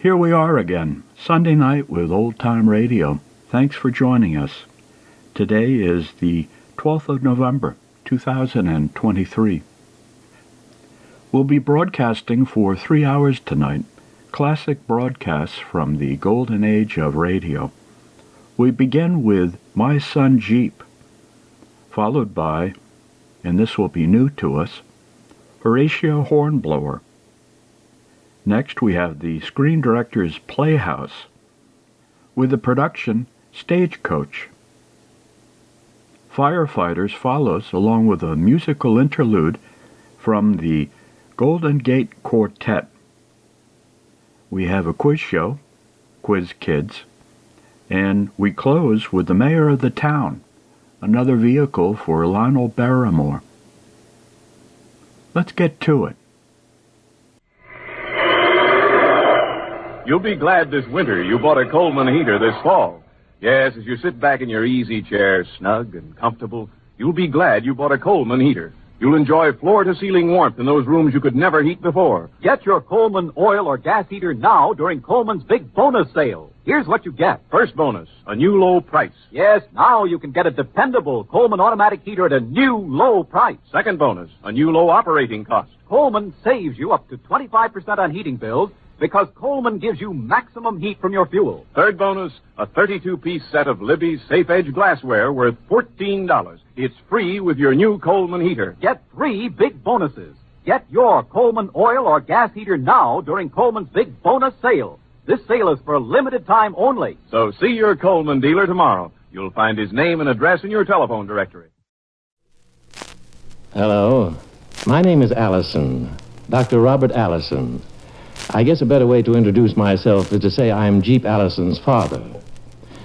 Here we are again, Sunday night with Old Time Radio. Thanks for joining us. Today is the 12th of November, 2023. We'll be broadcasting for 3 hours tonight, classic broadcasts from the golden age of radio. We begin with My Son Jeep, followed by, and this will be new to us, Horatio Hornblower. Next, we have the Screen Directors Playhouse, with the production Stagecoach. Firefighters follows, along with a musical interlude from the Golden Gate Quartet. We have a quiz show, Quiz Kids, and we close with the Mayor of the Town, another vehicle for Lionel Barrymore. Let's get to it. You'll be glad this winter you bought a Coleman heater this fall. Yes, as you sit back in your easy chair, snug and comfortable, you'll be glad you bought a Coleman heater. You'll enjoy floor-to-ceiling warmth in those rooms you could never heat before. Get your Coleman oil or gas heater now during Coleman's big bonus sale. Here's what you get. First bonus, a new low price. Yes, now you can get a dependable Coleman automatic heater at a new low price. Second bonus, a new low operating cost. Coleman saves you up to 25% on heating bills because Coleman gives you maximum heat from your fuel. Third bonus, a 32-piece set of Libby's Safe Edge glassware worth $14. It's free with your new Coleman heater. Get 3 big bonuses. Get your Coleman oil or gas heater now during Coleman's big bonus sale. This sale is for a limited time only. So see your Coleman dealer tomorrow. You'll find his name and address in your telephone directory. Hello. My name is Allison, Dr. Robert Allison. I guess a better way to introduce myself is to say I'm Jeep Allison's father.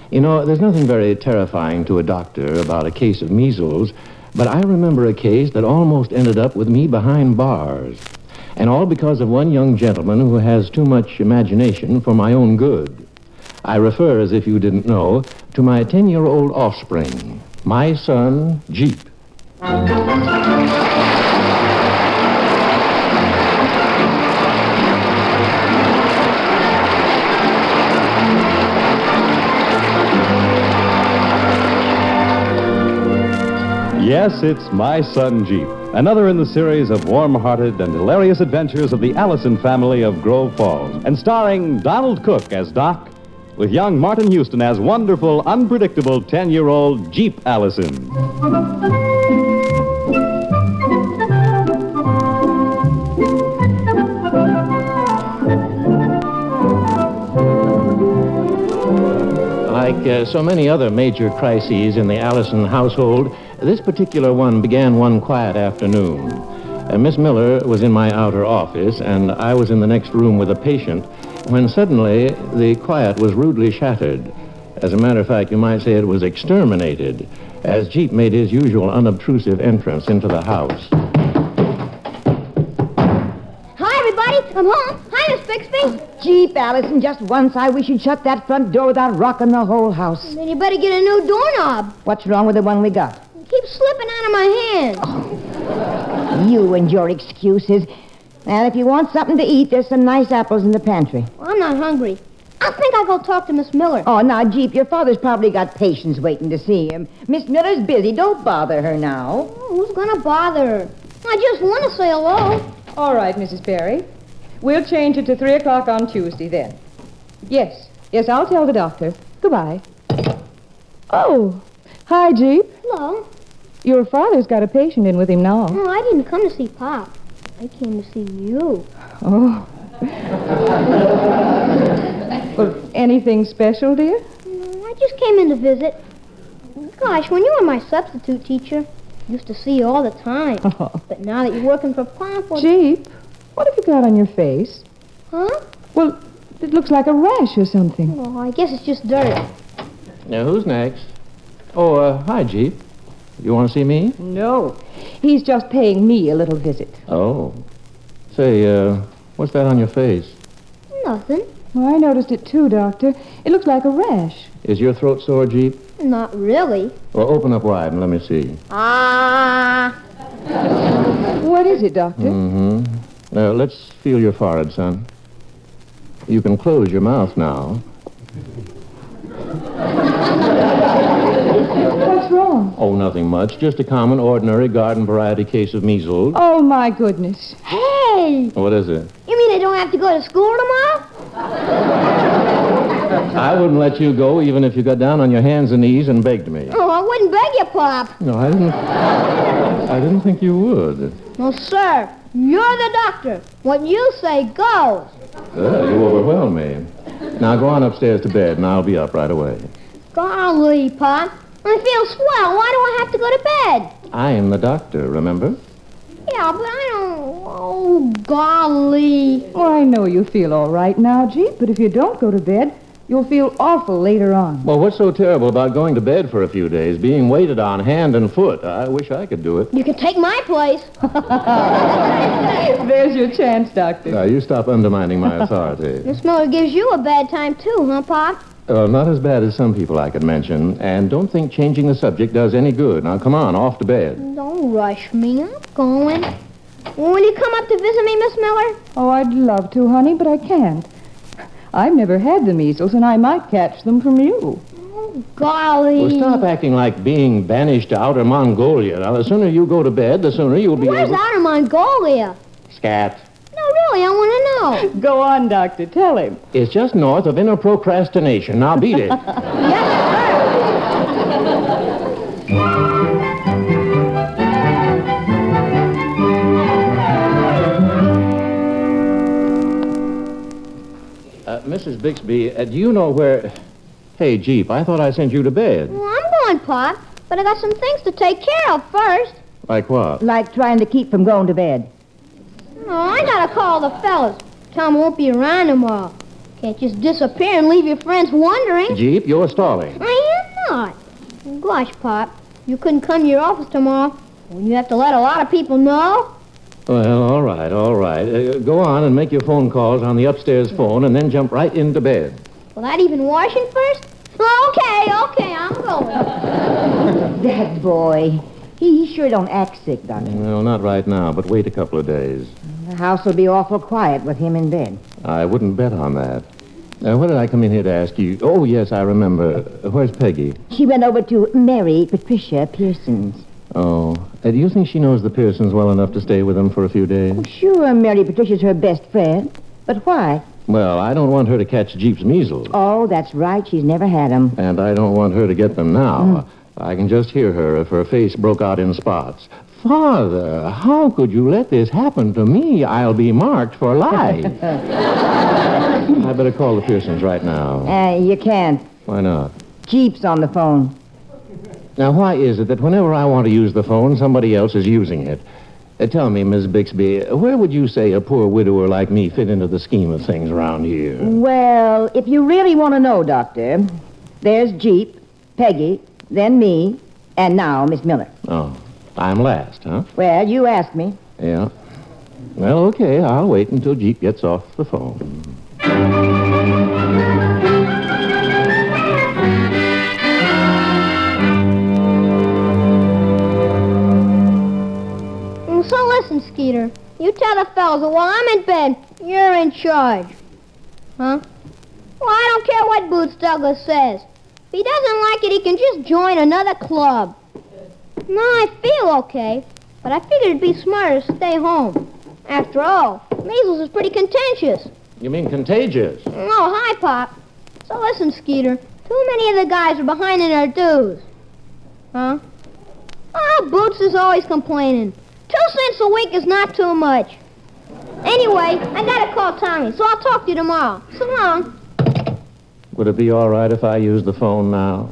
You know, there's nothing very terrifying to a doctor about a case of measles, but I remember a case that almost ended up with me behind bars. And all because of one young gentleman who has too much imagination for my own good. I refer, as if you didn't know, to my 10-year-old offspring, my son, Jeep. Yes, it's My Son Jeep, another in the series of warm-hearted and hilarious adventures of the Allison family of Grove Falls, and starring Donald Cook as Doc, with young Martin Houston as wonderful, unpredictable 10-year-old Jeep Allison. Like so many other major crises in the Allison household, this particular one began one quiet afternoon. Miss Miller was in my outer office, and I was in the next room with a patient, when suddenly the quiet was rudely shattered. As a matter of fact, you might say it was exterminated, as Jeep made his usual unobtrusive entrance into the house. Hi, everybody. I'm home. Hi, Miss Bixby. Jeep, Allison, just once I wish you'd shut that front door without rocking the whole house. Then you better get a new doorknob. What's wrong with the one we got? It keeps slipping out of my hands. You and your excuses. And if you want something to eat, there's some nice apples in the pantry. Well, I'm not hungry. I think I'll go talk to Miss Miller. Oh, now, Jeep, your father's probably got patients waiting to see him. Miss Miller's busy. Don't bother her now. Oh, who's going to bother her? I just want to say hello. All right, Mrs. Perry. We'll change it to 3 o'clock on Tuesday, then. Yes, I'll tell the doctor. Goodbye. Oh, hi, Jeep. Hello. Your father's got a patient in with him now. Oh, I didn't come to see Pop. I came to see you. Oh. Well, anything special, dear? I just came in to visit. Gosh, when you were my substitute teacher, I used to see you all the time. Oh. But now that you're working for Pop... Jeep, what have you got on your face? Huh? Well, it looks like a rash or something. Oh, I guess it's just dirt. Now, who's next? Oh, hi, Jeep. You want to see me? No. He's just paying me a little visit. Oh. Say, what's that on your face? Nothing. Well, I noticed it too, Doctor. It looks like a rash. Is your throat sore, Jeep? Not really. Well, open up wide and let me see. Ah. What is it, Doctor? Mm-hmm. Now, let's feel your forehead, son. You can close your mouth now. What's wrong? Oh, nothing much. Just a common, ordinary garden variety case of measles. Oh, my goodness. Hey! What is it? You mean I don't have to go to school tomorrow? I wouldn't let you go even if you got down on your hands and knees and begged me. Oh, I wouldn't beg you, Pop. No, I didn't think you would. No, sir. You're the doctor. What you say goes. You overwhelm me. Now go on upstairs to bed, and I'll be up right away. Golly, Pop. I feel swell. Why do I have to go to bed? I am the doctor, remember? Yeah, but I don't... Oh, golly. Oh, I know you feel all right now, Jeep, but if you don't go to bed, you'll feel awful later on. Well, what's so terrible about going to bed for a few days, being waited on hand and foot? I wish I could do it. You can take my place. There's your chance, Doctor. Now, you stop undermining my authority. Miss Miller gives you a bad time, too, huh, Pop? Not as bad as some people I could mention, and don't think changing the subject does any good. Now, come on, off to bed. Don't rush me. I'm going. Will you come up to visit me, Miss Miller? Oh, I'd love to, honey, but I can't. I've never had the measles, and I might catch them from you. Oh, golly. Well, stop acting like being banished to outer Mongolia. Now, the sooner you go to bed, the sooner you'll be Where's able... Outer Mongolia? Scat. No, really, I want to know. Go on, Doctor. Tell him. It's just north of inner procrastination. Now, beat it. Yes, Mrs. Bixby, do you know where... Hey, Jeep, I thought I sent you to bed. Well, I'm going, Pop, but I got some things to take care of first. Like what? Like trying to keep from going to bed. Oh, I gotta call the fellas. Tom won't be around tomorrow. Can't just disappear and leave your friends wondering. Jeep, you're stalling. I am not. Gosh, Pop, you couldn't come to your office tomorrow. Well, you have to let a lot of people know. Well, all right, all right. Go on and make your phone calls on the upstairs phone and then jump right into bed. Will that even washing first? Okay, I'm going. That boy. He sure don't act sick, Doctor. Well, not right now, but wait a couple of days. The house will be awful quiet with him in bed. I wouldn't bet on that. What did I come in here to ask you? Oh, yes, I remember. Where's Peggy? She went over to Mary Patricia Pearson's. Oh. Do you think she knows the Pearsons well enough to stay with them for a few days? Sure, Mary Patricia's her best friend. But why? Well, I don't want her to catch Jeep's measles. Oh, that's right. She's never had them. And I don't want her to get them now. I can just hear her if her face broke out in spots. Father, how could you let this happen to me? I'll be marked for life. I better call the Pearsons right now. You can't. Why not? Jeep's on the phone. Now, why is it that whenever I want to use the phone, somebody else is using it? Tell me, Miss Bixby, where would you say a poor widower like me fit into the scheme of things around here? Well, if you really want to know, Doctor, there's Jeep, Peggy, then me, and now Miss Miller. Oh, I'm last, huh? Well, you asked me. Yeah. Well, okay, I'll wait until Jeep gets off the phone. So listen, Skeeter. You tell the fellas that while I'm in bed, you're in charge. Huh? Well, I don't care what Boots Douglas says. If he doesn't like it, he can just join another club. No, I feel okay, but I figured it'd be smarter to stay home. After all, measles is pretty contentious. You mean contagious? Oh, hi, Pop. So listen, Skeeter. Too many of the guys are behind in their dues. Huh? Oh, Boots is always complaining. 2 cents a week is not too much. Anyway, I gotta call Tommy, so I'll talk to you tomorrow. So long. Would it be all right if I use the phone now?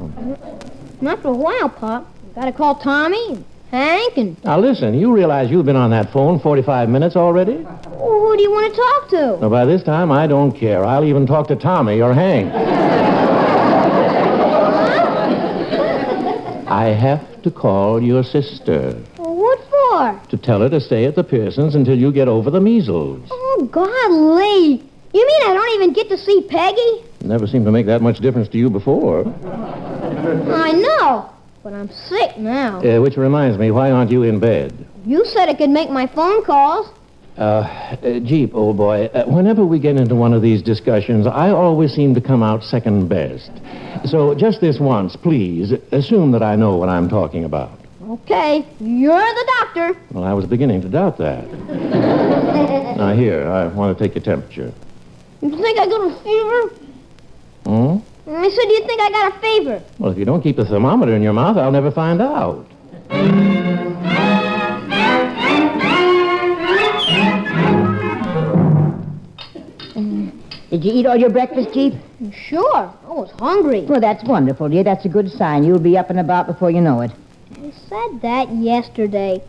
Not for a while, Pop. Gotta call Tommy, and Hank, and... Now, listen, you realize you've been on that phone 45 minutes already? Well, who do you want to talk to? Well, by this time, I don't care. I'll even talk to Tommy or Hank. I have to call your sister. Well, what for? To tell her to stay at the Pearsons until you get over the measles. Oh, golly. You mean I don't even get to see Peggy? Never seemed to make that much difference to you before. I know, but I'm sick now. Which reminds me, why aren't you in bed? You said I could make my phone calls. Jeep, old boy, whenever we get into one of these discussions, I always seem to come out second best. So just this once, please, assume that I know what I'm talking about. Okay, you're the doctor. Well, I was beginning to doubt that. Now, here, I want to take your temperature. You think I got a fever? Hmm? I said, you think I got a fever? Well, if you don't keep the thermometer in your mouth, I'll never find out. Did you eat all your breakfast, Jeep? Sure. I was hungry. Well, that's wonderful, dear. That's a good sign. You'll be up and about before you know it. I said that yesterday.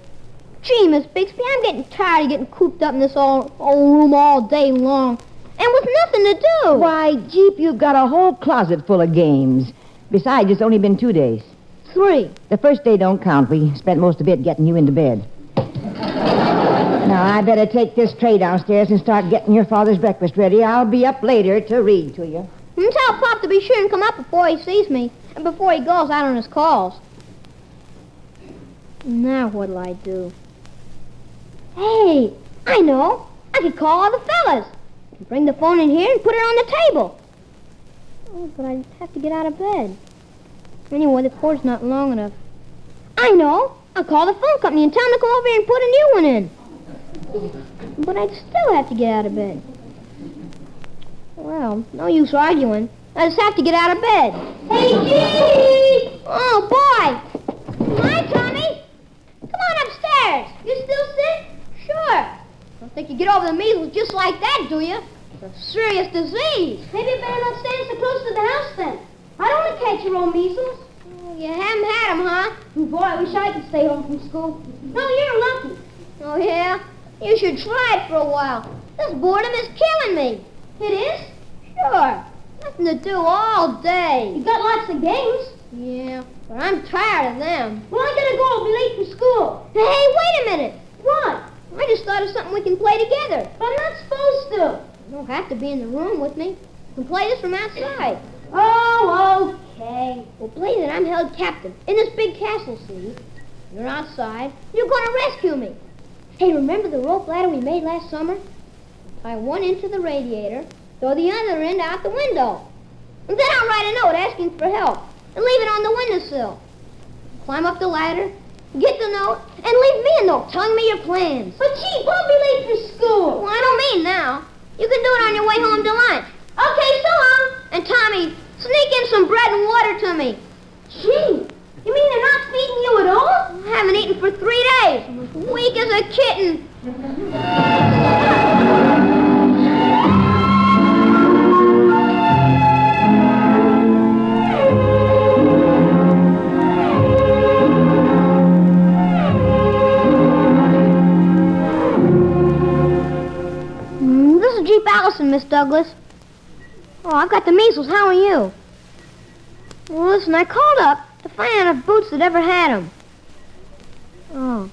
Gee, Miss Bixby, I'm getting tired of getting cooped up in this old room all day long. And with nothing to do. Why, Jeep, you've got a whole closet full of games. Besides, it's only been 2 days. 3. The first day don't count. We spent most of it getting you into bed. Now, I better take this tray downstairs and start getting your father's breakfast ready. I'll be up later to read to you. And tell Pop to be sure and come up before he sees me. And before he goes out on his calls. Now what'll I do? Hey, I know. I could call all the fellas. Bring the phone in here and put it on the table. Oh, but I'd have to get out of bed. Anyway, the cord's not long enough. I know. I'll call the phone company and tell them to come over here and put a new one in. But I'd still have to get out of bed. Well, no use arguing. I just have to get out of bed. Hey, Gee! Oh, boy! Hi, Tommy. Come on upstairs. You still sick? Sure. Don't think you get over the measles just like that, do you? It's a serious disease. Maybe you better not stand so close to the house then. I don't want to catch your own measles. Oh, you haven't had them, huh? Boy, I wish I could stay home from school. No, you're lucky. Oh, yeah? You should try it for a while. This boredom is killing me. It is? Sure. Nothing to do all day. You got lots of games. Yeah, but I'm tired of them. Well, I gotta go. I'll be late for school. Hey, wait a minute. What? I just thought of something we can play together. But I'm not supposed to. You don't have to be in the room with me. We can play this from outside. Oh, okay. We'll play that I'm held captive in this big castle, see? You're outside. You're going to rescue me. Hey, remember the rope ladder we made last summer? Tie one end to the radiator, throw the other end out the window. And then I'll write a note asking for help and leave it on the windowsill. Climb up the ladder, get the note, and leave me a note telling me your plans. But, gee, we'll be late for school. Well, I don't mean now. You can do it on your way home to lunch. Okay, so long. And, Tommy, sneak in some bread and water to me. Gee, you mean they're not feeding you at all? I haven't eaten for 3 days. I'm as weak as a kitten. This is Jeep Allison, Miss Douglas. Oh, I've got the measles. How are you? Well, listen, I called up to find out if Boots had ever had them. Oh.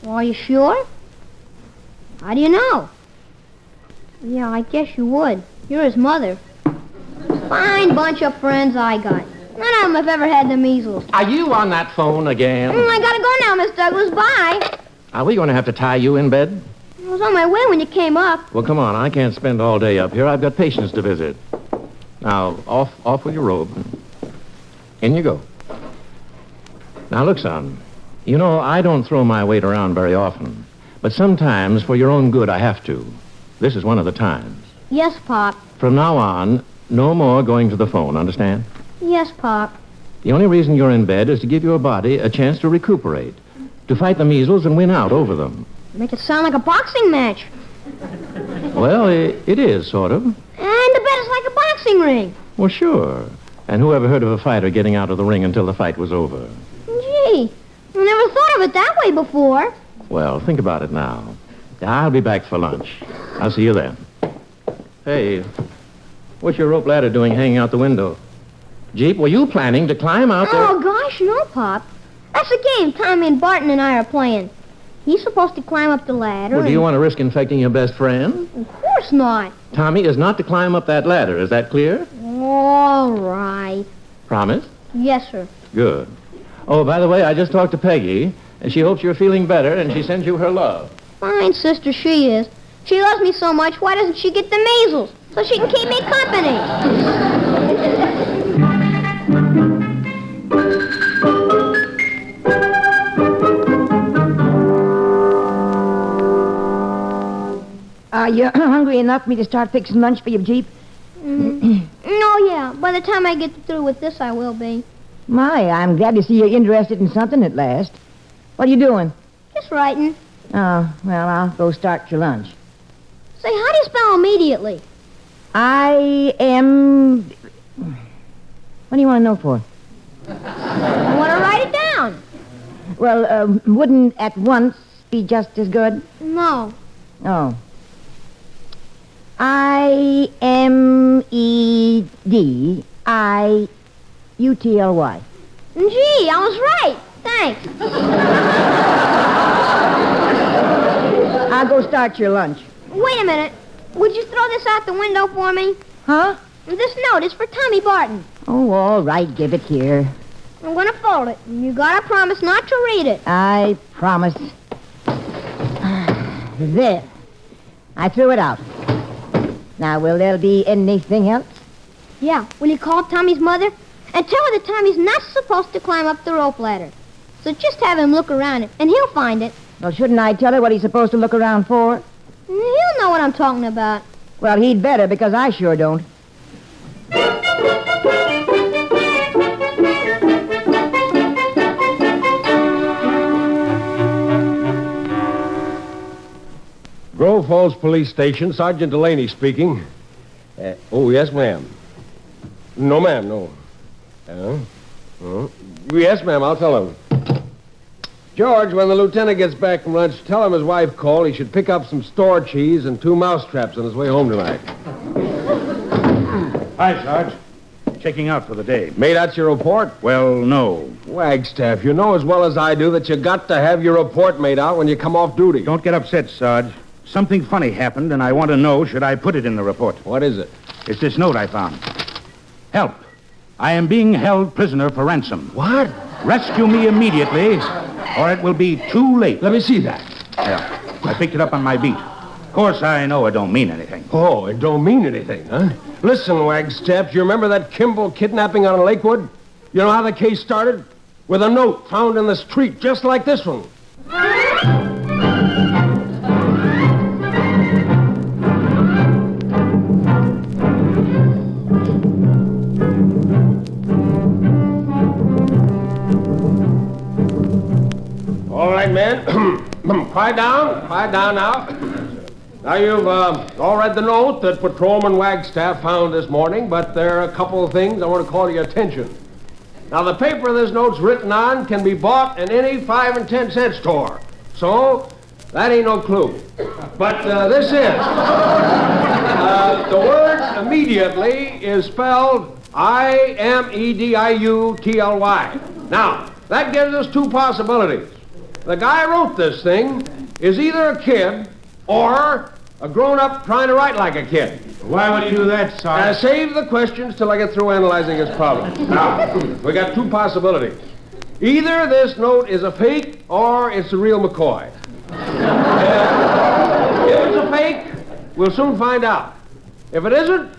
Well, are you sure? How do you know? Yeah, I guess you would. You're his mother. Fine bunch of friends I got. None of them have ever had the measles. Are you on that phone again? I gotta go now, Miss Douglas. Bye. Are we going to have to tie you in bed? I was on my way when you came up. Well, come on. I can't spend all day up here. I've got patients to visit. Now, off with your robe. In you go. Now, look, son. You know, I don't throw my weight around very often. But sometimes, for your own good, I have to. This is one of the times. Yes, Pop. From now on, no more going to the phone, understand? Yes, Pop. The only reason you're in bed is to give your body a chance to recuperate, to fight the measles and win out over them. Make it sound like a boxing match. Well, it is, sort of. And the bed is like a boxing ring. Well, sure. And who ever heard of a fighter getting out of the ring until the fight was over? Gee, I never thought of it that way before. Well, think about it now. I'll be back for lunch. I'll see you then. Hey, what's your rope ladder doing hanging out the window? Jeep, were you planning to climb out there? Oh, gosh, no, Pop. That's a game Tommy and Barton and I are playing. He's supposed to climb up the ladder. Well, do you want to risk infecting your best friend? Of course not. Tommy is not to climb up that ladder. Is that clear? All right. Promise? Yes, sir. Good. Oh, by the way, I just talked to Peggy, and she hopes you're feeling better, and she sends you her love. Fine sister she is. She loves me so much, why doesn't she get the measles? So she can keep me company. Are you hungry enough for me to start fixing lunch for you, Jeep? Oh, yeah. By the time I get through with this, I will be. My, I'm glad to see you're interested in something at last. What are you doing? Just writing. Oh, well, I'll go start your lunch. Say, how do you spell immediately? I-am... What do you want to know for? I want to write it down. Well, wouldn't at once be just as good? No. Oh. I-M-E-D-I-U-T-L-Y. Gee, I was right. Thanks. I'll go start your lunch. Wait a minute. Would you throw this out the window for me? Huh? This note is for Tommy Barton. Oh, all right, give it here. I'm going to fold it. You got to promise not to read it. I promise. There. I threw it out. Now, will there be anything else? Yeah. Will you call Tommy's mother? And tell her that Tommy's not supposed to climb up the rope ladder. So just have him look around it, and he'll find it. Well, shouldn't I tell her what he's supposed to look around for? He'll know what I'm talking about. Well, he'd better, because I sure don't. Grove Falls Police Station, Sergeant Delaney speaking. Oh, yes, ma'am. No, ma'am, no. Yes, ma'am, I'll tell him. George, when the lieutenant gets back from lunch, tell him his wife called. He should pick up some store cheese and 2 mousetraps on his way home tonight. Hi, Sarge. Checking out for the day. Made out your report? Well, no. Wagstaff, you know as well as I do that you got to have your report made out when you come off duty. Don't get upset, Sarge. Something funny happened, and I want to know, should I put it in the report? What is it? It's this note I found. Help. I am being held prisoner for ransom. What? Rescue me immediately, or it will be too late. Let me see that. Yeah. I picked it up on my beat. Of course, I know it don't mean anything. Oh, it don't mean anything, huh? Listen, Wagstaff, you remember that Kimball kidnapping on Lakewood? You know how the case started? With a note found in the street, just like this one. All right, man. Quiet down now. Now, you've all read the note that Patrolman Wagstaff found this morning, but there are a couple of things I want to call to your attention. Now, the paper this note's written on can be bought in any 5 and 10 cent store. So, that ain't no clue. But this is. The word immediately is spelled I-M-E-D-I-U-T-L-Y. Now, that gives us 2 possibilities. The guy who wrote this thing is either a kid or a grown-up trying to write like a kid. Why would he do that, Sarge? Save the questions till I get through analyzing his problem. Now, we got 2 possibilities. Either this note is a fake or it's a real McCoy. If it's a fake, we'll soon find out. If it isn't,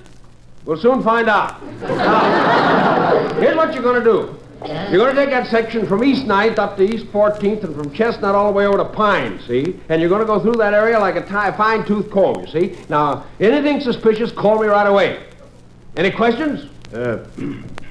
we'll soon find out. Now, here's what you're going to do. You're going to take that section from East 9th up to East 14th and from Chestnut all the way over to Pine, see? And you're going to go through that area like a fine-tooth comb, you see? Now, anything suspicious, call me right away. Any questions?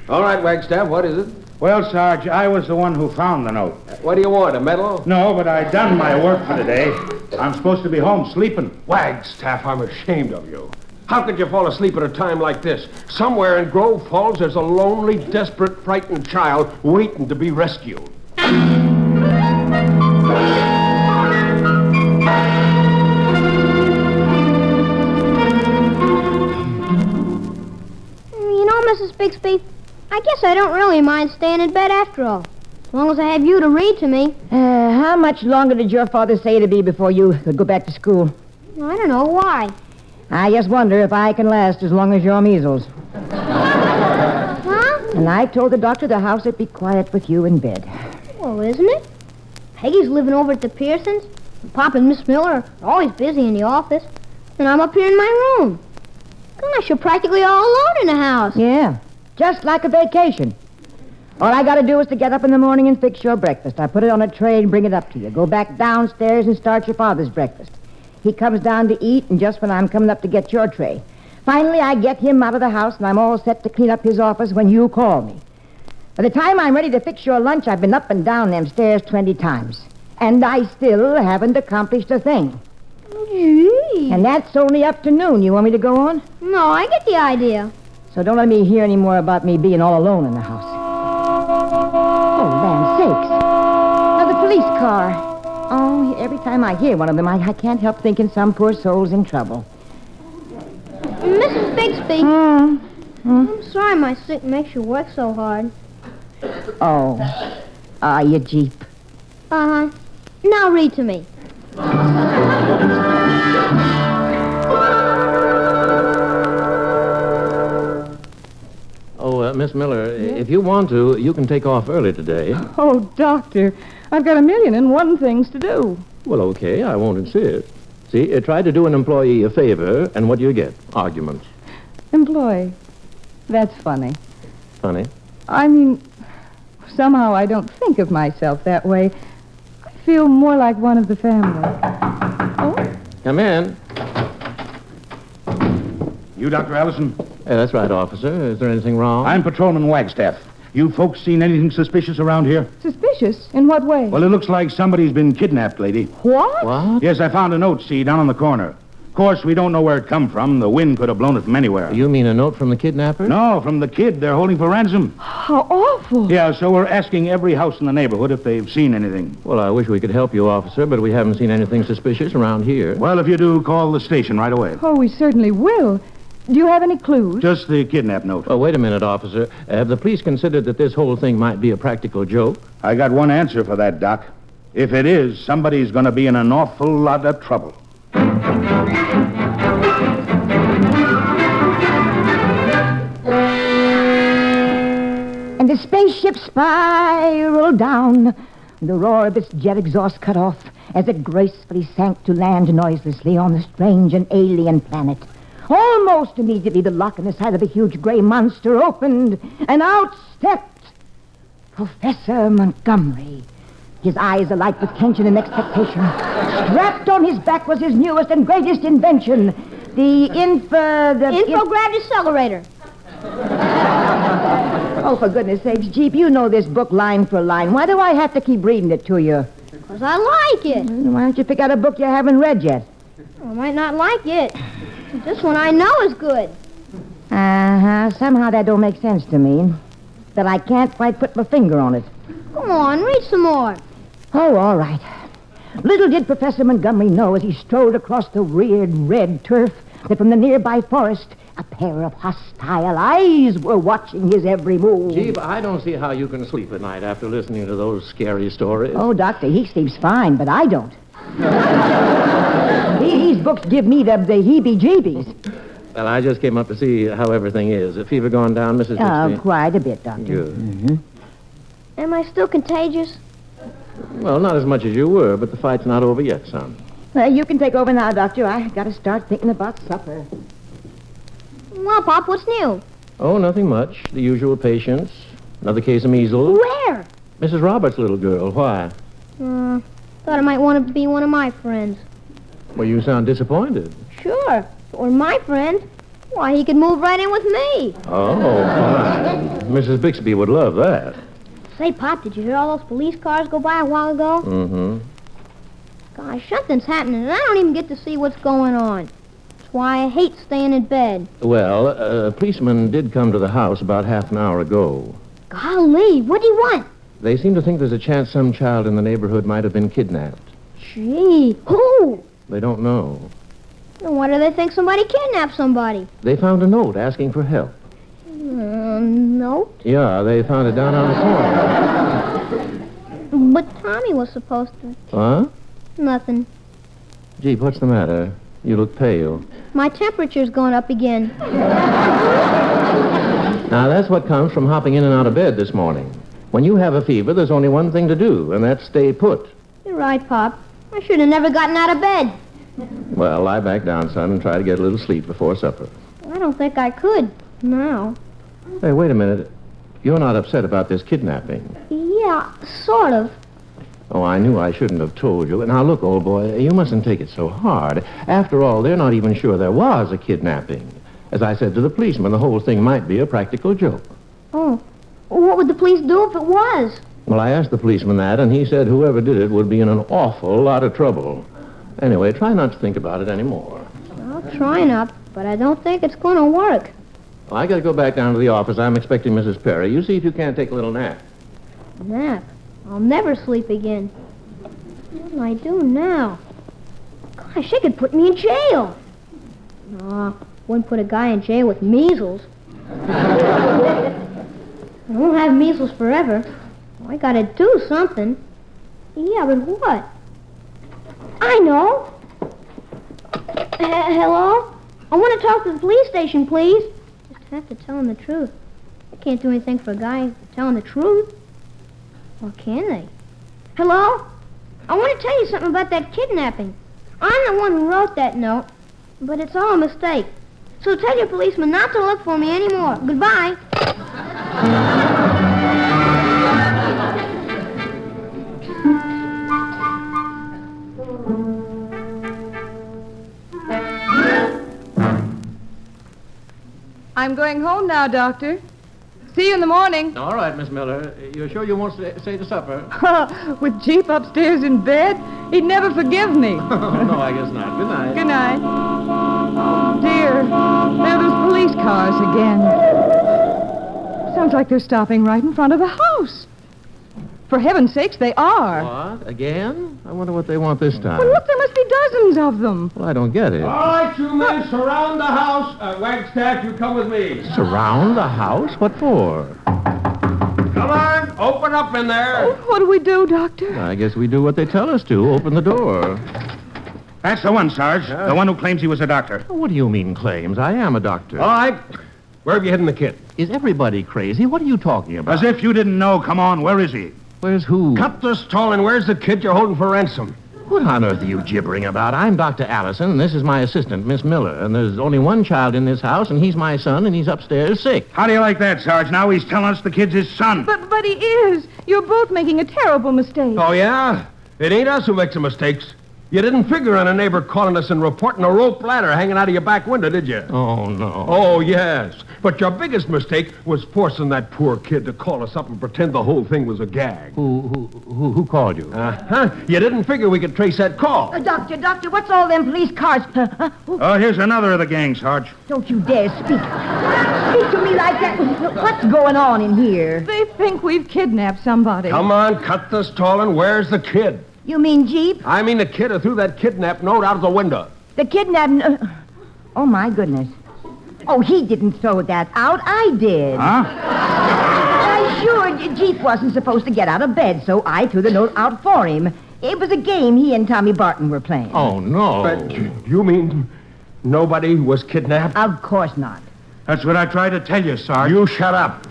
All right, Wagstaff, what is it? Well, Sarge, I was the one who found the note. What do you want, a medal? No, but I done my work for today. I'm supposed to be home sleeping. Wagstaff, I'm ashamed of you. How could you fall asleep at a time like this? Somewhere in Grove Falls, there's a lonely, desperate, frightened child waiting to be rescued. You know, Mrs. Bixby, I guess I don't really mind staying in bed after all. As long as I have you to read to me. How much longer did your father say to be before you could go back to school? I don't know. Why? I just wonder if I can last as long as your measles. Huh? And I told the doctor the house would be quiet with you in bed. Well, isn't it? Peggy's living over at the Pearsons. Pop and Miss Miller are always busy in the office, and I'm up here in my room. Gosh, you're practically all alone in the house. Yeah, just like a vacation. All I gotta do is to get up in the morning and fix your breakfast. I put it on a tray and bring it up to you. Go back downstairs and start your father's breakfast. He comes down to eat, and just when I'm coming up to get your tray. Finally, I get him out of the house, and I'm all set to clean up his office when you call me. By the time I'm ready to fix your lunch, I've been up and down them stairs 20 times. And I still haven't accomplished a thing. Gee. And that's only up to noon. You want me to go on? No, I get the idea. So don't let me hear any more about me being all alone in the house. Oh, land sakes. Another police car. Oh, every time I hear one of them, I can't help thinking some poor soul's in trouble. Mrs. Bixby. I'm sorry my sick makes you work so hard. Oh, you Jeep. Uh-huh. Now read to me. Oh, Miss Miller, if you want to, you can take off early today. Oh, Doctor, I've got 1,000,001 things to do. Well, okay, I won't insist. See, try to do an employee a favor, and what do you get? Arguments. Employee. That's funny. Funny. I mean, somehow I don't think of myself that way. I feel more like one of the family. Oh? Come in. You, Dr. Allison? That's right, officer. Is there anything wrong? I'm Patrolman Wagstaff. You folks seen anything suspicious around here? Suspicious? In what way? Well, it looks like somebody's been kidnapped, lady. What? What? Yes, I found a note, see, down on the corner. Of course, we don't know where it come from. The wind could have blown it from anywhere. You mean a note from the kidnapper? No, from the kid they're holding for ransom. How awful. Yeah, so we're asking every house in the neighborhood if they've seen anything. Well, I wish we could help you, officer, but we haven't seen anything suspicious around here. Well, if you do, call the station right away. Oh, we certainly will. Do you have any clues? Just the kidnap note. Oh, wait a minute, officer. Have the police considered that this whole thing might be a practical joke? I got one answer for that, Doc. If it is, somebody's going to be in an awful lot of trouble. And the spaceship spiraled down, the roar of its jet exhaust cut off as it gracefully sank to land noiselessly on the strange and alien planet. Almost immediately, the lock in the side of the huge gray monster opened, and out stepped Professor Montgomery. His eyes alight with tension and expectation. Strapped on his back was his newest and greatest invention, the Infragravid accelerator. Oh, for goodness sakes, Jeep, you know this book line for line. Why do I have to keep reading it to you? Because I like it. Why don't you pick out a book you haven't read yet? I might not like it. But this one I know is good. Somehow that don't make sense to me. That I can't quite put my finger on it. Come on, read some more. Oh, all right. Little did Professor Montgomery know as he strode across the weird red turf that from the nearby forest, a pair of hostile eyes were watching his every move. Chief, I don't see how you can sleep at night after listening to those scary stories. Oh, Doctor, he sleeps fine, but I don't. These books give me the heebie-jeebies. Well, I just came up to see how everything is. The fever gone down, Mrs. Bixby? Quite a bit, Doctor. Good. Am I still contagious? Well, not as much as you were, but the fight's not over yet, son. You can take over now, Doctor. I got to start thinking about supper. Well, Pop, what's new? Oh, nothing much. The usual patients. Another case of measles. Where? Mrs. Roberts' little girl. Why? Thought I might want to be one of my friends. Well, you sound disappointed. Sure. If it were my friend, why, he could move right in with me. Oh, fine. Mrs. Bixby would love that. Say, Pop, did you hear all those police cars go by a while ago? Mm-hmm. Gosh, something's happening, and I don't even get to see what's going on. That's why I hate staying in bed. Well, a policeman did come to the house about half an hour ago. Golly, what do you want? They seem to think there's a chance some child in the neighborhood might have been kidnapped. Gee, who? They don't know. Then why do they think somebody kidnapped somebody? They found a note asking for help. Note? Yeah, they found it down on the corner. But Tommy was supposed to. Huh? Nothing. Jeep, what's the matter? You look pale. My temperature's going up again. Now, that's what comes from hopping in and out of bed this morning. When you have a fever, there's only one thing to do, and that's stay put. You're right, Pop. I should have never gotten out of bed. Well, lie back down, son, and try to get a little sleep before supper. I don't think I could. No. Hey, wait a minute. You're not upset about this kidnapping. Yeah, sort of. Oh, I knew I shouldn't have told you. Now, look, old boy, you mustn't take it so hard. After all, they're not even sure there was a kidnapping. As I said to the policeman, the whole thing might be a practical joke. Oh. What would the police do if it was? Well, I asked the policeman that, and he said whoever did it would be in an awful lot of trouble. Anyway, try not to think about it anymore. I'll try not, but I don't think it's going to work. Well, I got to go back down to the office. I'm expecting Mrs. Perry. You see if you can't take a little nap. Nap? I'll never sleep again. What'll I do now? Gosh, they could put me in jail. No, wouldn't put a guy in jail with measles. I won't have measles forever. I gotta do something. Yeah, but what? I know. Hello? I want to talk to the police station, please. Just have to tell them the truth. I can't do anything for a guy telling the truth. Or can they? Hello? I want to tell you something about that kidnapping. I'm the one who wrote that note, but it's all a mistake. So tell your policeman not to look for me anymore. Goodbye. I'm going home now, Doctor. See you in the morning. All right, Miss Miller. You're sure you won't stay to supper? With Jeep upstairs in bed? He'd never forgive me. No, I guess not. Good night. Good night. Oh, dear. There are those police cars again. Sounds like they're stopping right in front of the house. For heaven's sakes, they are. What? Again? I wonder what they want this time. Well, look, there must be dozens of them. Well, I don't get it. All right, you men, surround the house. Wagstaff, you come with me. Surround the house? What for? Come on, open up in there. Oh, what do we do, Doctor? I guess we do what they tell us to. Open the door. That's the one, Sarge. The one who claims he was a doctor. What do you mean claims? I am a doctor. All right. Where have you hidden the kid? Is everybody crazy? What are you talking about? As if you didn't know. Come on, where is he? Where's who? Cut the stall, and where's the kid you're holding for ransom? What on earth are you gibbering about? I'm Dr. Allison, and this is my assistant, Miss Miller. And there's only one child in this house, and he's my son, and he's upstairs sick. How do you like that, Sarge? Now he's telling us the kid's his son. But he is. You're both making a terrible mistake. Oh, yeah? It ain't us who makes the mistakes. You didn't figure on a neighbor calling us and reporting a rope ladder hanging out of your back window, did you? Oh, no. Oh, yes. But your biggest mistake was forcing that poor kid to call us up and pretend the whole thing was a gag. Who called you? Uh-huh. You didn't figure we could trace that call. Doctor, what's all them police cars? Oh, here's another of the gang, Sarge. Don't you dare speak. Speak to me like that. What's going on in here? They think we've kidnapped somebody. Come on, cut the stall, and where's the kid? You mean Jeep? I mean the kid who threw that kidnap note out of the window. The kidnapping... oh, my goodness. Oh, he didn't throw that out. I did. Huh? Why, sure, Jeep wasn't supposed to get out of bed, so I threw the note out for him. It was a game he and Tommy Barton were playing. Oh, no. But you mean nobody was kidnapped? Of course not. That's what I tried to tell you, Sarge. You shut up.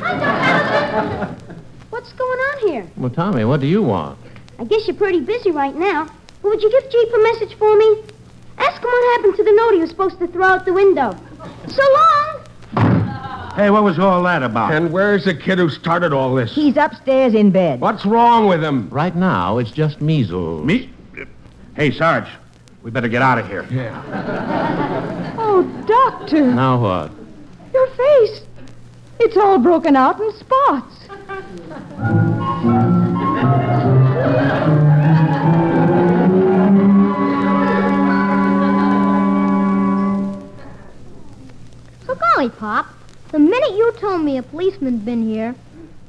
What's going on here? Well, Tommy, what do you want? I guess you're pretty busy right now. But would you give Jeep a message for me? Ask him what happened to the note he was supposed to throw out the window. So long! Hey, what was all that about? And where's the kid who started all this? He's upstairs in bed. What's wrong with him? Right now, it's just measles. Me? Hey, Sarge, we better get out of here. Yeah. Oh, Doctor. Now what? Your face. It's all broken out in spots. So, golly, Pop, the minute you told me a policeman'd been here,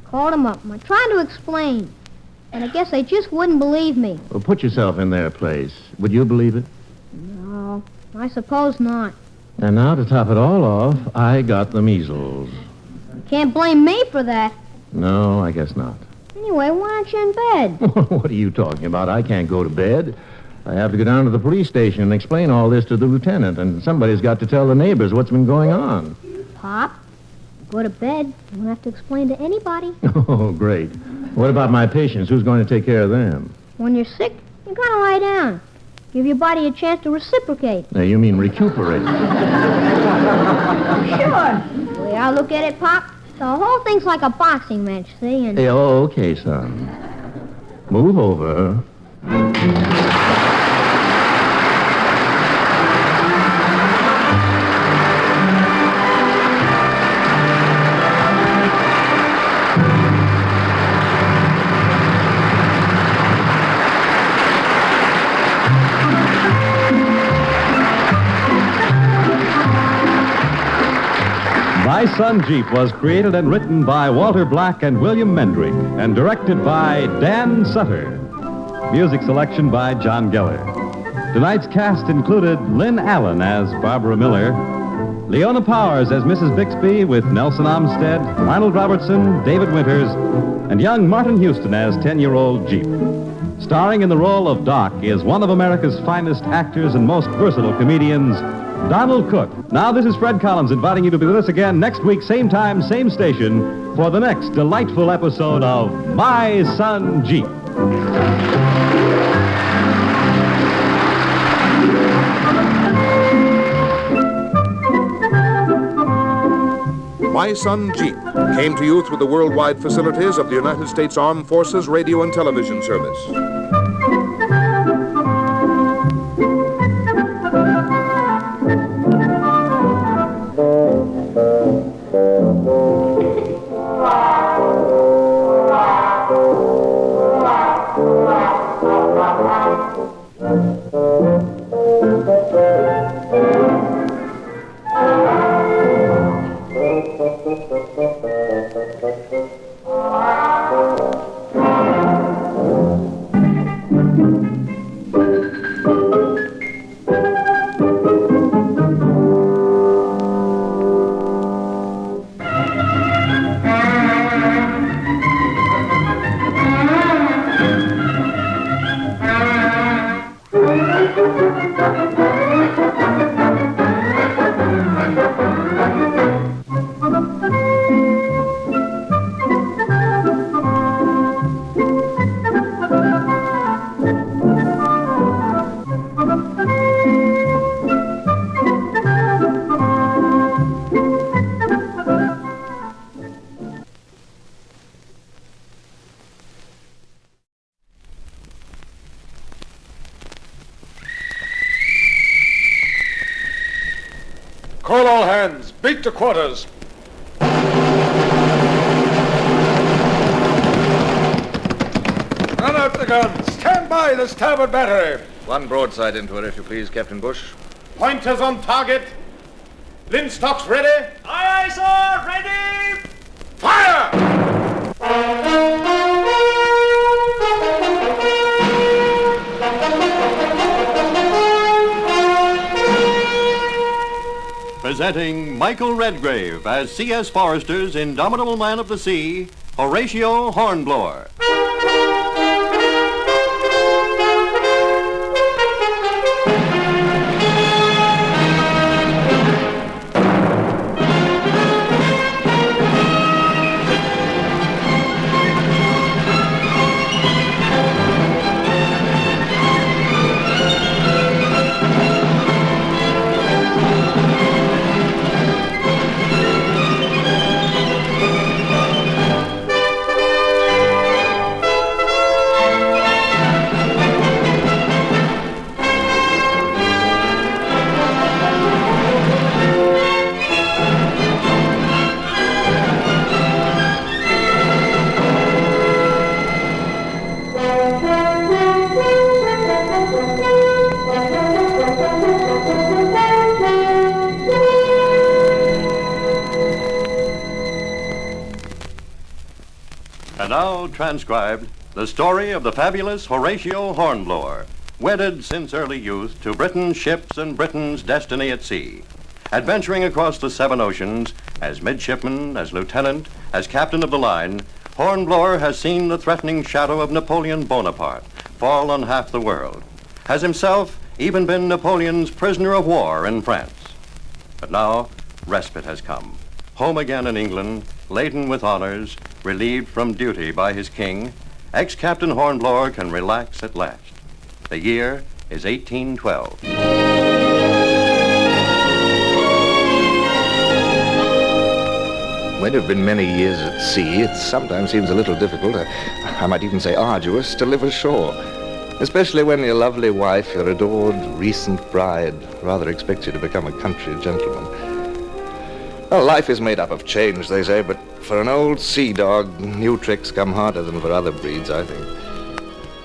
called him up, and I tried to explain. And I guess they just wouldn't believe me. Well, put yourself in their place. Would you believe it? No, I suppose not. And now, to top it all off, I got the measles. You can't blame me for that. No, I guess not. Anyway, why aren't you in bed? What are you talking about? I can't go to bed. I have to go down to the police station and explain all this to the lieutenant, and somebody's got to tell the neighbors what's been going on. Pop, go to bed. You won't have to explain to anybody. Oh, great. What about my patients? Who's going to take care of them? When you're sick, You gotta lie down. Give your body a chance to reciprocate. Now, you mean recuperate. Sure. The way I look at it, Pop, the whole thing's like a boxing match, see? And Hey, oh, okay, son. Move over. My Son Jeep was created and written by Walter Black and William Mendrick and directed by Dan Sutter. Music selection by John Geller. Tonight's cast included Lynn Allen as Barbara Miller, Leona Powers as Mrs. Bixby with Nelson Amstead, Arnold Robertson, David Winters, and young Martin Houston as 10-year-old Jeep. Starring in the role of Doc is one of America's finest actors and most versatile comedians, Donald Cook. Now, this is Fred Collins inviting you to be with us again next week, same time, same station, for the next delightful episode of My Son Jeep. My Son Jeep came to you through the worldwide facilities of the United States Armed Forces Radio and Television Service. Call all hands. Beat to quarters. Run out the guns. Stand by the starboard battery. One broadside into her, if you please, Captain Bush. Pointers on target. Linstocks ready. Aye, aye, sir. Ready. Fire! Presenting Michael Redgrave as C.S. Forrester's indomitable man of the sea, Horatio Hornblower. And now, transcribed, the story of the fabulous Horatio Hornblower, wedded since early youth to Britain's ships and Britain's destiny at sea. Adventuring across the 7 oceans, as midshipman, as lieutenant, as captain of the line, Hornblower has seen the threatening shadow of Napoleon Bonaparte fall on half the world, has himself even been Napoleon's prisoner of war in France. But now, respite has come. Home again in England, laden with honors, relieved from duty by his king, ex-Captain Hornblower can relax at last. The year is 1812. When you've been many years at sea, it sometimes seems a little difficult, I might even say arduous, to live ashore. Especially when your lovely wife, your adored recent bride, rather expects you to become a country gentleman. Well, life is made up of change, they say, but for an old sea dog, new tricks come harder than for other breeds, I think.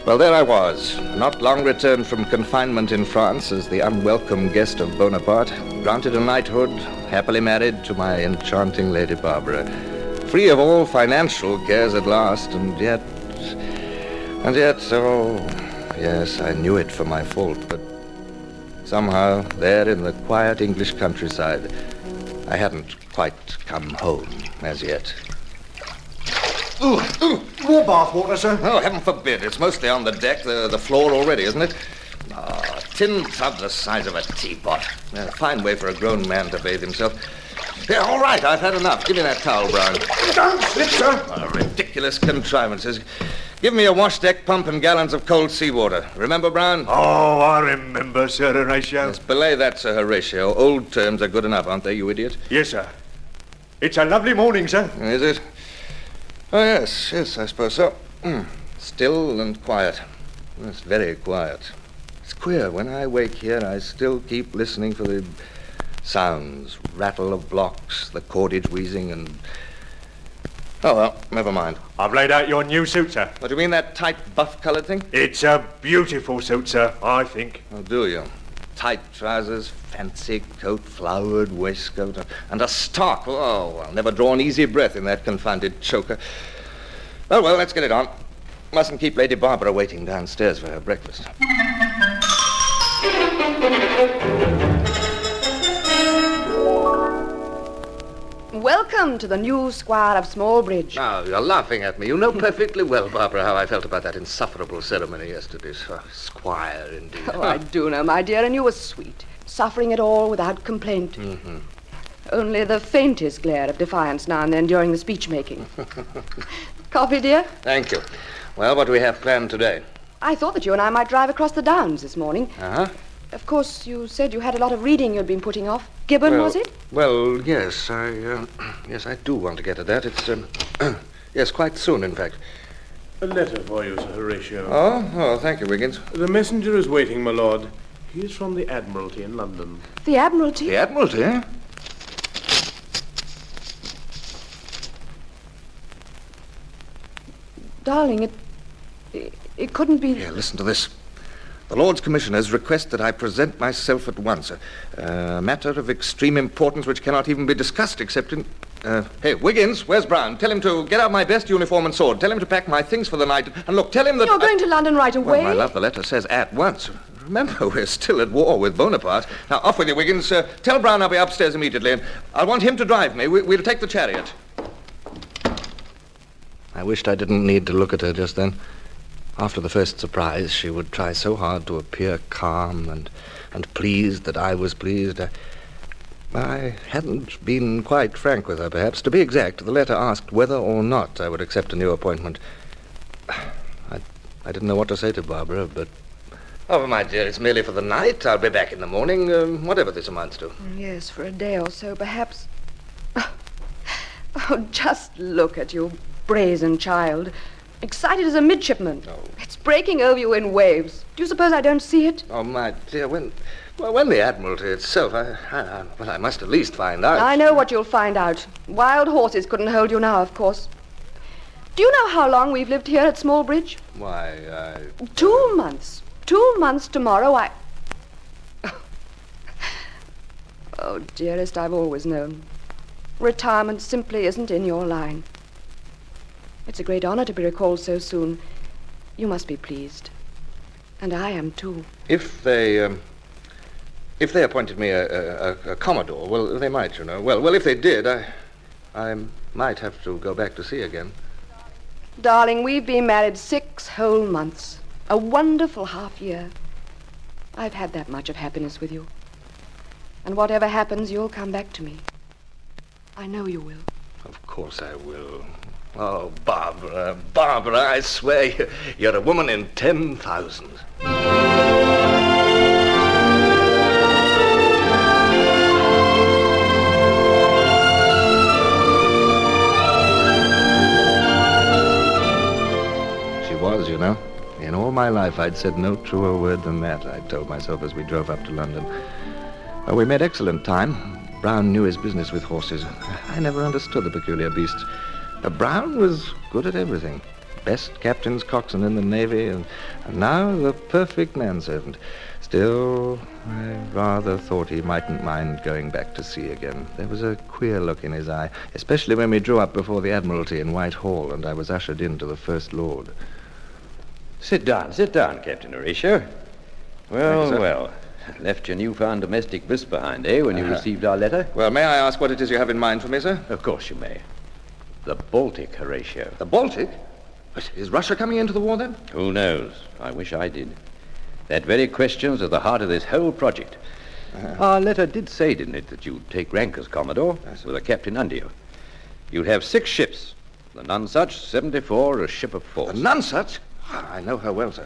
Well, there I was, not long returned from confinement in France as the unwelcome guest of Bonaparte, granted a knighthood, happily married to my enchanting Lady Barbara, free of all financial cares at last, and yet, oh, yes, I knew it for my fault, but somehow, there in the quiet English countryside, I hadn't quite come home as yet. More bath water, sir? Oh, heaven forbid. It's mostly on the deck, the floor already, isn't it? Ah, tin tub the size of a teapot. A fine way for a grown man to bathe himself. Yeah, all right, I've had enough. Give me that towel, Brown. Don't slip, sir. Oh, ridiculous contrivances. Give me a wash deck pump and gallons of cold seawater. Remember, Brown? Oh, I remember, Sir Horatio. Yes, belay that, Sir Horatio. Old terms are good enough, aren't they, you idiot? Yes, sir. It's a lovely morning, sir. Is it? Oh, yes, I suppose so. Still and quiet. It's very quiet. It's queer. When I wake here, I still keep listening for the sounds, rattle of blocks, the cordage wheezing, and... Oh, well, never mind. I've laid out your new suit, sir. What, do you mean that tight buff-coloured thing? It's a beautiful suit, sir, I think. Oh, do you? Tight trousers, fancy coat, flowered waistcoat, and a stock. Oh, I'll never draw an easy breath in that confounded choker. Oh, well, let's get it on. Mustn't keep Lady Barbara waiting downstairs for her breakfast. Welcome to the new Squire of Smallbridge. Now, you're laughing at me. You know perfectly well, Barbara, how I felt about that insufferable ceremony yesterday. Squire, indeed. Oh, I do know, my dear, and you were sweet, suffering it all without complaint. Mm-hmm. Only the faintest glare of defiance now and then during the speech-making. Coffee, dear? Thank you. Well, what do we have planned today? I thought that you and I might drive across the Downs this morning. Uh-huh. Of course, you said you had a lot of reading you'd been putting off. Gibbon, was it? Well, yes, I do want to get at that. It's, yes, quite soon, in fact. A letter for you, Sir Horatio. Oh, thank you, Wiggins. The messenger is waiting, my lord. He is from the Admiralty in London. The Admiralty? The Admiralty, eh? Darling, it couldn't be... Here, listen to this. The Lords Commissioners request that I present myself at once. A matter of extreme importance which cannot even be discussed except in... Hey, Wiggins, where's Brown? Tell him to get out my best uniform and sword. Tell him to pack my things for the night. And look, tell him that... You're going to London right away? Well, my love, the letter says at once. Remember, we're still at war with Bonaparte. Now, off with you, Wiggins. Tell Brown I'll be upstairs immediately, and I'll want him to drive me. We'll take the chariot. I wished I didn't need to look at her just then. After the first surprise, she would try so hard to appear calm and pleased that I was pleased. I hadn't been quite frank with her, perhaps. To be exact, the letter asked whether or not I would accept a new appointment. I didn't know what to say to Barbara, but... Oh, my dear, it's merely for the night. I'll be back in the morning, whatever this amounts to. Yes, for a day or so, perhaps. Oh, just look at you, brazen child. Excited as a midshipman. Oh. It's breaking over you in waves. Do you suppose I don't see it? Oh, my dear, when the Admiralty itself, I must at least find out. I know what you'll find out. Wild horses couldn't hold you now, of course. Do you know how long we've lived here at Smallbridge? Why, 2 months. 2 months tomorrow, Oh, dearest, I've always known. Retirement simply isn't in your line. It's a great honor to be recalled so soon. You must be pleased. And I am, too. If they appointed me a Commodore, well, they might, you know. Well, if they did, I might have to go back to sea again. Darling, we've been married 6 whole months. A wonderful half year. I've had that much of happiness with you. And whatever happens, you'll come back to me. I know you will. Of course I will. Oh, Barbara, I swear you're a woman in 10,000. my life I'd said no truer word than that, I told myself as we drove up to London. Well, we made excellent time. Brown knew his business with horses. I never understood the peculiar beasts. Brown was good at everything. Best captain's coxswain in the Navy, and now the perfect manservant. Still, I rather thought he mightn't mind going back to sea again. There was a queer look in his eye, especially when we drew up before the Admiralty in Whitehall, and I was ushered in to the First Lord. Sit down, Captain Horatio. Well, Thank you, sir. well. Left your newfound domestic bliss behind, eh, when you received our letter? Well, may I ask what it is you have in mind for me, sir? Of course you may. The Baltic, Horatio. The Baltic? But is Russia coming into the war, then? Who knows? I wish I did. That very question's at the heart of this whole project. Our letter did say, didn't it, that you'd take rank as Commodore, with a captain under you. You'd have 6 ships. The Nonsuch, 74, a ship of force. The Nonsuch? I know her well, sir.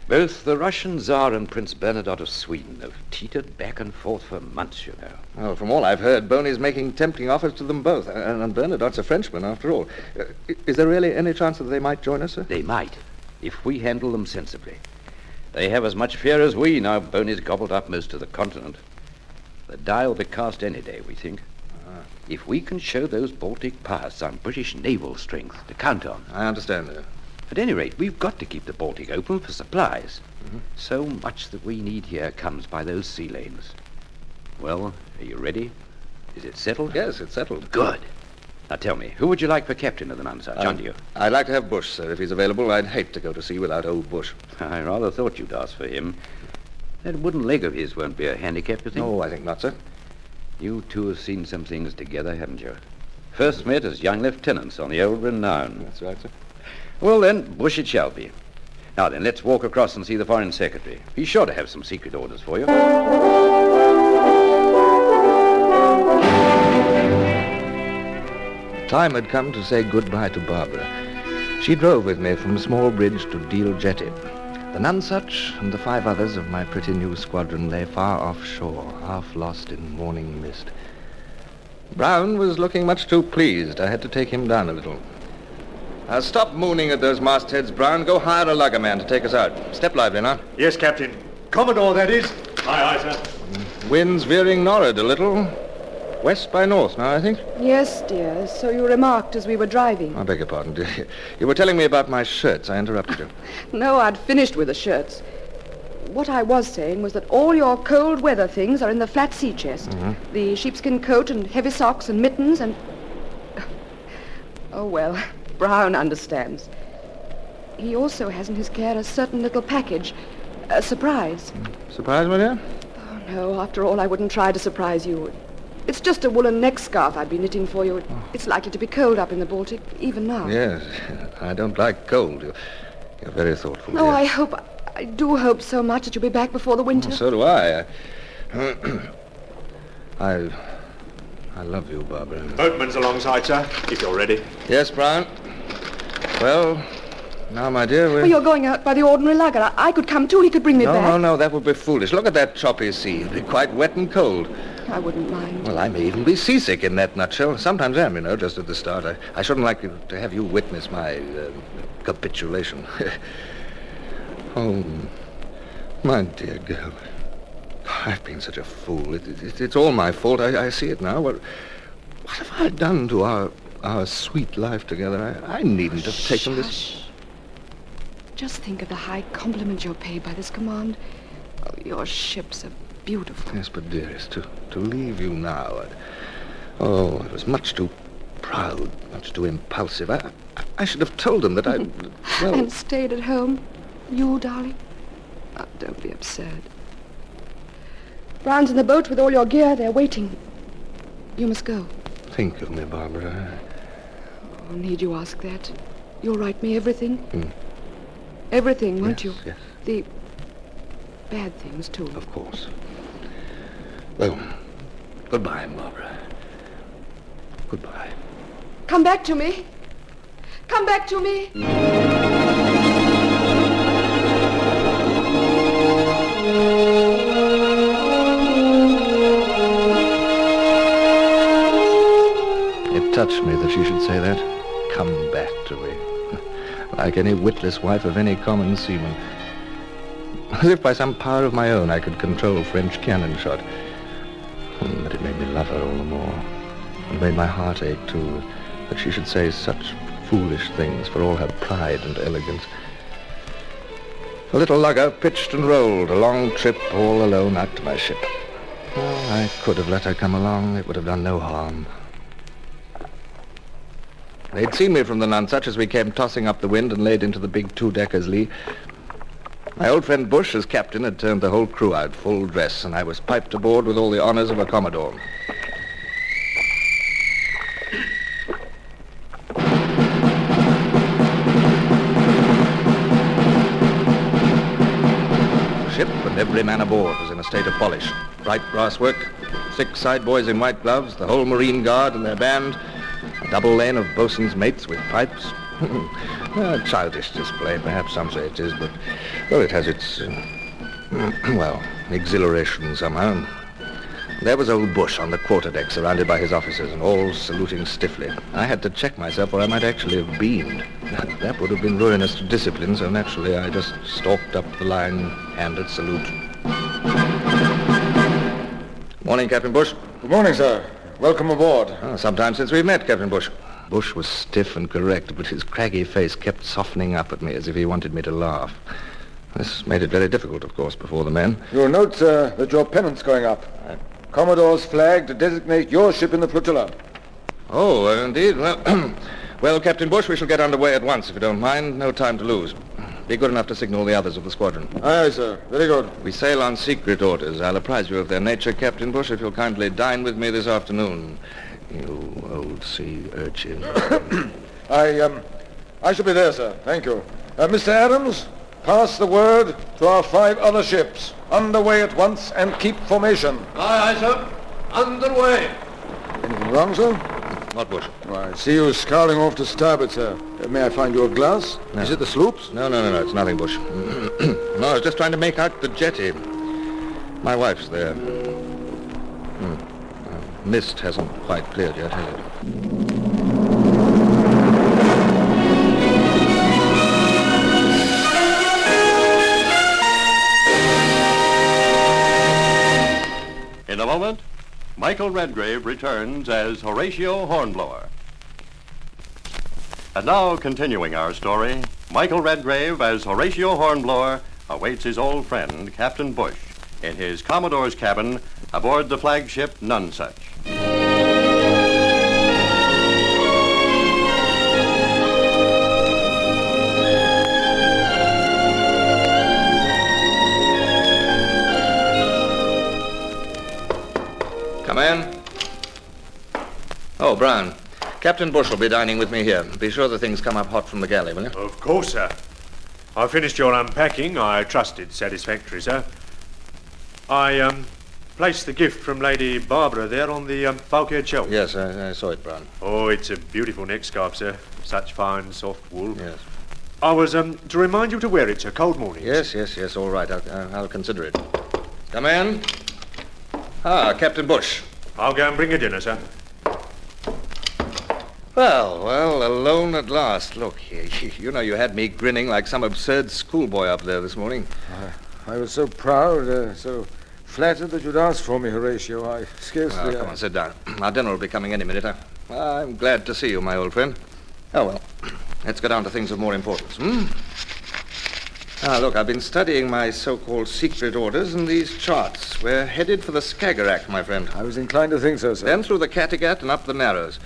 Both the Russian Tsar and Prince Bernadotte of Sweden have teetered back and forth for months, you know. Well, from all I've heard, Boney's making tempting offers to them both. And Bernadotte's a Frenchman, after all. Is there really any chance that they might join us, sir? They might, if we handle them sensibly. They have as much fear as we, now Boney's gobbled up most of the continent. The die will be cast any day, we think. If we can show those Baltic powers some British naval strength to count on. I understand, sir. At any rate, we've got to keep the Baltic open for supplies. So much that we need here comes by those sea lanes. Well, are you ready? Is it settled? Yes, it's settled. Good. Now tell me, who would you like for captain of the Nonsuch, under you? I'd like to have Bush, sir, if he's available. I'd hate to go to sea without old Bush. I rather thought you'd ask for him. That wooden leg of his won't be a handicap, you think? No, I think not, sir. You two have seen some things together, haven't you? First met as young lieutenants on the old Renown. That's right, sir. Well, then, Bush it shall be. Now then, let's walk across and see the Foreign Secretary. He's sure to have some secret orders for you. Time had come to say goodbye to Barbara. She drove with me from Small Bridge to Deal Jetty. The Nonsuch and the 5 others of my pretty new squadron lay far offshore, half lost in morning mist. Brown was looking much too pleased. I had to take him down a little. Stop mooning at those mastheads, Brown. Go hire a lugger man to take us out. Step lively now. Yes, Captain. Commodore, that is. Aye, aye, sir. Wind's veering nor'ard a little. West by north now, I think. Yes, dear. So you remarked as we were driving. I beg your pardon, dear. You were telling me about my shirts. I interrupted you. No, I'd finished with the shirts. What I was saying was that all your cold weather things are in the flat sea chest. The sheepskin coat and heavy socks and mittens and... Oh, well, Brown understands. He also has in his care a certain little package. A surprise. Surprise, my dear? Oh, no, after all, I wouldn't try to surprise you. It's just a woolen neck scarf I've been knitting for you. It's likely to be cold up in the Baltic, even now. Yes, I don't like cold. You're very thoughtful, Oh, dear. I do hope so much that you'll be back before the winter. So do I. I love you, Barbara. Boatman's alongside, sir, if you're ready. Yes, Brown. Well, now, my dear, Oh, you're going out by the ordinary lugger. I could come too. He could bring me back. No, that would be foolish. Look at that choppy sea. It'd be quite wet and cold. I wouldn't mind. Well, I may even be seasick in that nutshell. Sometimes am, just at the start. I shouldn't like to have you witness my capitulation. Oh, my dear girl. I've been such a fool. It's all my fault. I see it now. What have I done to our sweet life together? I needn't have taken this... Just think of the high compliment you're paid by this command. Oh, your ships are beautiful. Yes, but dearest, to leave you now... I was much too proud, much too impulsive. I should have told them that I... Well... And stayed at home. You, darling. Oh, don't be absurd. Brown's in the boat with all your gear. They're waiting. You must go. Think of me, Barbara. Oh, need you ask that? You'll write me everything? Everything, won't you? Yes. The bad things, too. Of course. Well, goodbye, Barbara. Goodbye. Come back to me. Come back to me. It touched me that she should say that. Come back to me. Like any witless wife of any common seaman. As if by some power of my own I could control French cannon shot. But it made me love her all the more. It made my heart ache, too, that she should say such foolish things for all her pride and elegance. The little lugger pitched and rolled, a long trip all alone out to my ship. Oh, I could have let her come along. It would have done no harm. They'd seen me from the Nonsuch as we came tossing up the wind and laid into the big two-decker's lee. My old friend Bush, as captain, had turned the whole crew out full dress, and I was piped aboard with all the honors of a commodore. The ship and every man aboard was in a state of polish. Bright brass work, 6 side boys in white gloves, the whole Marine Guard and their band, a double lane of bosun's mates with pipes. A childish display, perhaps some say it is, but, well, it has its, exhilaration somehow. There was old Bush on the quarterdeck, surrounded by his officers, and all saluting stiffly. I had to check myself, or I might actually have beamed. That would have been ruinous to discipline, so naturally I just stalked up the line, handed salute. Morning, Captain Bush. Good morning, sir. Welcome aboard. Oh, some time since we've met, Captain Bush. Bush was stiff and correct, but his craggy face kept softening up at me as if he wanted me to laugh. This made it very difficult, of course, before the men. You'll note, sir, that your pennant's going up. Commodore's flag to designate your ship in the flotilla. Oh, indeed. Well, well, Captain Bush, we shall get underway at once, if you don't mind. No time to lose. Be good enough to signal the others of the squadron. Aye, aye, sir. Very good. We sail on secret orders. I'll apprise you of their nature, Captain Bush, if you'll kindly dine with me this afternoon. You old sea urchin. I shall be there, sir. Thank you. Mr. Adams, pass the word to our 5 other ships. Underway at once and keep formation. Aye, aye, sir. Underway. Anything wrong, sir? What, Bush? Oh, I see you scowling off to starboard, sir. May I find you a glass? No. Is it the sloops? No, it's nothing, Bush. No, I was just trying to make out the jetty. My wife's there. Mist hasn't quite cleared yet, has it? In a moment, Michael Redgrave returns as Horatio Hornblower. And now, continuing our story, Michael Redgrave as Horatio Hornblower awaits his old friend, Captain Bush, in his Commodore's cabin aboard the flagship Nonsuch. Come in. Oh, Brown. Captain Bush will be dining with me here. Be sure the things come up hot from the galley, will you? Of course, sir. I finished your unpacking. I trust it's satisfactory, sir. I placed the gift from Lady Barbara there on the bulkhead shelf. Yes, I saw it, Brown. Oh, it's a beautiful neck scarf, sir. Such fine, soft wool. Yes. I was to remind you to wear it, sir. Cold mornings. Yes. All right. I'll consider it. Come in. Ah, Captain Bush. I'll go and bring you dinner, sir. Well, alone at last. Look, you know you had me grinning like some absurd schoolboy up there this morning. I was so proud, so flattered that you'd asked for me, Horatio. I scarcely... Come on, sit down. Our dinner will be coming any minute. I'm glad to see you, my old friend. Oh, well, let's go down to things of more importance, look, I've been studying my so-called secret orders and these charts. We're headed for the Skagerrak, my friend. I was inclined to think so, sir. Then through the Kattegat and up the Narrows.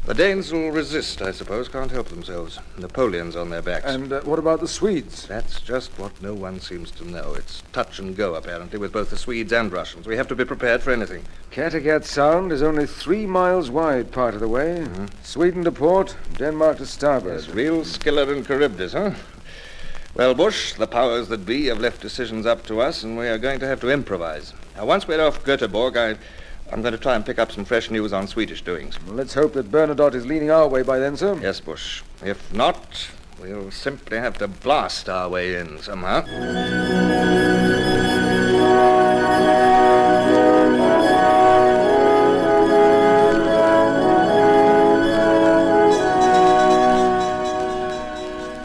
The Danes will resist, I suppose. Can't help themselves. Napoleon's on their backs. And what about the Swedes? That's just what no one seems to know. It's touch and go, apparently, with both the Swedes and Russians. We have to be prepared for anything. Kattegat Sound is only 3 miles wide part of the way. Mm-hmm. Sweden to port, Denmark to starboard. Yes, real Scylla and Charybdis, huh? Well, Bush, the powers that be have left decisions up to us, and we are going to have to improvise. Now, once we're off Göteborg, I'm going to try and pick up some fresh news on Swedish doings. Well, let's hope that Bernadotte is leaning our way by then, sir. Yes, Bush. If not, we'll simply have to blast our way in somehow.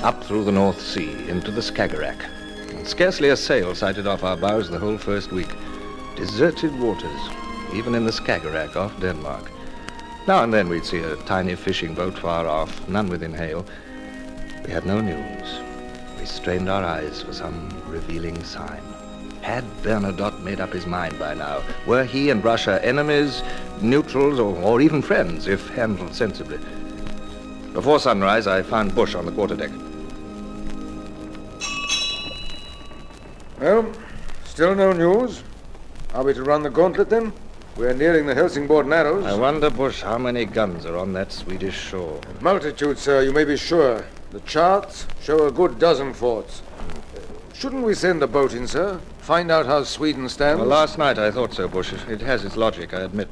Up through the North Sea, into the Skagerrak. Scarcely a sail sighted off our bows the whole first week. Deserted waters, even in the Skagerrak off Denmark. Now and then we'd see a tiny fishing boat far off, none within hail. We had no news. We strained our eyes for some revealing sign. Had Bernadotte made up his mind by now? Were he and Russia enemies, neutrals, or even friends, if handled sensibly? Before sunrise, I found Bush on the quarterdeck. Well, still no news. Are we to run the gauntlet, then? We're nearing the Helsingborg Narrows. I wonder, Bush, how many guns are on that Swedish shore? Multitude, sir, you may be sure. The charts show a good dozen forts. Shouldn't we send the boat in, sir? Find out how Sweden stands? Well, last night I thought so, Bush. It has its logic, I admit.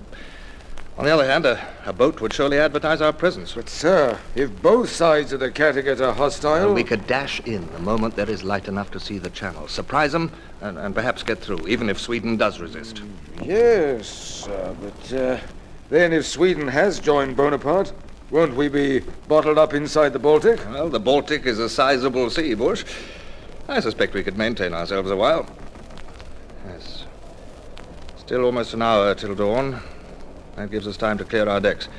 On the other hand, a boat would surely advertise our presence. But, sir, if both sides of the Kattegat are hostile... Well, we could dash in the moment there is light enough to see the channel. Surprise them and perhaps get through, even if Sweden does resist. Yes, sir, but then if Sweden has joined Bonaparte, won't we be bottled up inside the Baltic? Well, the Baltic is a sizable sea, Bush. I suspect we could maintain ourselves a while. Yes. Still almost an hour till dawn. That gives us time to clear our decks.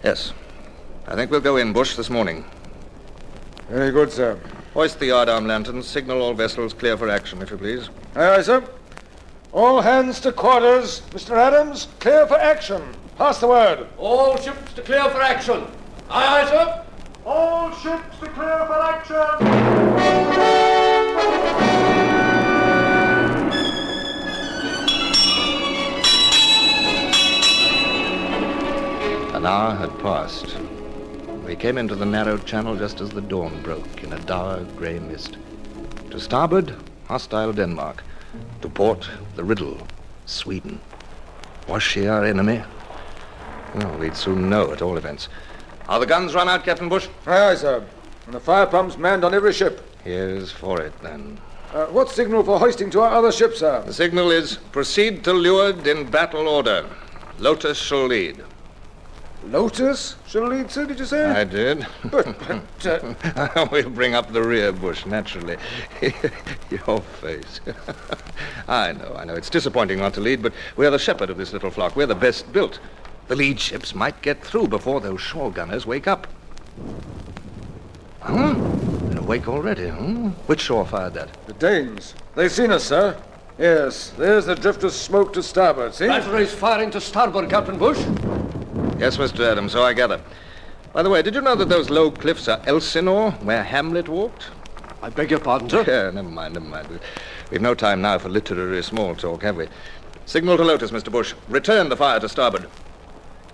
Yes. I think we'll go in, Bush, this morning. Very good, sir. Hoist the yardarm lanterns. Signal all vessels clear for action, if you please. Aye, aye, sir. All hands to quarters. Mr. Adams, clear for action. Pass the word. All ships to clear for action. Aye, aye, sir. All ships to clear for action! An hour had passed. We came into the narrow channel just as the dawn broke in a dark grey mist. To starboard, hostile Denmark. To port, the riddle, Sweden. Was she our enemy? Well, we'd soon know at all events. Are the guns run out, Captain Bush? Aye, aye, sir. And the fire pumps manned on every ship. Here's for it, then. What signal for hoisting to our other ships, sir? The signal is proceed to leeward in battle order. Lotus shall lead. Lotus shall lead, sir, did you say? I did. But We'll bring up the rear, Bush, naturally. Your face. I know. It's disappointing not to lead, but we're the shepherd of this little flock. We're the best built. The lead ships might get through before those shore gunners wake up. Huh? They're awake already, huh? Which shore fired that? The Danes. They've seen us, sir. Yes, there's the drift of smoke to starboard, see? Batteries firing to starboard, Captain Bush. Yes, Mr. Adams, so I gather. By the way, did you know that those low cliffs are Elsinore, where Hamlet walked? I beg your pardon, sir? Yeah, never mind. We've no time now for literary small talk, have we? Signal to Lotus, Mr. Bush. Return the fire to starboard.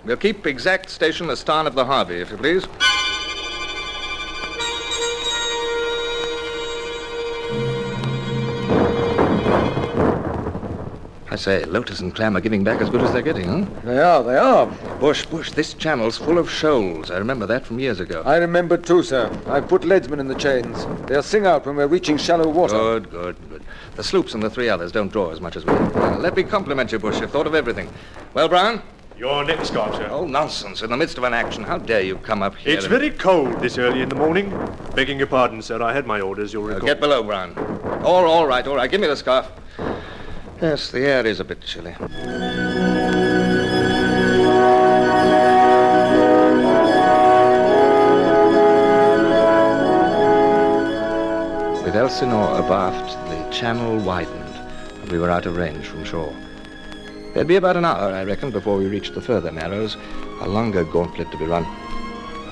We'll keep exact station astern of the Harvey, if you please. I say, Lotus and Clam are giving back as good as they're getting, huh? They are. Bush, this channel's full of shoals. I remember that from years ago. I remember too, sir. I've put leadsmen in the chains. They'll sing out when we're reaching shallow water. Good. The sloops and the three others don't draw as much as we do. Let me compliment you, Bush. You've thought of everything. Well, Brown? Your next guard, sir. Oh, nonsense. In the midst of an action. How dare you come up here? It's very cold this early in the morning. Begging your pardon, sir. I had my orders, you'll recall. Get below, Brown. All right. Give me the scarf. Yes, the air is a bit chilly. With Elsinore abaft, the channel widened, and we were out of range from shore. There'd be about an hour, I reckon, before we reached the further narrows, a longer gauntlet to be run.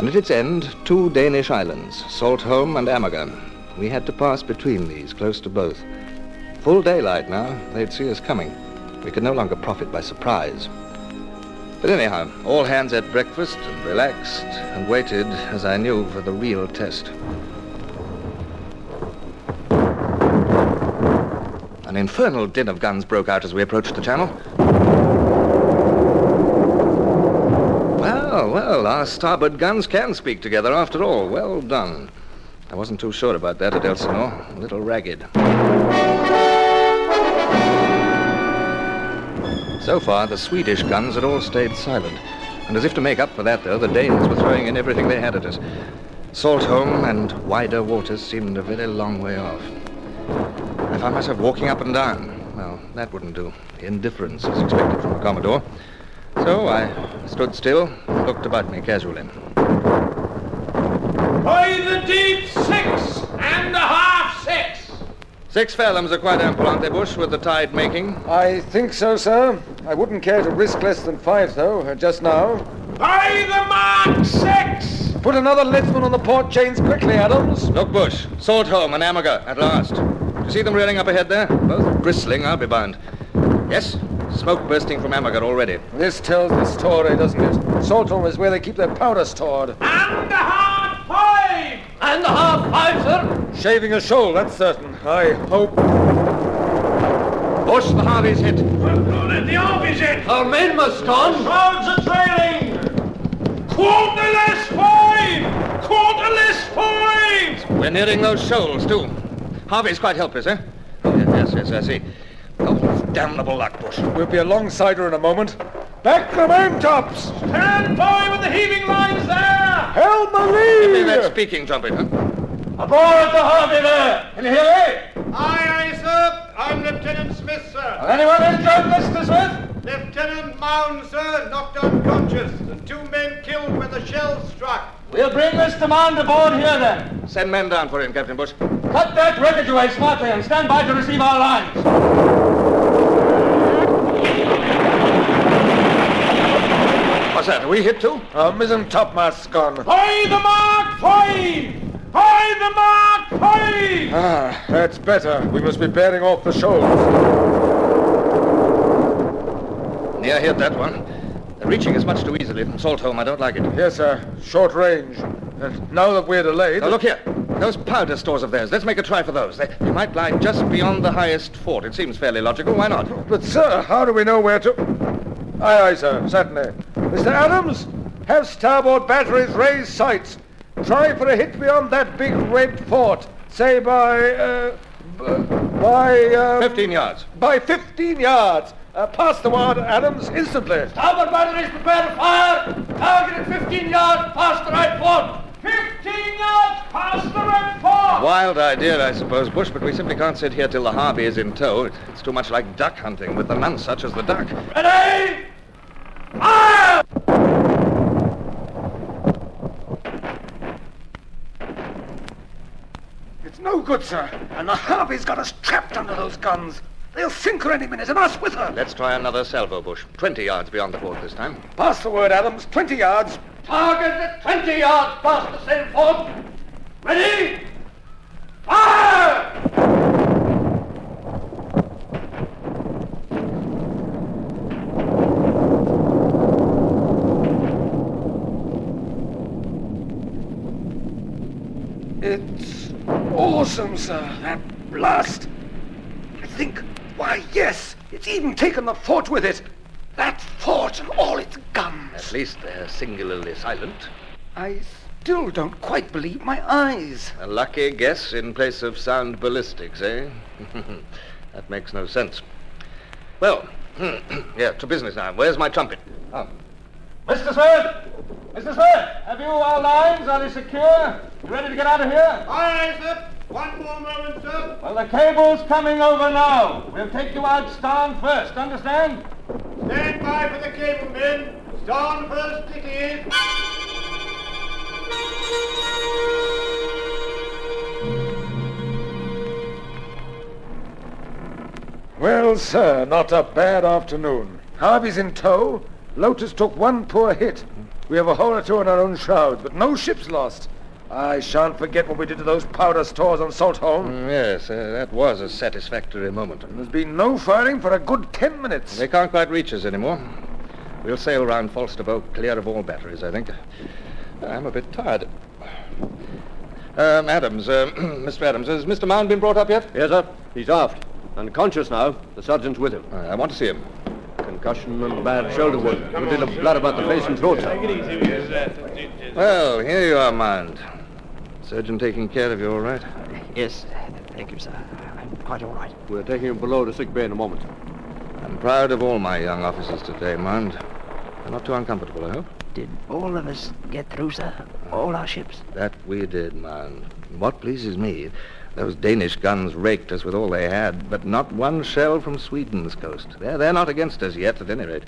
And at its end, 2 Danish islands, Saltholm and Amager. We had to pass between these, close to both. Full daylight now, they'd see us coming. We could no longer profit by surprise. But anyhow, all hands at breakfast and relaxed and waited, as I knew, for the real test. An infernal din of guns broke out as we approached the channel. Well, our starboard guns can speak together after all. Well done. I wasn't too sure about that at Elsinore. A little ragged. So far, the Swedish guns had all stayed silent. And as if to make up for that, though, the Danes were throwing in everything they had at us. Saltholm and wider waters seemed a very long way off. found myself walking up and down. Well, that wouldn't do. Indifference is expected from a Commodore. So I stood still and looked about me casually. By the deep 6.5 6. 6 fathoms are quite ample, aren't they, Bush, with the tide making? I think so, sir. I wouldn't care to risk less than 5, though, just now. By the mark 6. Put another leadsman on the port chains quickly, Adams. Look, Bush. Saltholm and Amager, at last. Do you see them reeling up ahead there? Both bristling, I'll be bound. Yes, smoke bursting from Amager already. This tells the story, doesn't it? Saltholm is where they keep their powder stored. And a half 5. And a half 5, sir. Shaving a shoal, that's certain. I hope. Bush, the Harvey's hit. The Harvey's hit. Our men must gone. Shrouds are trailing. Quarterless 5. Quarterless 5. We're nearing those shoals, too. Harvey's quite helpless, eh? Oh, yes, I see. Oh, damnable luck, Bush. We'll be alongside her in a moment. Back the main-tops! Stand by with the heaving lines there! Helm a lee! Give me that speaking trumpet, huh? Aboard the Harvey there! Can you hear me? Aye, sir. I'm Lieutenant Smith, sir. Anyone injured, Mr. Smith? Lieutenant Mound, sir, knocked unconscious, and 2 men killed when the shell struck. We'll bring Mr. Mound aboard here then. Send men down for him, Captain Bush. Cut that wreckage away smartly and stand by to receive our lines. What's that? Are we hit too? Our mizzen topmast's gone. By the mark 5! By the mark 5! Ah, that's better. We must be bearing off the shoals. Near hit, that one. They're reaching us much too easily from Saltholm. I don't like it. Yes, sir. Short range. And now that we're delayed... Now, look here. Those powder stores of theirs. Let's make a try for those. They might lie just beyond the highest fort. It seems fairly logical. Why not? But, sir, how do we know where to... Aye, sir. Certainly. Mr. Adams, have starboard batteries raise sights. Try for a hit beyond that big red fort. Say by 15 yards. By 15 yards. Pass the word, Adams, instantly. Starboard batteries prepare to fire. Target at 15 yards past the right fort. 15 yards past the red fort. Wild idea, I suppose, Bush, but we simply can't sit here till the Harvey is in tow. It's too much like duck hunting with the none such as the duck. Ready? Fire! It's no good, sir. And the Harvey's got us trapped under those guns. They'll sink her any minute, and us with her. Let's try another salvo, Bush. 20 yards beyond the fort this time. Pass the word, Adams. 20 yards. Target at 20 yards past the same fort. Ready? Fire! It's awesome, sir, that blast. I think, why, yes, it's even taken the fort with it. That fort and all its guns. At least they're singularly silent. I still don't quite believe my eyes. A lucky guess in place of sound ballistics, eh? That makes no sense. Well, yeah, to business now. Where's my trumpet? Oh. Mr. Smith! Mr. Smith! Have you our lines? Are they secure? You ready to get out of here? Aye, sir. One more moment, sir. Well, the cable's coming over now. We'll take you out starn first, understand? Stand by for the cable, men. Starn first it is. Well, sir, not a bad afternoon. Harvey's in tow. Lotus took one poor hit. We have a hole or two in our own shrouds, but no ships lost. I shan't forget what we did to those powder stores on Saltholm. Yes, that was a satisfactory moment. There's been no firing for a good 10 minutes. They can't quite reach us anymore. We'll sail round Falsterbo, clear of all batteries, I think. I'm a bit tired. Adams, Mr. Adams, has Mr. Mound been brought up yet? Yes, sir. He's aft. Unconscious now. The sergeant's with him. I want to see him. Concussion and bad shoulder wound. Good deal of blood about the face and throat, sir. Well, here you are, Mound. Surgeon taking care of you, all right? Yes, thank you, sir. I'm quite all right. We're taking him below to sick bay in a moment. I'm proud of all my young officers today, Mound. They're not too uncomfortable, I hope. Did all of us get through, sir? All our ships? That we did, man. What pleases me, those Danish guns raked us with all they had, but not one shell from Sweden's coast. They're not against us yet, at any rate.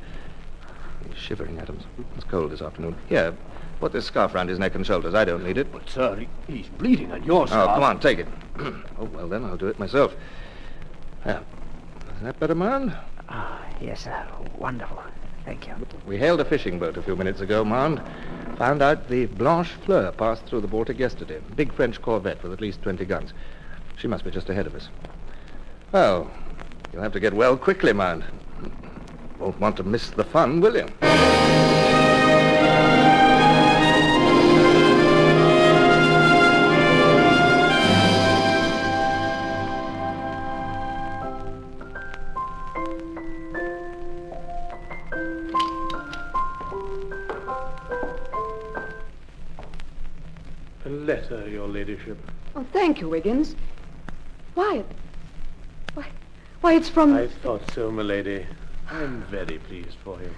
He's shivering, Adams. It's cold this afternoon. Here, put this scarf round his neck and shoulders. I don't need it. But, sir, he's bleeding on your scarf. Oh, come on, take it. Oh, well, then I'll do it myself. Is that better, man? Yes, sir. Wonderful. Thank you. We hailed a fishing boat a few minutes ago, Mond. Found out the Blanche Fleur passed through the Baltic yesterday. Big French corvette with at least 20 guns. She must be just ahead of us. Well, you'll have to get well quickly, Mond. Won't want to miss the fun, will you? A letter, your ladyship. Oh, thank you, Wiggins. Why, it's from... I thought so, milady. I'm very pleased for you.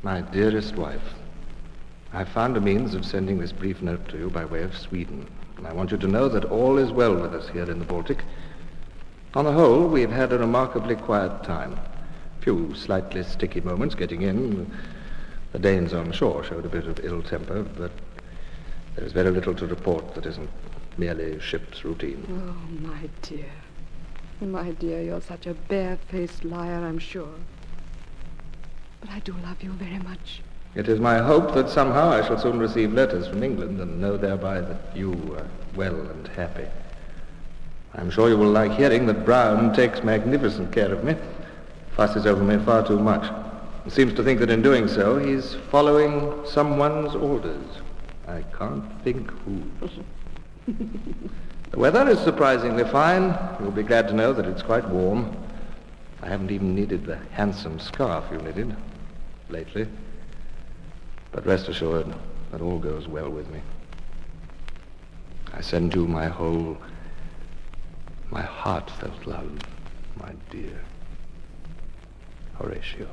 My dearest wife, I found a means of sending this brief note to you by way of Sweden. And I want you to know that all is well with us here in the Baltic. On the whole, we've had a remarkably quiet time. A few slightly sticky moments getting in. The Danes on shore showed a bit of ill temper, but there is very little to report that isn't merely ship's routine. Oh, my dear. My dear, you're such a bare-faced liar, I'm sure. But I do love you very much. It is my hope that somehow I shall soon receive letters from England and know thereby that you are well and happy. I'm sure you will like hearing that Brown takes magnificent care of me, fusses over me far too much, and seems to think that in doing so he's following someone's orders. I can't think who. The weather is surprisingly fine. You'll be glad to know that it's quite warm. I haven't even needed the handsome scarf you knitted lately. But rest assured that all goes well with me. I send you my heartfelt love, my dear Horatio.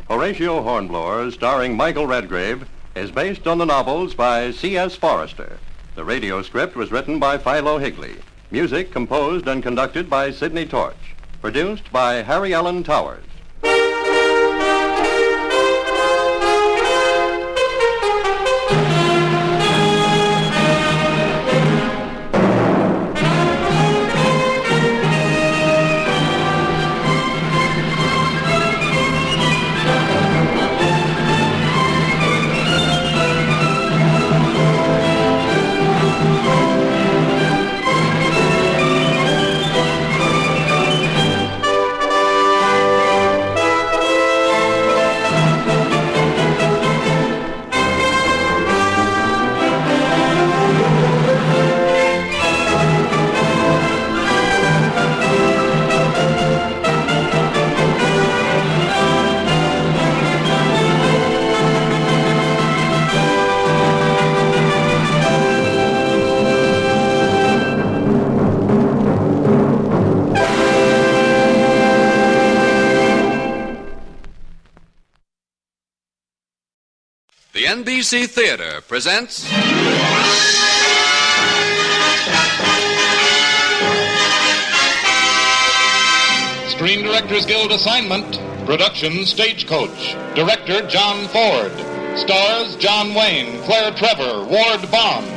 Horatio Hornblower, starring Michael Redgrave, is based on the novels by C.S. Forrester. The radio script was written by Philo Higley. Music composed and conducted by Sidney Torch. Produced by Harry Allen Towers. The NBC Theater presents Screen Directors Guild assignment, production Stagecoach. Director John Ford. Stars John Wayne, Claire Trevor, Ward Bond.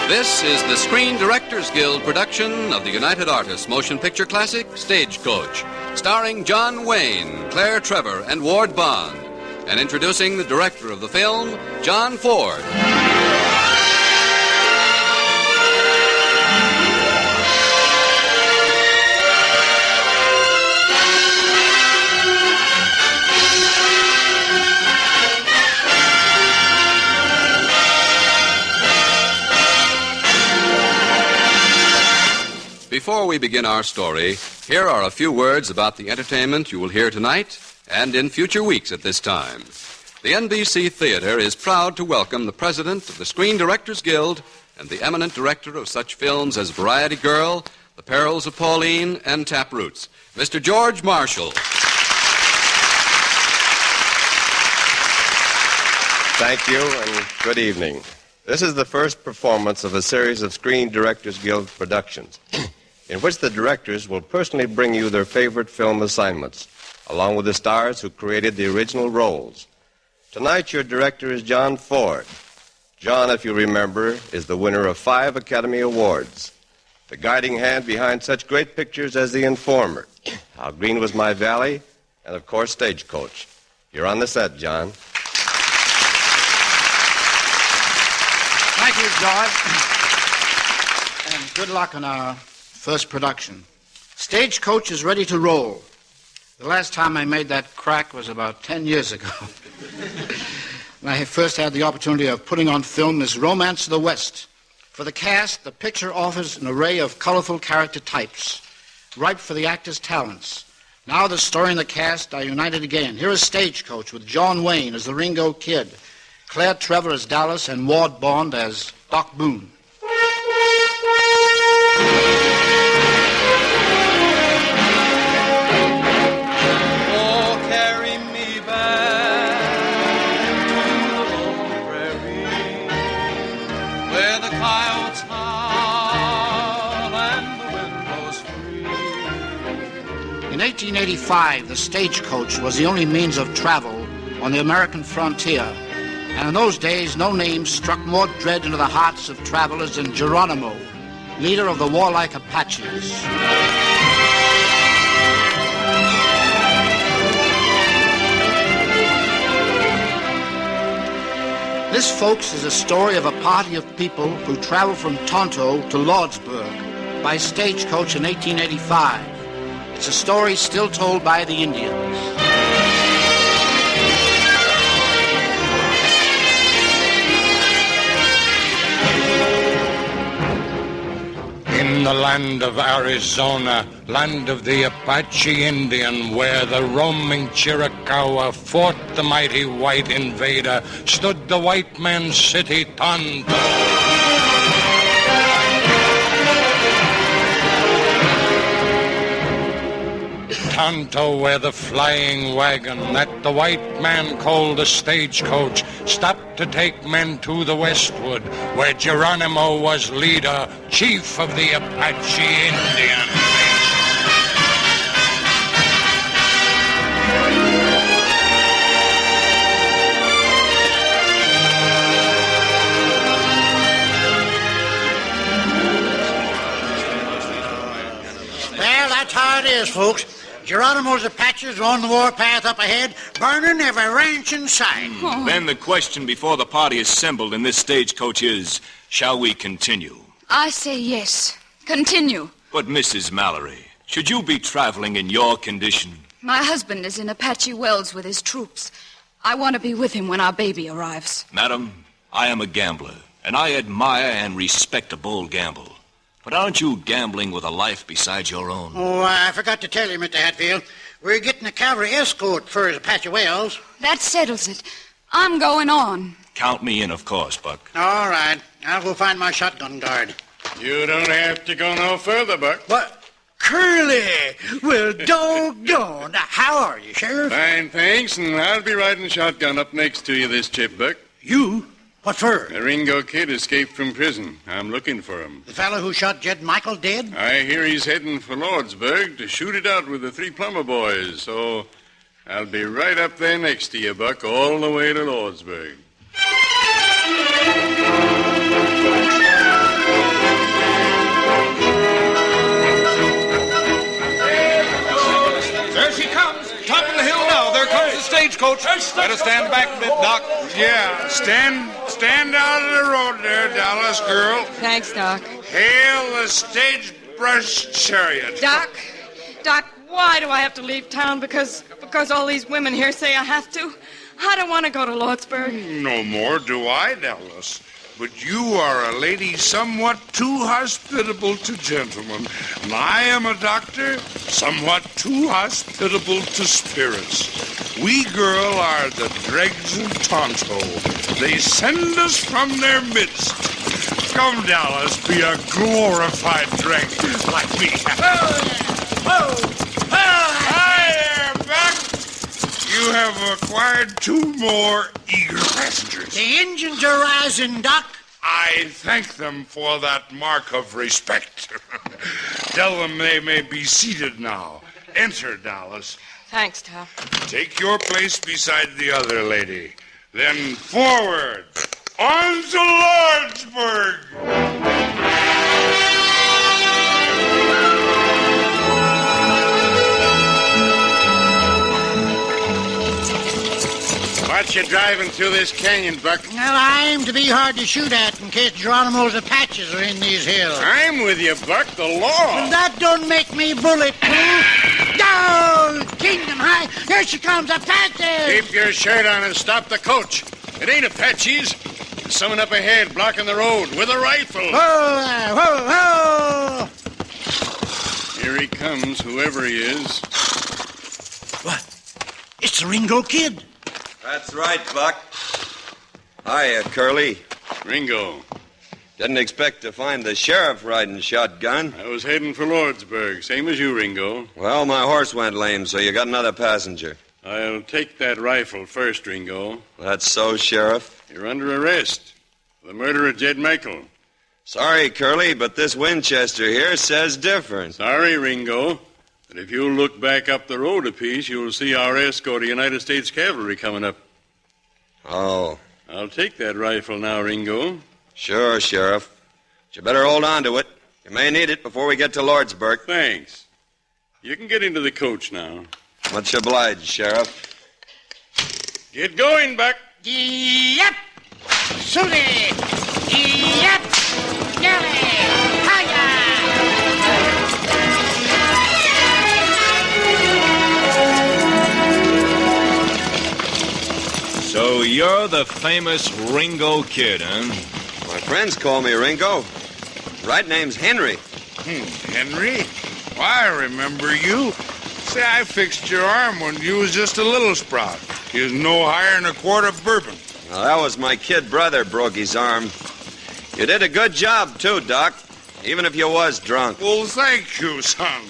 This is the Screen Directors Guild production of the United Artists motion picture classic, Stagecoach, starring John Wayne, Claire Trevor, and Ward Bond, and introducing the director of the film, John Ford. before we begin our story, here are a few words about the entertainment you will hear tonight and in future weeks at this time. The NBC Theater is proud to welcome the president of the Screen Directors Guild and the eminent director of such films as Variety Girl, The Perils of Pauline, and Taproots, Mr. George Marshall. Thank you, and good evening. This is the first performance of a series of Screen Directors Guild productions, in which the directors will personally bring you their favorite film assignments, along with the stars who created the original roles. Tonight, your director is John Ford. John, if you remember, is the winner of 5 Academy Awards, the guiding hand behind such great pictures as The Informer, How Green Was My Valley, and, of course, Stagecoach. You're on the set, John. Thank you, George. And good luck on our first production. Stagecoach is ready to roll. The last time I made that crack was about 10 years ago. When I first had the opportunity of putting on film this Romance of the West. For the cast, the picture offers an array of colorful character types, ripe for the actor's talents. Now the story and the cast are united again. Here is Stagecoach with John Wayne as the Ringo Kid, Claire Trevor as Dallas, and Ward Bond as Doc Boone. In 1885, the stagecoach was the only means of travel on the American frontier. And in those days, no name struck more dread into the hearts of travelers than Geronimo, leader of the warlike Apaches. This, folks, is a story of a party of people who traveled from Tonto to Lordsburg by stagecoach in 1885. It's a story still told by the Indians. In the land of Arizona, land of the Apache Indian, where the roaming Chiricahua fought the mighty white invader, stood the white man's city, Tonto. Tonto, where the flying wagon that the white man called a stagecoach stopped to take men to the westward, where Geronimo was leader, chief of the Apache Indian. Well, that's how it is, folks. Geronimo's Apaches are on the warpath up ahead, burning every ranch in sight. Then the question before the party assembled in this stagecoach is, shall we continue? I say yes. Continue. But, Mrs. Mallory, should you be traveling in your condition? My husband is in Apache Wells with his troops. I want to be with him when our baby arrives. Madam, I am a gambler, and I admire and respect a bold gamble. But aren't you gambling with a life besides your own? Oh, I forgot to tell you, Mr. Hatfield. We're getting a cavalry escort for Apache Wells. That settles it. I'm going on. Count me in, of course, Buck. All right. I'll go find my shotgun guard. You don't have to go no further, Buck. What? Curly! Well, doggone. How are you, Sheriff? Fine, thanks, and I'll be riding shotgun up next to you this trip, Buck. You? What for? The Ringo Kid escaped from prison. I'm looking for him. The fellow who shot Jed Michael dead? I hear he's heading for Lordsburg to shoot it out with the 3 Plummer boys, so I'll be right up there next to you, Buck, all the way to Lordsburg. There she comes. Top of the hill now. There comes the stagecoach. Better stand back a bit, Doc. Yeah, stand out of the road there, Dallas girl. Thanks, Doc. Hail the stage-brush chariot. Doc, why do I have to leave town? Because all these women here say I have to? I don't want to go to Lordsburg. No more do I, Dallas. but you are a lady somewhat too hospitable to gentlemen, and I am a doctor somewhat too hospitable to spirits. We girl are the dregs of Tonto. They send us from their midst. Come, Dallas, be a glorified drink like me. Hi there, Buck. You have acquired 2 more eager passengers. The engines are rising, Doc. I thank them for that mark of respect. Tell them they may be seated now. Enter, Dallas. Thanks, Doc. Take your place beside the other lady. Then forward. On to Lordsburg! What you driving through this canyon, Buck? Well, I aim to be hard to shoot at in case Geronimo's Apaches are in these hills. I'm with you, Buck. The law. Well, that don't make me bulletproof. Down! Kingdom High! Here she comes, Apache! Keep your shirt on and stop the coach. It ain't Apaches. There's someone up ahead blocking the road with a rifle. Whoa there! Whoa, whoa! Here he comes, whoever he is. What? It's the Ringo Kid. That's right, Buck. Hiya, Curly. Ringo. Didn't expect to find the sheriff riding shotgun. I was heading for Lordsburg, same as you, Ringo. Well, my horse went lame, so you got another passenger. I'll take that rifle first, Ringo. That's so, Sheriff. You're under arrest for the murder of Jed Michael. Sorry, Curly, but this Winchester here says different. Sorry, Ringo. But if you'll look back up the road a piece, you'll see our escort of United States Cavalry coming up. Oh. I'll take that rifle now, Ringo. Sure, Sheriff. But you better hold on to it. You may need it before we get to Lordsburg. Thanks. You can get into the coach now. Much obliged, Sheriff. Get going, Buck. Yep! Susie! Yep! Nelly! Hiya! So you're the famous Ringo Kid, huh? My friends call me Ringo. Right name's Henry. Henry? Why, I remember you. Say, I fixed your arm when you was just a little sprout. You was no higher than a quart of bourbon. Well, that was my kid brother broke his arm. You did a good job, too, Doc. Even if you was drunk. Well, thank you, son.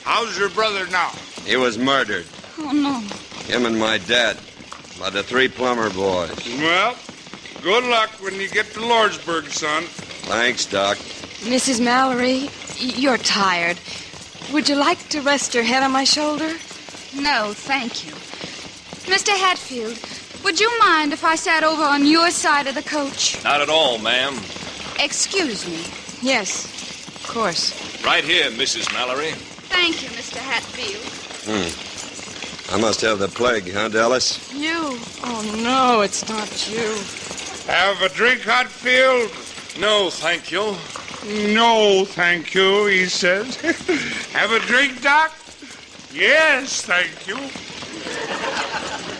How's your brother now? He was murdered. Oh, no. Him and my dad. By the 3 Plummer boys. Well, good luck when you get to Lordsburg, son. Thanks, Doc. Mrs. Mallory, you're tired. Would you like to rest your head on my shoulder? No, thank you. Mr. Hatfield, would you mind if I sat over on your side of the coach? Not at all, ma'am. Excuse me. Yes, of course. Right here, Mrs. Mallory. Thank you, Mr. Hatfield. I must have the plague, huh, Dallas? You? Oh, no, it's not you. Have a drink, Hatfield? No, thank you. No, thank you, he says. Have a drink, Doc? Yes, thank you.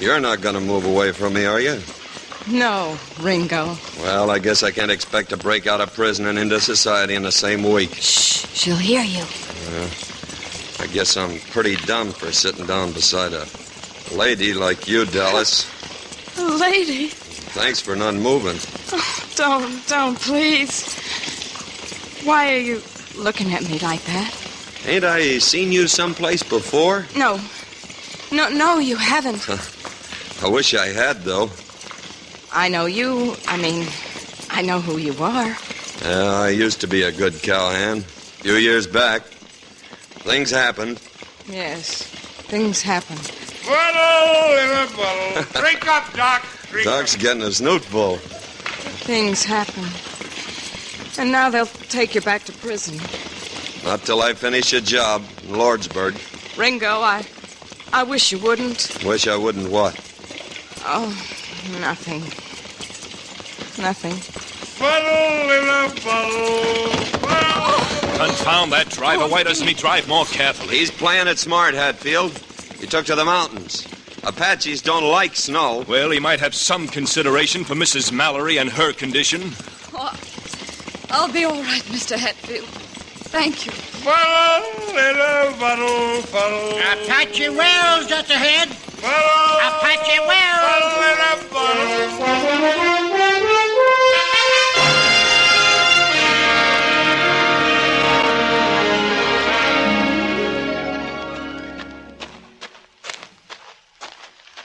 You're not going to move away from me, are you? No, Ringo. Well, I guess I can't expect to break out of prison and into society in the same week. Shh, she'll hear you. I guess I'm pretty dumb for sitting down beside a lady like you, Dallas. A lady? Thanks for not moving. Oh, don't, please. Why are you looking at me like that? Ain't I seen you someplace before? No, you haven't. I wish I had, though. I know you. I know who you are. Yeah, I used to be a good cowhand. A few years back. Things happened. Yes, things happen. Bottle in a bottle. Drink up, Doc. Drink Doc's up. getting a snootful. Things happen. And now they'll take you back to prison. Not till I finish a job in Lordsburg. Ringo, I wish you wouldn't. Wish I wouldn't what? Oh, nothing. Nothing. Bottle in a bottle. Confound that driver. Why doesn't he drive more carefully? He's playing it smart, Hatfield. He took to the mountains. Apaches don't like snow. Well, he might have some consideration for Mrs. Mallory and her condition. Oh, I'll be all right, Mr. Hatfield. Thank you. Follow, little bottle, follow. Apache Wells just ahead. Follow. Apache Wells.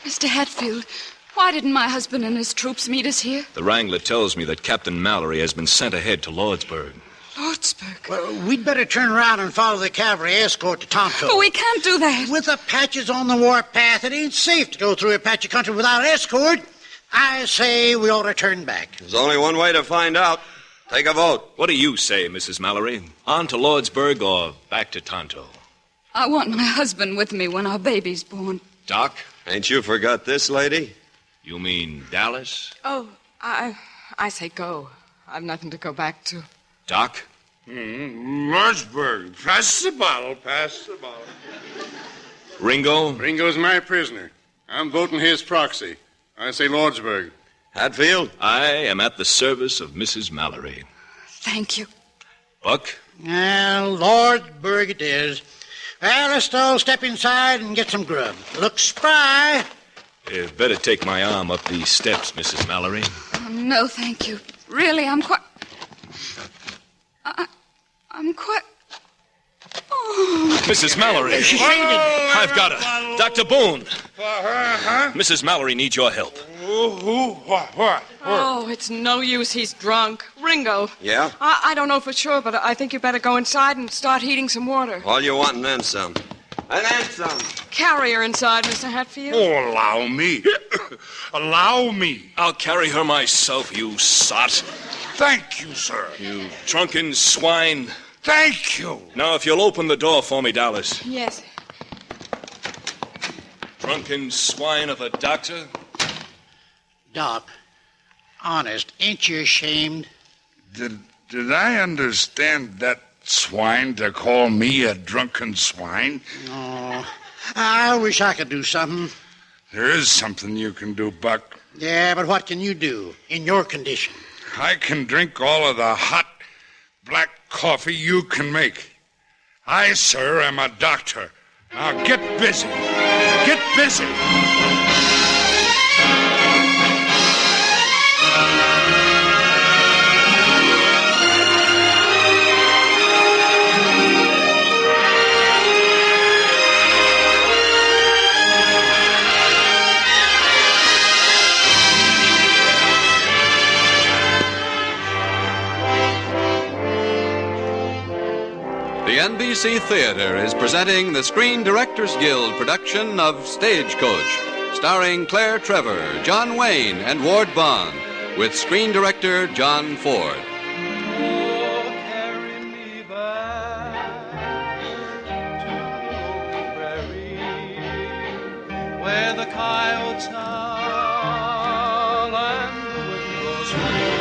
Mr. Hatfield, why didn't my husband and his troops meet us here? The Wrangler tells me that Captain Mallory has been sent ahead to Lordsburg. Lordsburg? Well, we'd better turn around and follow the cavalry escort to Tonto. Oh, we can't do that. With Apaches on the warpath, it ain't safe to go through Apache country without escort. I say we ought to turn back. There's only one way to find out. Take a vote. What do you say, Mrs. Mallory? On to Lordsburg or back to Tonto? I want my husband with me when our baby's born. Doc? Ain't you forgot this, lady? You mean Dallas? Oh, I say go. I've nothing to go back to. Doc? Lordsburg. Pass the bottle, pass the bottle. Ringo? Ringo's my prisoner. I'm voting his proxy. I say Lordsburg. Hatfield? I am at the service of Mrs. Mallory. Thank you. Buck? Well, Lordsburg it is. Well, let's all step inside and get some grub. Looks spry. Better take my arm up these steps, Mrs. Mallory. Oh, no, thank you. Really, I'm quite... I'm quite... Oh. Mrs. Mallory. She fainted. I've got her. Dr. Boone. For her, huh? Mrs. Mallory needs your help. Who? What? Oh, it's no use. He's drunk. Ringo. Yeah? I don't know for sure, but I think you better go inside and start heating some water. All you want and then some. And then some. Carry her inside, Mr. Hatfield. Oh, allow me. Allow me. I'll carry her myself, you sot. Thank you, sir. You drunken swine. Thank you. Now, if you'll open the door for me, Dallas. Yes. Drunken swine of a doctor. Doc, honest, ain't you ashamed? Did I understand that swine to call me a drunken swine? No. I wish I could do something. There is something you can do, Buck. Yeah, but what can you do in your condition? I can drink all of the hot, black coffee you can make. I, sir, am a doctor. Now get busy. Get busy. The NBC Theater is presenting the Screen Directors Guild production of Stagecoach, starring Claire Trevor, John Wayne, and Ward Bond, with screen director John Ford. Where the coyotes howl and the wind blows free.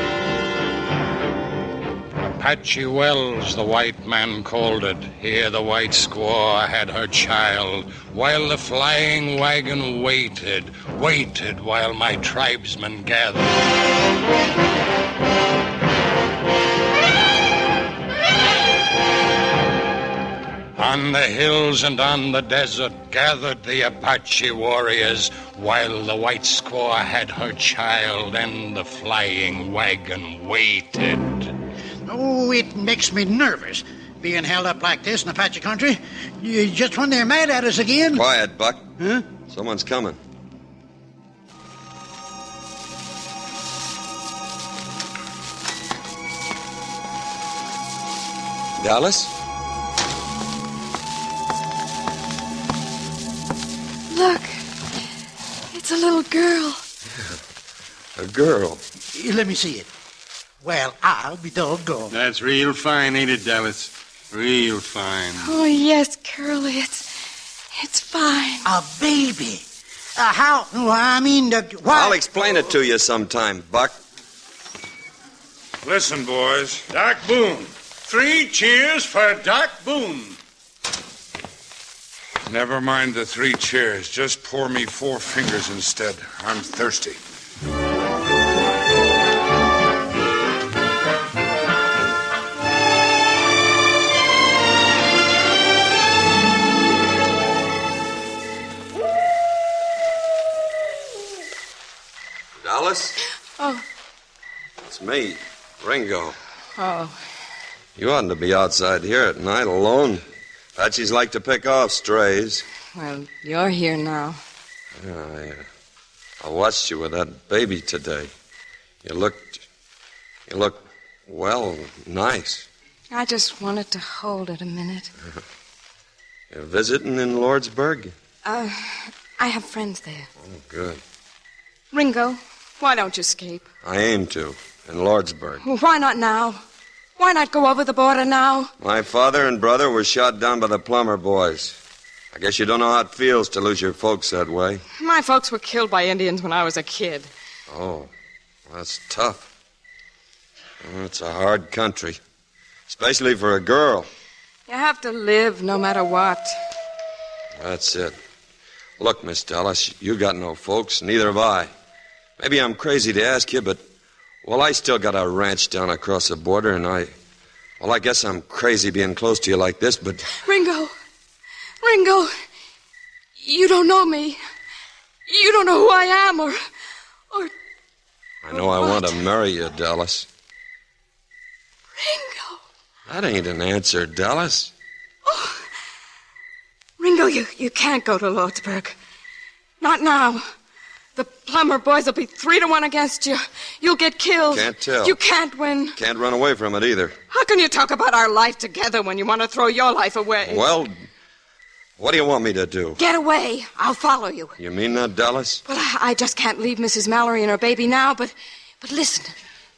Apache Wells, the white man called it. Here the white squaw had her child, while the flying wagon waited while my tribesmen gathered. On the hills and on the desert gathered the Apache warriors, while the white squaw had her child and the flying wagon waited. Oh, it makes me nervous, being held up like this in Apache country. Just when they're mad at us again. Quiet, Buck. Huh? Someone's coming. Dallas? Look. It's a little girl. A girl. Let me see it. Well, I'll be doggone. That's real fine, ain't it, Dallas? Real fine. Oh, yes, Curly. It's fine. A baby. How? I mean, why? I'll explain it to you sometime, Buck. Listen, boys. Doc Boone. 3 cheers for Doc Boone. Never mind the 3 cheers. Just pour me 4 fingers instead. I'm thirsty. Dallas. Oh. It's me, Ringo. Oh. You oughtn't to be outside here at night alone. Apaches like to pick off strays. Well, you're here now. Yeah, I watched you with that baby today. You look, well, nice. I just wanted to hold it a minute. You're visiting in Lordsburg? I have friends there. Oh, good. Ringo, why don't you escape? I aim to, in Lordsburg. Well, why not now? Why not go over the border now? My father and brother were shot down by the Plummer boys. I guess you don't know how it feels to lose your folks that way. My folks were killed by Indians when I was a kid. Oh, that's tough. It's a hard country, especially for a girl. You have to live no matter what. That's it. Look, Miss Dallas, you got no folks, neither have I. Maybe I'm crazy to ask you, but, well, I still got a ranch down across the border, and I guess I'm crazy being close to you like this, but... Ringo, you don't know me. You don't know who I am, or... I know I want to marry you, Dallas. Ringo. That ain't an answer, Dallas. Oh. Ringo, you can't go to Lordsburg. Not now. The Plummer boys will be 3-1 against you. You'll get killed. Can't tell. You can't win. Can't run away from it either. How can you talk about our life together when you want to throw your life away? Well, what do you want me to do? Get away. I'll follow you. You mean that, Dallas? Well, I just can't leave Mrs. Mallory and her baby now, but listen.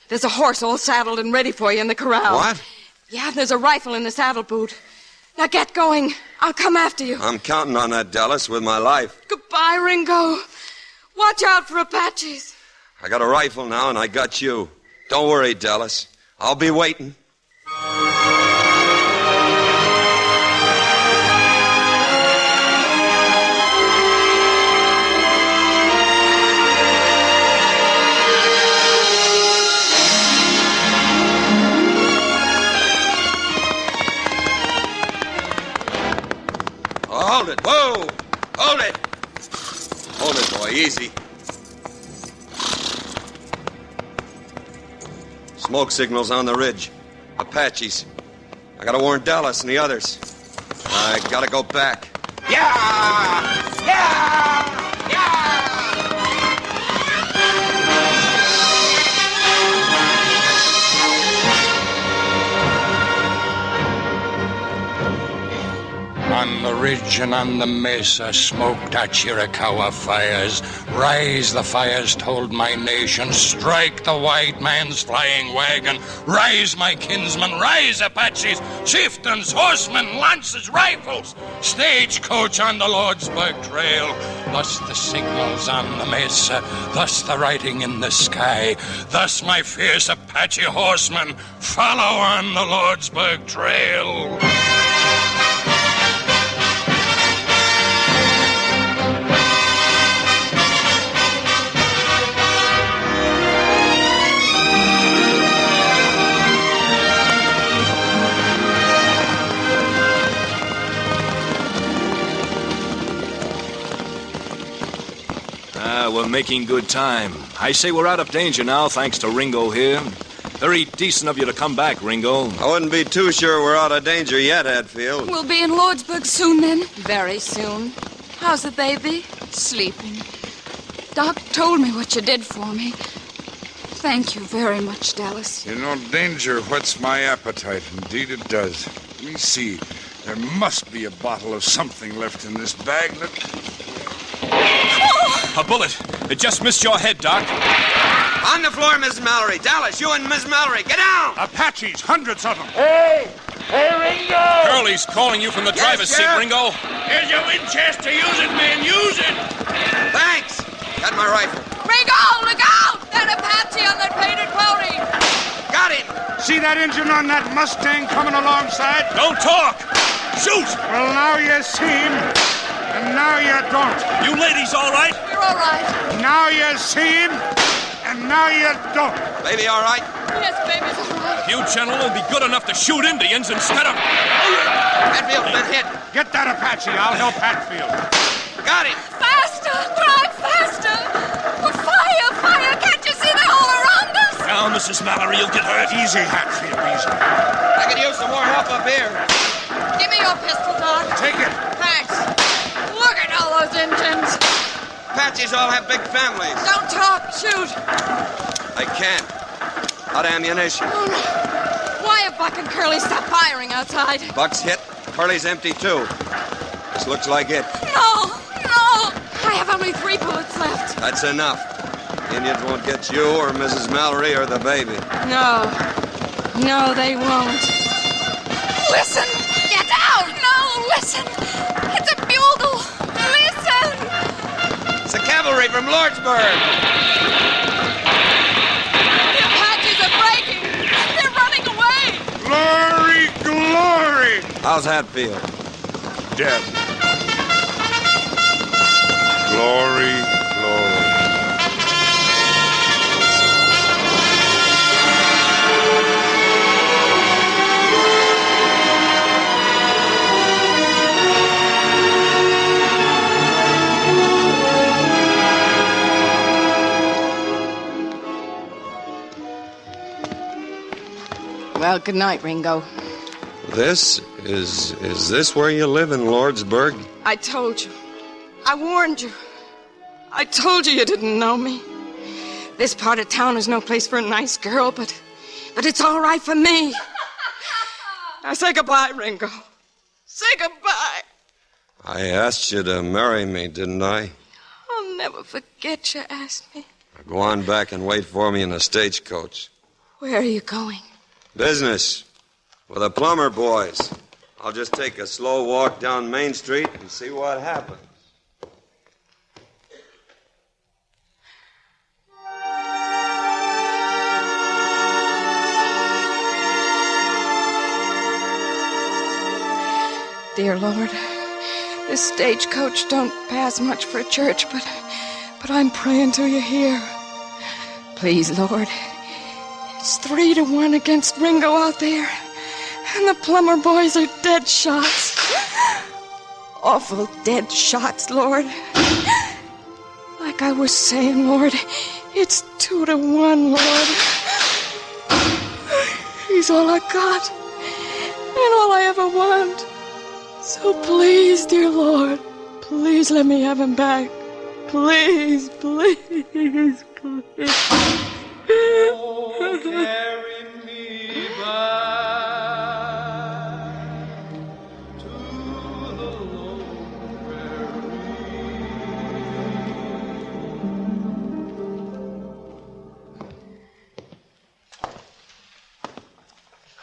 There's a horse all saddled and ready for you in the corral. What? Yeah, there's a rifle in the saddle boot. Now get going. I'll come after you. I'm counting on that, Dallas, with my life. Goodbye, Ringo. Watch out for Apaches. I got a rifle now, and I got you. Don't worry, Dallas. I'll be waiting. Oh, hold it. Whoa! Hold it! Hold it, boy. Easy. Smoke signals on the ridge. Apaches. I gotta warn Dallas and the others. I gotta go back. Yeah! Yeah! Yeah! On the ridge and on the mesa smoked our Chiricahua fires. Rise, the fires told my nation. Strike the white man's flying wagon. Rise, my kinsmen, rise, Apaches, chieftains, horsemen, lances, rifles. Stagecoach on the Lordsburg Trail. Thus the signals on the mesa. Thus the writing in the sky. Thus my fierce Apache horsemen follow on the Lordsburg Trail. We're making good time. I say we're out of danger now, thanks to Ringo here. Very decent of you to come back, Ringo. I wouldn't be too sure we're out of danger yet, Hatfield. We'll be in Lordsburg soon, then. Very soon. How's the baby? Sleeping. Doc told me what you did for me. Thank you very much, Dallas. You know, danger whets my appetite. Indeed it does. Let me see. There must be a bottle of something left in this bag. A bullet. It just missed your head, Doc. On the floor, Miss Mallory. Dallas, you and Miss Mallory, get down! Apaches, hundreds of them. Hey, Ringo! Curly's calling you from the driver's seat, Ringo. Here's your Winchester. Use it, man. Use it. Thanks. Got my rifle. Ringo, look out! That Apache on that painted pony. Got him. See that engine on that Mustang coming alongside? Don't talk. Shoot! Well, now you see him, and now you don't. You ladies all right? We're all right. Now you see him, and now you don't. Baby, all right? Yes, baby's all right. You gentlemen will be good enough to shoot Indians instead of... Hatfield's been hit. Get that Apache. I'll help Hatfield. Got him. Faster! Drive faster! Fire! Fire! Can't Miss Mallory, you'll get hurt. Easy, Hatfield, easy. I could use some more help up here. Give me your pistol, Doc. Take it. Thanks. Look at all those engines. Apaches all have big families. Don't talk. Shoot. I can't. Out of ammunition. Oh, no. Why have Buck and Curly stopped firing outside? Buck's hit. Curly's empty, too. This looks like it. No. I have only 3 bullets left. That's enough. Indians won't get you or Mrs. Mallory or the baby. No, they won't. Listen! Get out! No, listen! It's a bugle! Listen! It's the cavalry from Lordsburg. The Apaches are breaking! They're running away! Glory, glory! How's Hatfield? Dead. Glory, glory. Well, good night, Ringo. Is this where you live in Lordsburg? I told you. I warned you. I told you didn't know me. This part of town is no place for a nice girl, but it's all right for me. Now say goodbye, Ringo. Say goodbye. I asked you to marry me, didn't I? I'll never forget you asked me. Go on back and wait for me in the stagecoach. Where are you going? Business. With the Plummer boys. I'll just take a slow walk down Main Street and see what happens. Dear Lord, this stagecoach don't pass much for a church, but I'm praying to you here. Please, Lord, it's 3-1 against Ringo out there, and the Plummer boys are dead shots. Awful dead shots, Lord. Like I was saying, Lord, it's 2-1, Lord. He's all I got, and all I ever want. So please, dear Lord, please let me have him back. Please, please, please. Oh, carry me back to the lone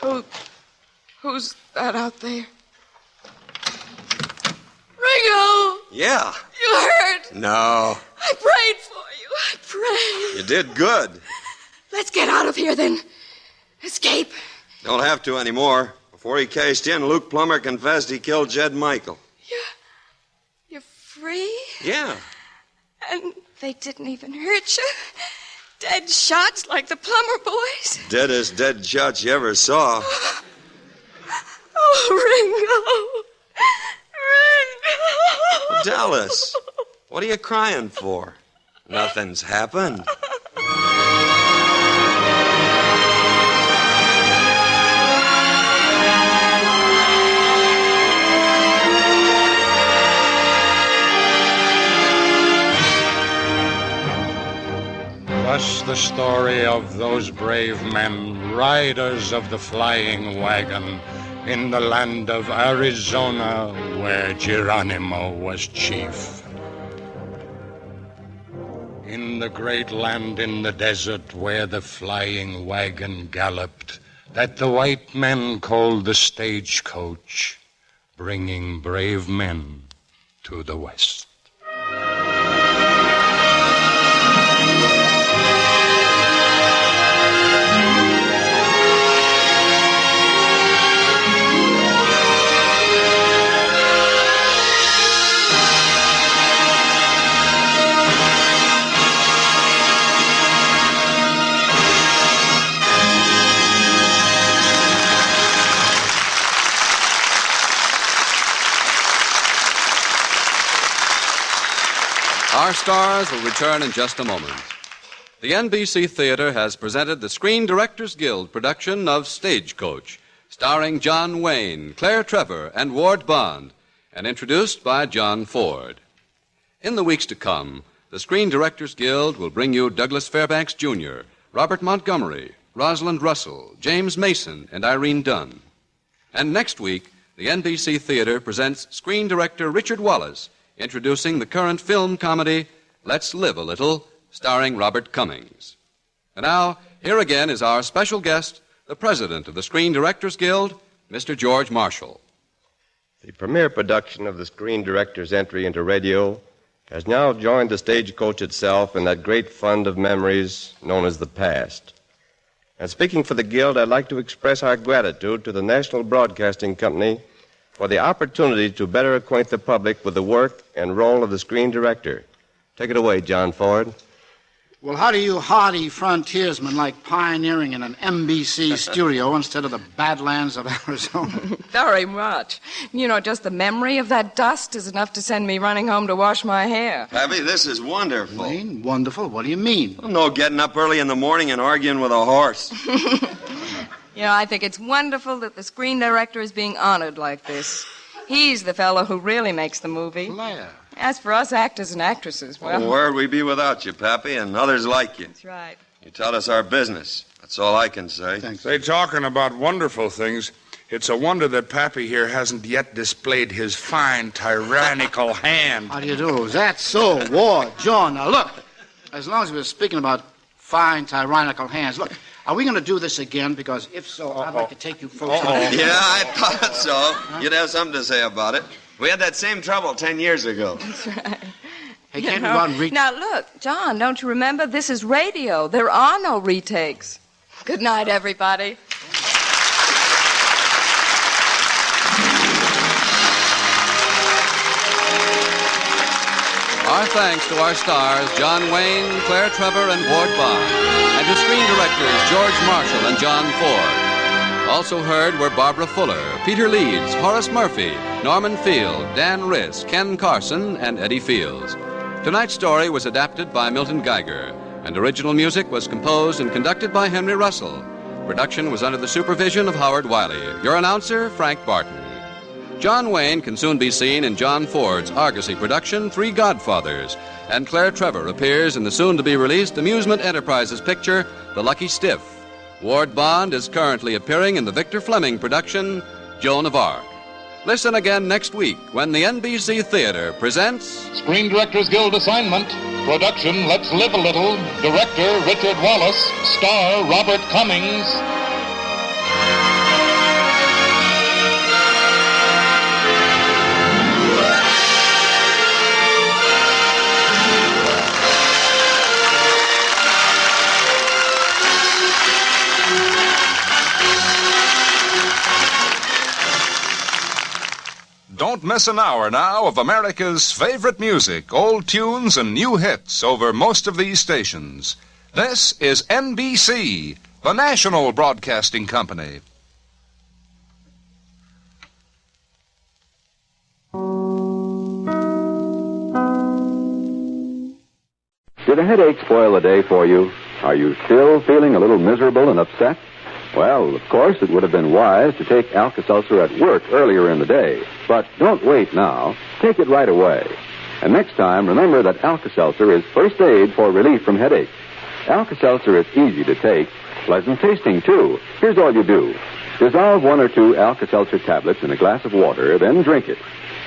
prairie. Who's that out there? Ringo! Yeah. You hurt? No. I prayed for you. I prayed. You did good. Let's get out of here, then. Escape. Don't have to anymore. Before he cashed in, Luke Plummer confessed he killed Jed Michael. You're free? Yeah. And they didn't even hurt you? Dead shots like the Plummer boys? Deadest dead shots you ever saw. Oh, Ringo. Dallas, what are you crying for? Nothing's happened. Thus the story of those brave men, riders of the flying wagon, in the land of Arizona, where Geronimo was chief. In the great land in the desert where the flying wagon galloped, that the white men called the stagecoach, bringing brave men to the west. Our stars will return in just a moment. the NBC Theater has presented the Screen Directors Guild production of Stagecoach, starring John Wayne, Claire Trevor, and Ward Bond, and introduced by John Ford. In the weeks to come, the Screen Directors Guild will bring you Douglas Fairbanks Jr., Robert Montgomery, Rosalind Russell, James Mason, and Irene Dunn. And next week, the NBC Theater presents screen director Richard Wallace, introducing the current film comedy Let's Live a Little, starring Robert Cummings. And now, here again is our special guest, the president of the Screen Directors Guild, Mr. George Marshall. The premiere production of the Screen Director's entry into radio has now joined the Stagecoach itself in that great fund of memories known as the past. And speaking for the Guild, I'd like to express our gratitude to the National Broadcasting Company for the opportunity to better acquaint the public with the work and role of the screen director. Take it away, John Ford. Well, how do you hardy frontiersmen like pioneering in an NBC studio instead of the Badlands of Arizona? Very much. You know, just the memory of that dust is enough to send me running home to wash my hair. Pappy, this is wonderful. Wayne, wonderful? What do you mean? Well, no getting up early in the morning and arguing with a horse. You know, I think it's wonderful that the screen director is being honored like this. He's the fellow who really makes the movie. Claire. As for us actors and actresses, well... where'd we be without you, Pappy, and others like you? That's right. You taught us our business. That's all I can say. Thanks. Say, talking about wonderful things, it's a wonder that Pappy here hasn't yet displayed his fine, tyrannical hand. How do you do? Is that so? Ward, John, now look, as long as we're speaking about fine, tyrannical hands, look, are we going to do this again? Because if so, I'd like to take you folks... Yeah, I thought so. You'd have something to say about it. We had that same trouble 10 years ago. That's right. Hey, can't we go out and read... Now, look, John, don't you remember? This is radio. There are no retakes. Good night, everybody. Our thanks to our stars, John Wayne, Claire Trevor, and Ward Bond, and to screen directors George Marshall and John Ford. Also heard were Barbara Fuller, Peter Leeds, Horace Murphy, Norman Field, Dan Riss, Ken Carson, and Eddie Fields. Tonight's story was adapted by Milton Geiger, and original music was composed and conducted by Henry Russell. Production was under the supervision of Howard Wiley. Your announcer, Frank Barton. John Wayne can soon be seen in John Ford's Argosy production, Three Godfathers, and Claire Trevor appears in the soon-to-be-released Amusement Enterprises picture, The Lucky Stiff. Ward Bond is currently appearing in the Victor Fleming production, Joan of Arc. Listen again next week when the NBC Theater presents... Screen Directors Guild assignment. Production, Let's Live a Little. Director, Richard Wallace. Star, Robert Cummings. Don't miss an hour now of America's favorite music, old tunes and new hits over most of these stations. This is NBC, the National Broadcasting Company. Did a headache spoil the day for you? Are you still feeling a little miserable and upset? Well, of course, it would have been wise to take Alka-Seltzer at work earlier in the day. But don't wait now. Take it right away. And next time, remember that Alka-Seltzer is first aid for relief from headache. Alka-Seltzer is easy to take, pleasant tasting, too. Here's all you do. Dissolve 1 or 2 Alka-Seltzer tablets in a glass of water, then drink it.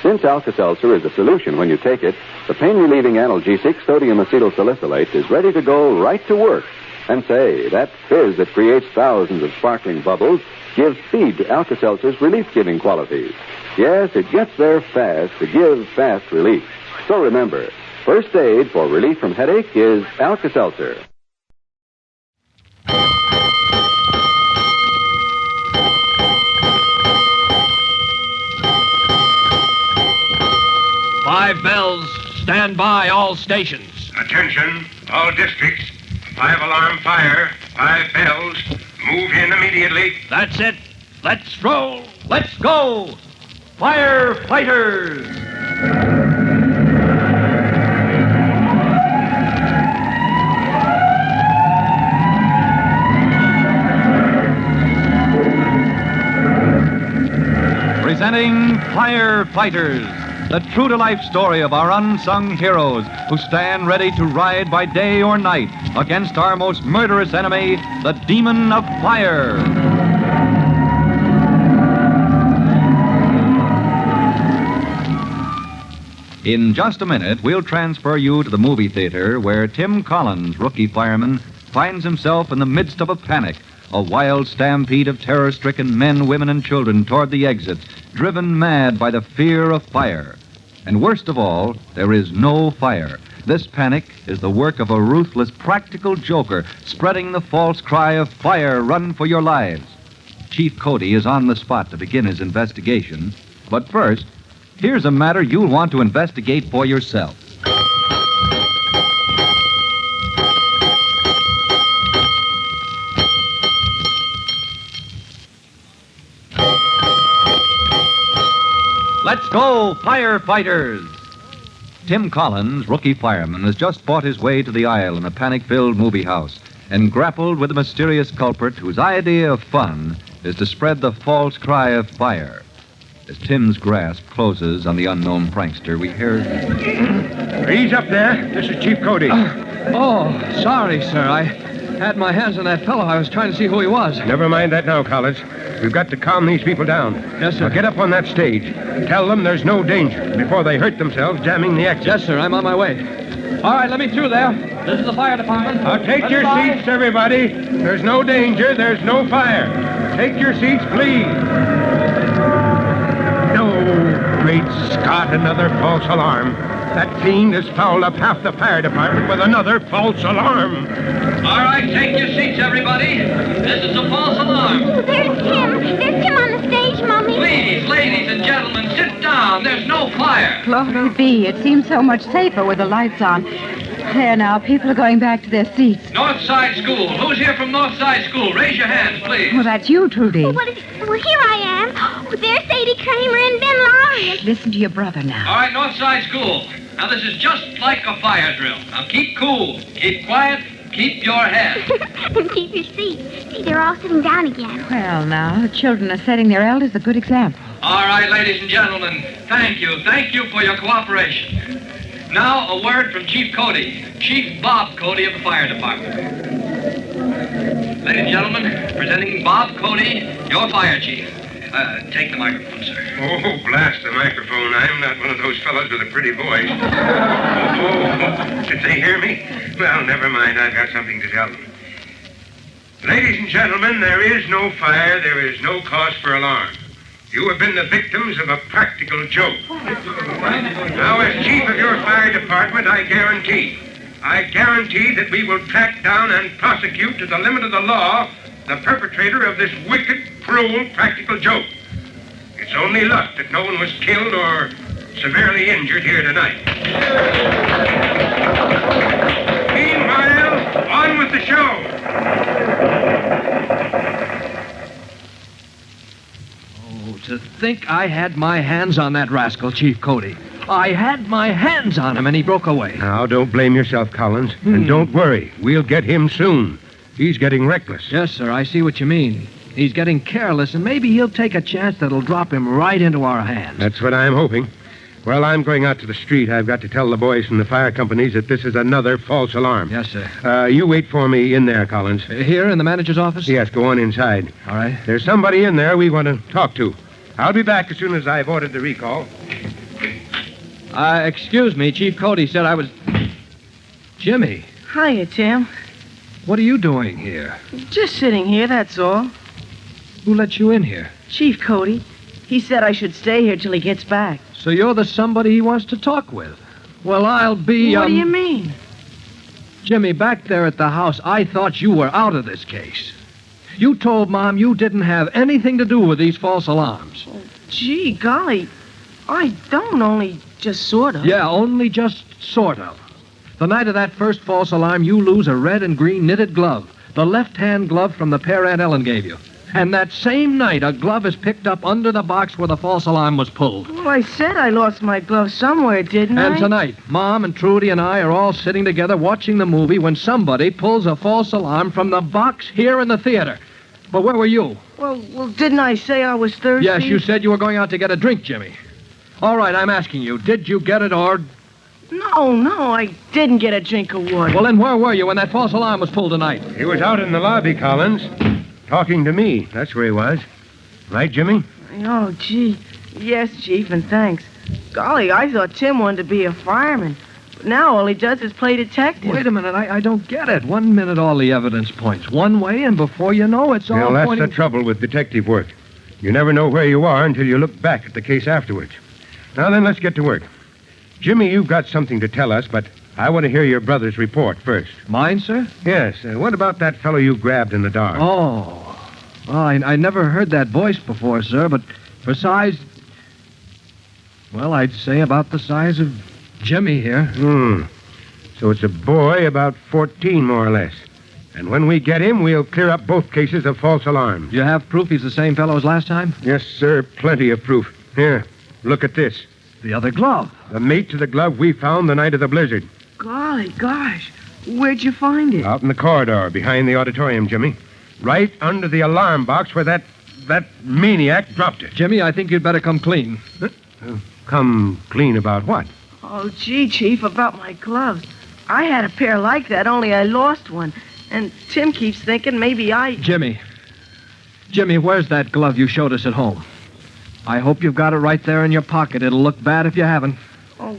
Since Alka-Seltzer is a solution when you take it, the pain-relieving analgesic sodium acetylsalicylate is ready to go right to work. And say, that fizz that creates thousands of sparkling bubbles gives speed to Alka-Seltzer's relief-giving qualities. Yes, it gets there fast to give fast relief. So remember, first aid for relief from headache is Alka-Seltzer. Five bells, stand by all stations. Attention, all districts. 5-alarm fire, 5 bells. Move in immediately. That's it. Let's roll. Let's go. Firefighters. Presenting Firefighters, the true-to-life story of our unsung heroes who stand ready to ride by day or night against our most murderous enemy, the demon of fire. In just a minute, we'll transfer you to the movie theater where Tim Collins, rookie fireman, finds himself in the midst of a panic, a wild stampede of terror-stricken men, women, and children toward the exits, driven mad by the fear of fire. And worst of all, there is no fire. This panic is the work of a ruthless practical joker spreading the false cry of fire, run for your lives. Chief Cody is on the spot to begin his investigation. But first, here's a matter you'll want to investigate for yourself. Let's go, firefighters! Tim Collins, rookie fireman, has just fought his way to the aisle in a panic-filled movie house and grappled with the mysterious culprit whose idea of fun is to spread the false cry of fire. As Tim's grasp closes on the unknown prankster, we hear... Ease up there. This is Chief Cody. Sorry, sir. I had my hands on that fellow. I was trying to see who he was. Never mind that now, Collins. We've got to calm these people down. Yes, sir. Now get up on that stage. Tell them there's no danger before they hurt themselves jamming the exit. Yes, sir. I'm on my way. All right, let me through there. This is the fire department. Now take your seats, everybody. There's no danger. There's no fire. Take your seats, please. No, great Scott, another false alarm. That fiend has fouled up half the fire department with another false alarm. All right, take your seats, everybody. This is a false alarm. Oh, there's Tim. There's Tim on the stage, Mummy. Please, ladies and gentlemen, sit down. There's no fire. Glory be. It seems so much safer with the lights on. There now, people are going back to their seats. Northside School. Who's here from Northside School? Raise your hands, please. Well, that's you, Trudy. Well, here I am. Oh, there's Sadie Kramer and Ben Lowry. Listen to your brother now. All right, Northside School. Now, this is just like a fire drill. Now, keep cool, keep quiet, keep your head. And keep your seats. See, they're all sitting down again. Well, now, the children are setting their elders a good example. All right, ladies and gentlemen, thank you for your cooperation. Now, a word from Chief Cody, Chief Bob Cody of the Fire Department. Ladies and gentlemen, presenting Bob Cody, your fire chief. Take the microphone, sir. Oh, blast the microphone. I'm not one of those fellows with a pretty voice. Oh, did they hear me? Well, never mind. I've got something to tell them. Ladies and gentlemen, there is no fire. There is no cause for alarm. You have been the victims of a practical joke. Now, as chief of your fire department, I guarantee that we will track down and prosecute to the limit of the law the perpetrator of this wicked, cruel, practical joke. It's only luck that no one was killed or severely injured here tonight. Meanwhile, on with the show. Oh, to think I had my hands on that rascal, Chief Cody. I had my hands on him and he broke away. Now, don't blame yourself, Collins. And don't worry. We'll get him soon. He's getting reckless. Yes, sir, I see what you mean. He's getting careless, and maybe he'll take a chance that'll drop him right into our hands. That's what I'm hoping. Well, I'm going out to the street. I've got to tell the boys from the fire companies that this is another false alarm. Yes, sir. You wait for me in there, Collins. Here in the manager's office? Yes, go on inside. All right. There's somebody in there we want to talk to. I'll be back as soon as I've ordered the recall. Excuse me, Chief Cody said I was... Jimmy. Hiya, Tim. What are you doing here? Just sitting here, that's all. Who let you in here? Chief Cody. He said I should stay here till he gets back. So you're the somebody he wants to talk with. Well, I'll be... What do you mean? Jimmy, back there at the house, I thought you were out of this case. You told Mom you didn't have anything to do with these false alarms. Oh, gee, golly. I don't, only just sort of. Yeah, only just sort of. The night of that first false alarm, you lose a red and green knitted glove. The left-hand glove from the pair Aunt Ellen gave you. And that same night, a glove is picked up under the box where the false alarm was pulled. Well, I said I lost my glove somewhere, didn't I? And tonight, Mom and Trudy and I are all sitting together watching the movie when somebody pulls a false alarm from the box here in the theater. But where were you? Well, didn't I say I was thirsty? Yes, you said you were going out to get a drink, Jimmy. All right, I'm asking you, did you get it or... No, I didn't get a drink of water. Well, then where were you when that false alarm was pulled tonight? He was out in the lobby, Collins, talking to me. That's where he was. Right, Jimmy? Oh, gee. Yes, Chief, and thanks. Golly, I thought Tim wanted to be a fireman. But now all he does is play detective. Wait a minute, I don't get it. 1 minute all the evidence points one way, and before you know it's all Well, that's pointing... the trouble with detective work. You never know where you are until you look back at the case afterwards. Now then, let's get to work. Jimmy, you've got something to tell us, but I want to hear your brother's report first. Mine, sir? Yes. What about that fellow you grabbed in the dark? Oh. Well, I never heard that voice before, sir, but for size... Well, I'd say about the size of Jimmy here. So it's a boy about 14, more or less. And when we get him, we'll clear up both cases of false alarm. Do you have proof he's the same fellow as last time? Yes, sir. Plenty of proof. Here, look at this. The other glove. The mate to the glove we found the night of the blizzard. Golly gosh. Where'd you find it? Out in the corridor behind the auditorium, Jimmy. Right under the alarm box where that maniac dropped it. Jimmy, I think you'd better come clean. Come clean about what? Oh, gee, Chief, about my gloves. I had a pair like that, only I lost one. And Tim keeps thinking maybe I... Jimmy, where's that glove you showed us at home? I hope you've got it right there in your pocket. It'll look bad if you haven't. Oh,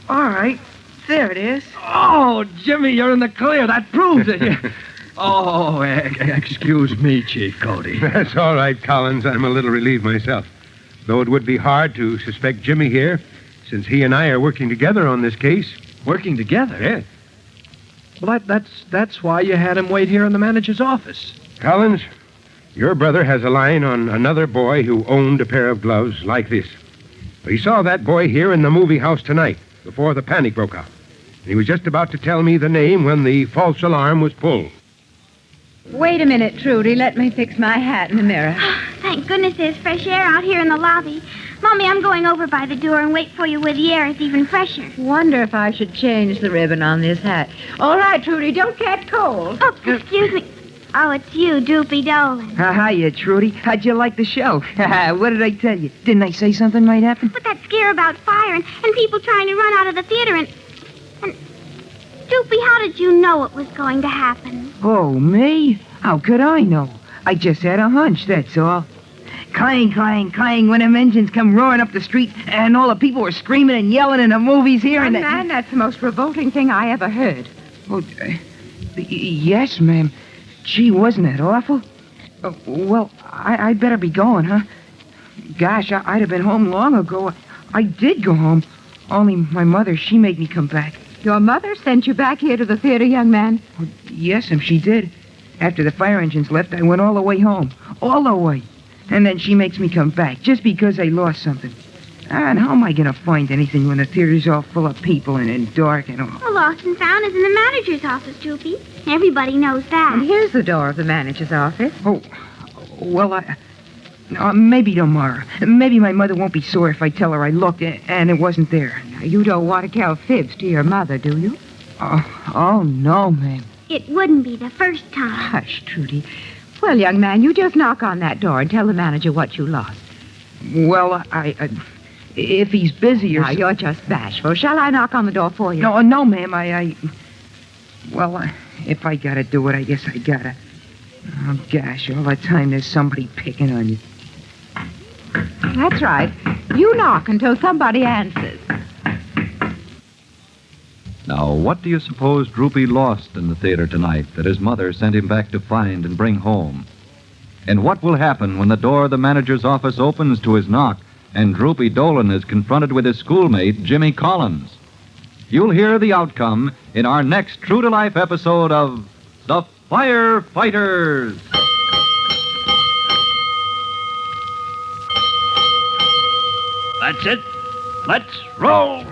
all right. There it is. Oh, Jimmy, you're in the clear. That proves it. Oh, excuse me, Chief Cody. That's all right, Collins. I'm a little relieved myself. Though it would be hard to suspect Jimmy here, since he and I are working together on this case. Working together? Yes. Well, that's why you had him wait here in the manager's office. Collins, your brother has a line on another boy who owned a pair of gloves like this. He saw that boy here in the movie house tonight, before the panic broke out. He was just about to tell me the name when the false alarm was pulled. Wait a minute, Trudy. Let me fix my hat in the mirror. Thank goodness there's fresh air out here in the lobby. Mommy, I'm going over by the door and wait for you where the air is even fresher. Wonder if I should change the ribbon on this hat. All right, Trudy, don't catch cold. Oh, excuse me. Oh, it's you, Doopy Dolan. Hiya, Trudy. How'd you like the show? What did I tell you? Didn't I say something might happen? With that scare about fire and people trying to run out of the theater and... Doopy, how did you know it was going to happen? Oh, me? How could I know? I just had a hunch, that's all. Clang, clang, clang, when them engines come roaring up the street and all the people were screaming and yelling in the movies here and... Man, that's the most revolting thing I ever heard. Oh, yes, ma'am. Gee, wasn't that awful? Well, I'd better be going, huh? Gosh, I'd have been home long ago. I did go home. Only my mother, she made me come back. Your mother sent you back here to the theater, young man? Yes, ma'am, she did. After the fire engines left, I went all the way home. All the way. And then she makes me come back, just because I lost something. And how am I going to find anything when the theater's all full of people and dark and all? The lost and found is in the manager's office, Doopy. Everybody knows that. And here's the door of the manager's office. Oh, well, maybe tomorrow. Maybe my mother won't be sore if I tell her I looked and it wasn't there. You don't want to tell fibs to your mother, do you? Oh, no, ma'am. It wouldn't be the first time. Hush, Trudy. Well, young man, you just knock on that door and tell the manager what you lost. Well, if he's busy or... Now, you're just bashful. Shall I knock on the door for you? No, ma'am, Well, if I gotta do it, I guess I gotta. Oh, gosh, all the time there's somebody picking on you. That's right. You knock until somebody answers. Now, what do you suppose Droopy lost in the theater tonight that his mother sent him back to find and bring home? And what will happen when the door of the manager's office opens to his knock and Droopy Dolan is confronted with his schoolmate, Jimmy Collins? You'll hear the outcome in our next true-to-life episode of The Firefighters. That's it. Let's roll.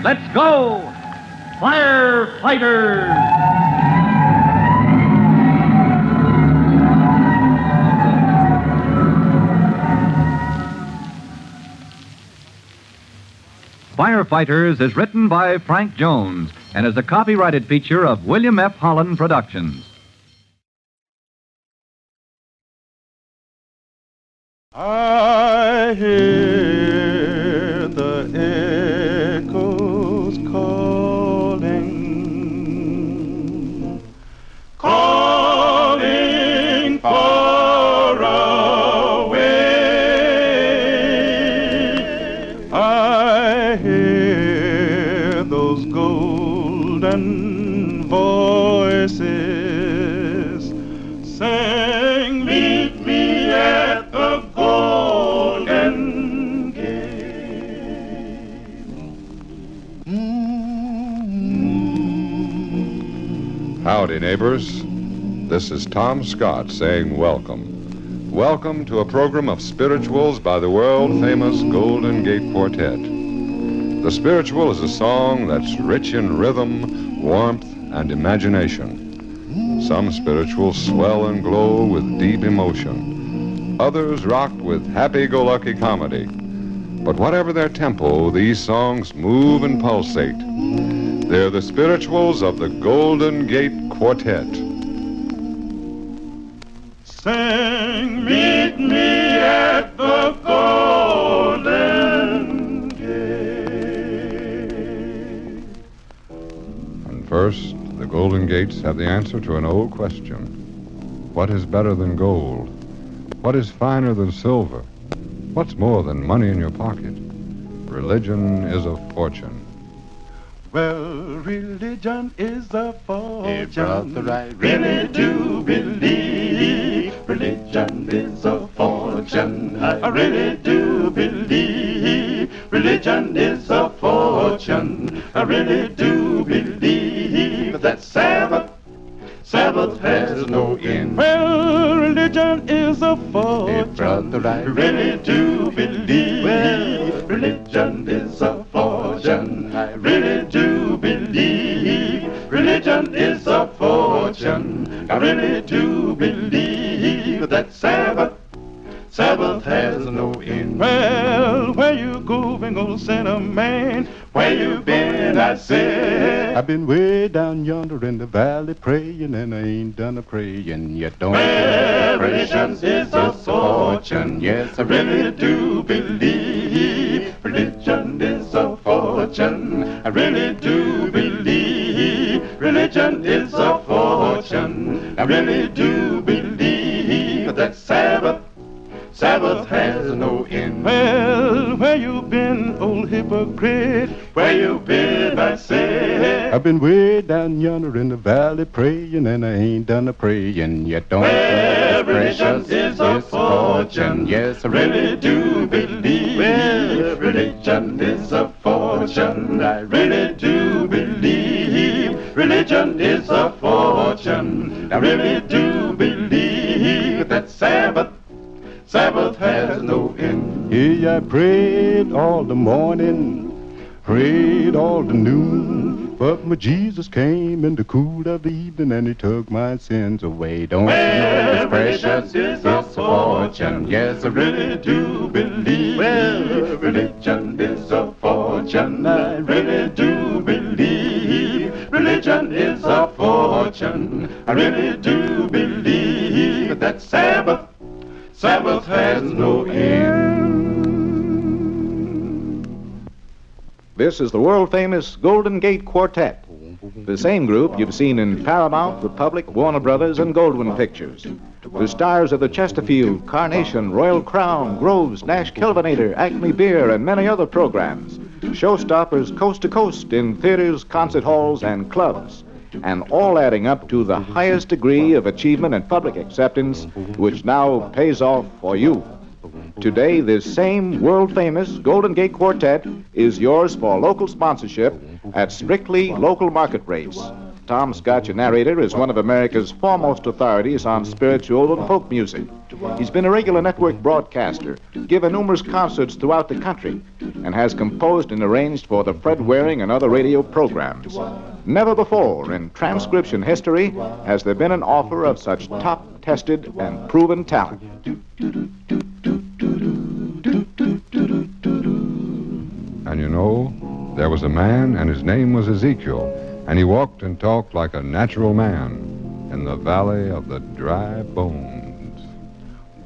Let's go, Firefighters! Firefighters is written by Frank Jones and is a copyrighted feature of William F. Holland Productions. I hear the echoes calling, calling far away. I hear those golden voices saying, meet me at the Golden Gate. Howdy, neighbors. This is Tom Scott saying welcome. Welcome to a program of spirituals by the world-famous Golden Gate Quartet. The spiritual is a song that's rich in rhythm, warmth, and imagination. Some spirituals swell and glow with deep emotion. Others rock with happy-go-lucky comedy. But whatever their tempo, these songs move and pulsate. They're the spirituals of the Golden Gate Quartet. Sing, meet me at the Golden Gate. And first, the Golden Gates have the answer to an old question. What is better than gold? What is finer than silver? What's more than money in your pocket? Religion is a fortune. Well, religion is a fortune. Hey, brother, I really do believe religion is a fortune. I really do believe religion is a fortune. I really do believe that Sabbath has no end. Well, religion is a fortune. Hey, brother, I really do believe religion is a fortune. I really do believe religion is a fortune. I really do believe that Sabbath has no end. Well, where you going, old sinner man? Where you been, I said? I've been way down yonder in the valley praying, and I ain't done a praying yet. Don't well, religion is a fortune. Yes, I really do believe religion is a fortune. I really do believe religion is a fortune. I really do believe that Sabbath has no end. Well, where you been, old hypocrite? Where you been, I say? I've been way down yonder in the valley praying, and I ain't done a praying yet. Don't well, religion is a fortune. Yes, I really do believe religion is a fortune. I really do believe religion is a fortune. I really do believe that Sabbath has no end. Here I prayed all the morning, prayed all the noon, but my Jesus came in the cool of the evening and he took my sins away. Don't you know this precious is a fortune? Yes, I really do believe religion is a fortune. I really do believe religion is a fortune. I really do believe that Sabbath has no end. This is the world-famous Golden Gate Quartet, the same group you've seen in Paramount, Republic, Warner Brothers, and Goldwyn Pictures. The stars of the Chesterfield, Carnation, Royal Crown, Groves, Nash Kelvinator, Acme Beer, and many other programs. Showstoppers coast to coast in theaters, concert halls, and clubs. And all adding up to the highest degree of achievement and public acceptance, which now pays off for you. Today, this same world-famous Golden Gate Quartet is yours for local sponsorship at strictly local market rates. Tom Scott, your narrator, is one of America's foremost authorities on spiritual and folk music. He's been a regular network broadcaster, given numerous concerts throughout the country, and has composed and arranged for the Fred Waring and other radio programs. Never before in transcription history has there been an offer of such top-tested and proven talent. And you know, there was a man, and his name was Ezekiel, and he walked and talked like a natural man in the valley of the dry bones.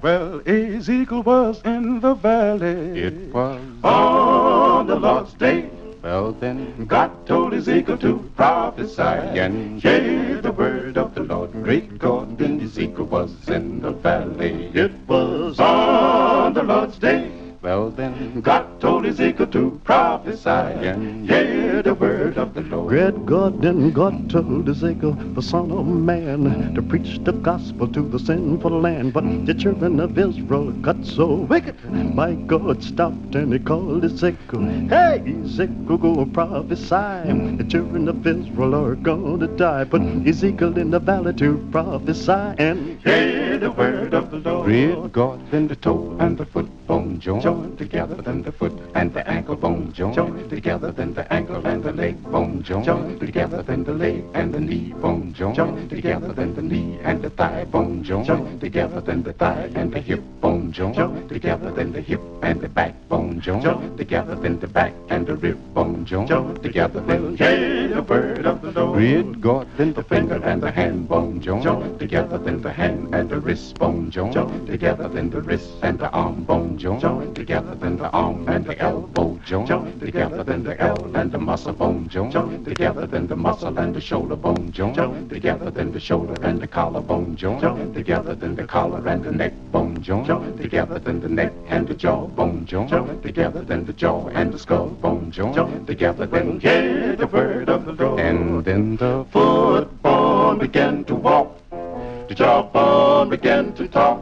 Well, Ezekiel was in the valley. It was on the Lord's day. Well, then God told Ezekiel to prophesy and share the word of the Lord. Great God, then Ezekiel was in the valley. It was on the Lord's day. Well, then God told Ezekiel to prophesy and hear the word of the Lord. Great God, then God told Ezekiel, the Son of Man, to preach the gospel to the sinful land. But the children of Israel got so wicked, my God stopped and he called Ezekiel. Hey, Ezekiel, go prophesy. The children of Israel are going to die. Put Ezekiel in the valley to prophesy and hear the word of the Lord. Great God, then the toe and the foot bone joined together, then the foot and the ankle bone joined together, then the ankle and the leg bone joined together, then the leg and the knee bone joined together, then the knee and the thigh bone joined together, then the thigh and the hip bone joined together, then the hip and the backbone joined together, then the back and the rib bone joined together, then hear the word of the Lord. Great God, then the finger and the hand bone joined together, then the hand and the wrist bone joined together, then the wrist and the arm bone joined together, then the arm and the elbow joined together, then the elbow and the muscle bone joined together, then the muscle and the shoulder bone joined together, then the shoulder and the collarbone joined together, then the collar and the neck bone joined together, then the neck and the jaw bone joined together, then the jaw and the skull bone joined together, then hear the word of the Lord. And then the foot bone began to walk, the jaw bone began to talk,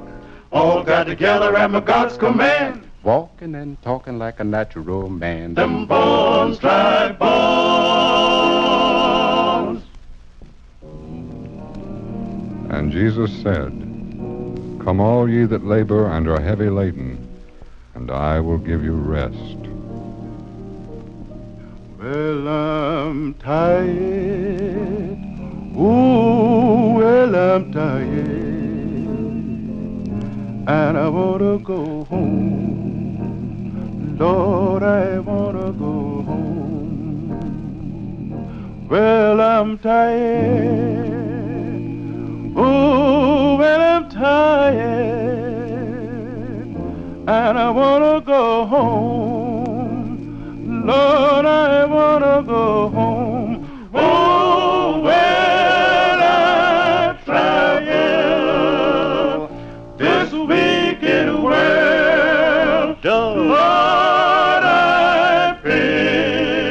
all got together at my God's command, walking and talking like a natural man. Them bones, dry bones. And Jesus said, Come all ye that labor and are heavy laden, and I will give you rest. Well, I'm tired. Ooh, well, I'm tired. And I want to go home. Lord, I want to go home. Well, I'm tired. Oh, well, I'm tired. And I want to go home. Lord, I want to go home. Oh, well, I'm tired. This wicked world, Lord, I pay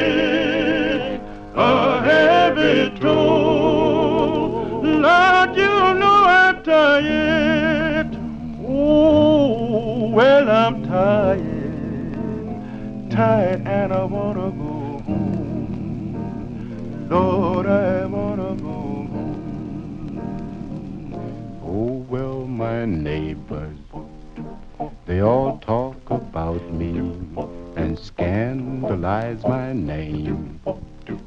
a heavy toll. Lord, you know I'm tired. Oh, well, I'm tired, and I want to go home. Lord, I want to go home. Oh, well, my neighbors, they all talk about me and scandalize my name.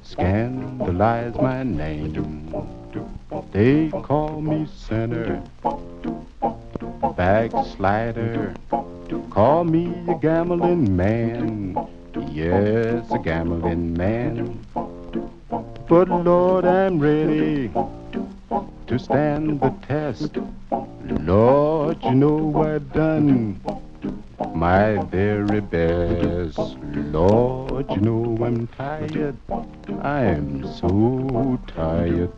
Scandalize my name. They call me sinner, backslider, call me a gambling man. Yes, a gambling man. But Lord, I'm ready to stand the test. Lord, you know I've done my very best. Lord, you know I'm tired. I'm so tired.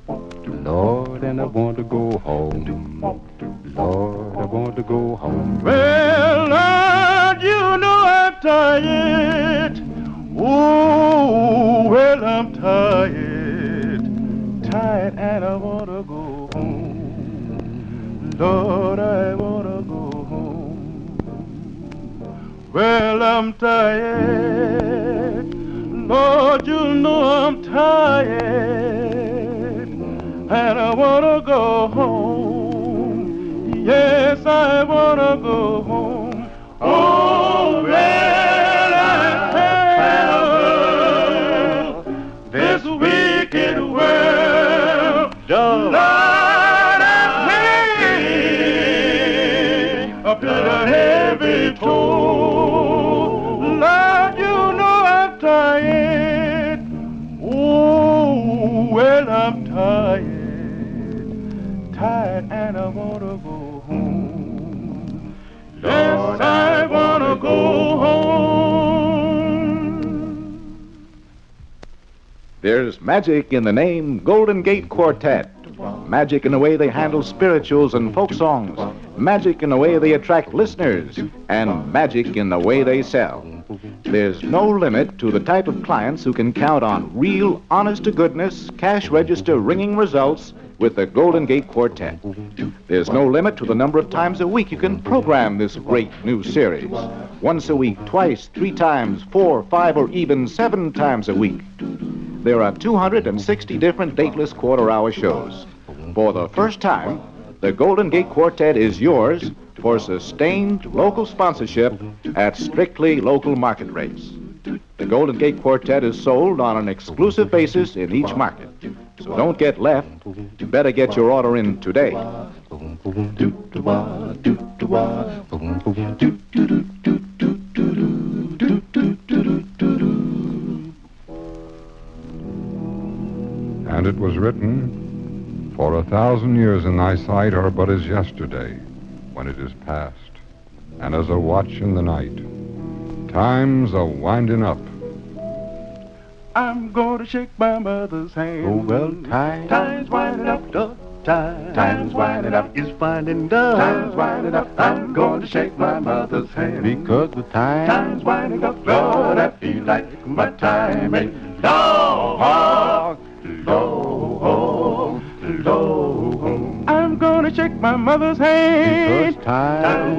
Lord, and I want to go home. Lord, I want to go home. Well, Lord, you know I'm tired. Oh, well, I'm tired. Tired, and I want to go home. Lord, I want to go home. Well, I'm tired. Lord, you know I'm tired. And I want to go home. Yes, I want to go home. Oh, well, I'm tired. This wicked world, Lord, I pay a bitter heavy toll. Lord, you know I'm tired. and I want to go home. Yes, I want to go home. There's magic in the name Golden Gate Quartet. Magic in the way they handle spirituals and folk songs. Magic in the way they attract listeners. And magic in the way they sell. There's no limit to the type of clients who can count on real, honest-to-goodness, cash register ringing results with the Golden Gate Quartet. There's no limit to the number of times a week you can program this great new series. Once a week, twice, 3 times, 4, 5, or even 7 times a week. There are 260 different dateless quarter-hour shows. For the first time, the Golden Gate Quartet is yours for sustained local sponsorship at strictly local market rates. The Golden Gate Quartet is sold on an exclusive basis in each market. So don't get left. You better get your order in today. And it was written, For 1,000 years in thy sight are but as yesterday, when it is past, and as a watch in the night. Time's a winding up. I'm gonna shake my mother's hand. Oh, well, time's winding up. Time's winding up. Is finding done. Time's winding up. I'm going to shake my mother's hand. Because the time's winding up. Lord, I feel like my time ain't long. I'm gonna shake my mother's hand. Because time's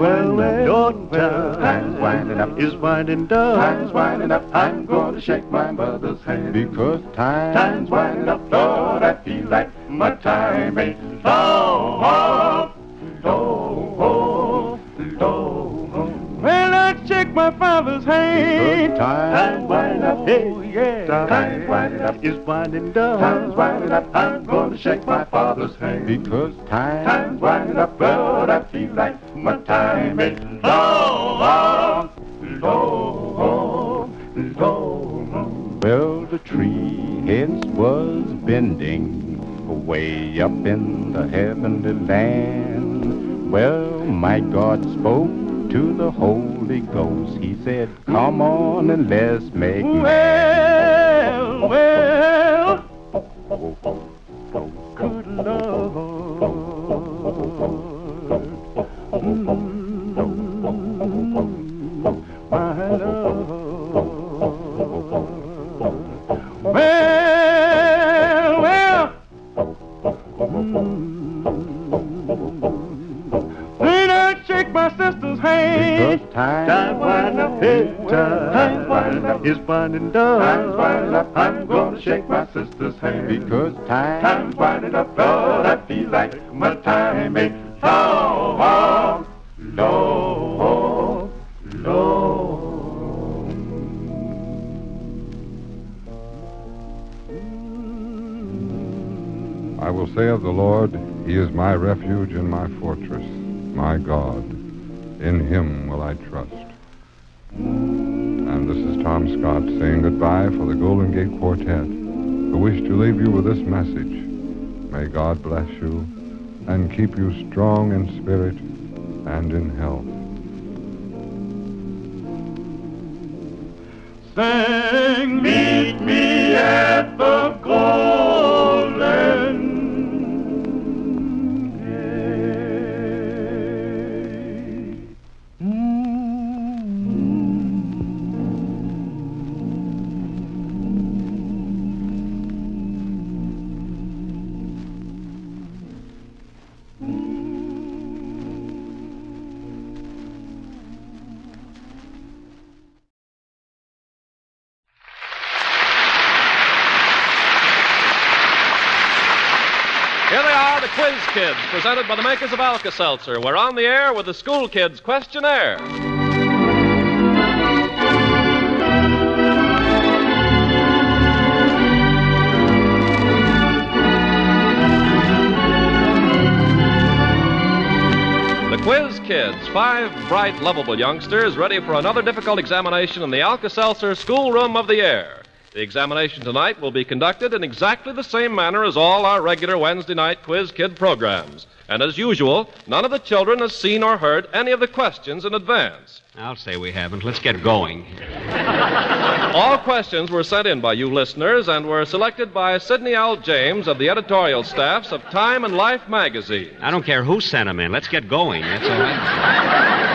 winding up. Is winding done. Time's winding up. I'm gonna shake my mother's hand. Because time's winding up. Lord, I feel like my time ain't long. Well, I shake my father's hand. Time's winding up. Oh, yeah. Time's winding up. Is winding done. Time's winding up. I'm gonna shake my father's hand. Because time's winding up. Lord, I feel like my time ain't long. Well, the tree heads was bending way up in the heavenly land. Well, my God spoke to the Holy Ghost. He said, come on and let's make man. Well, good Lord. My Lord. When I shake my sister's hand. Because time's winding up. Time's winding up. Is winding done. Time's winding up. I'm gonna shake my sister's hand. Because time's winding up. Lord, I feel like my time ain't long. I will say of the Lord, He is my refuge and my fortress, my God. In Him will I trust. And this is Tom Scott saying goodbye for the Golden Gate Quartet, who wish to leave you with this message. May God bless you and keep you strong in spirit and in health. Sing, meet me at the golden Here they are, the Quiz Kids, presented by the makers of Alka-Seltzer. We're on the air with the School Kids Questionnaire. The Quiz Kids, 5 bright, lovable youngsters ready for another difficult examination in the Alka-Seltzer schoolroom of the air. The examination tonight will be conducted in exactly the same manner as all our regular Wednesday night Quiz Kid programs. And as usual, none of the children has seen or heard any of the questions in advance. I'll say we haven't. Let's get going. All questions were sent in by you listeners and were selected by Sidney L. James of the editorial staffs of Time and Life magazine. I don't care who sent them in. Let's get going. That's all right.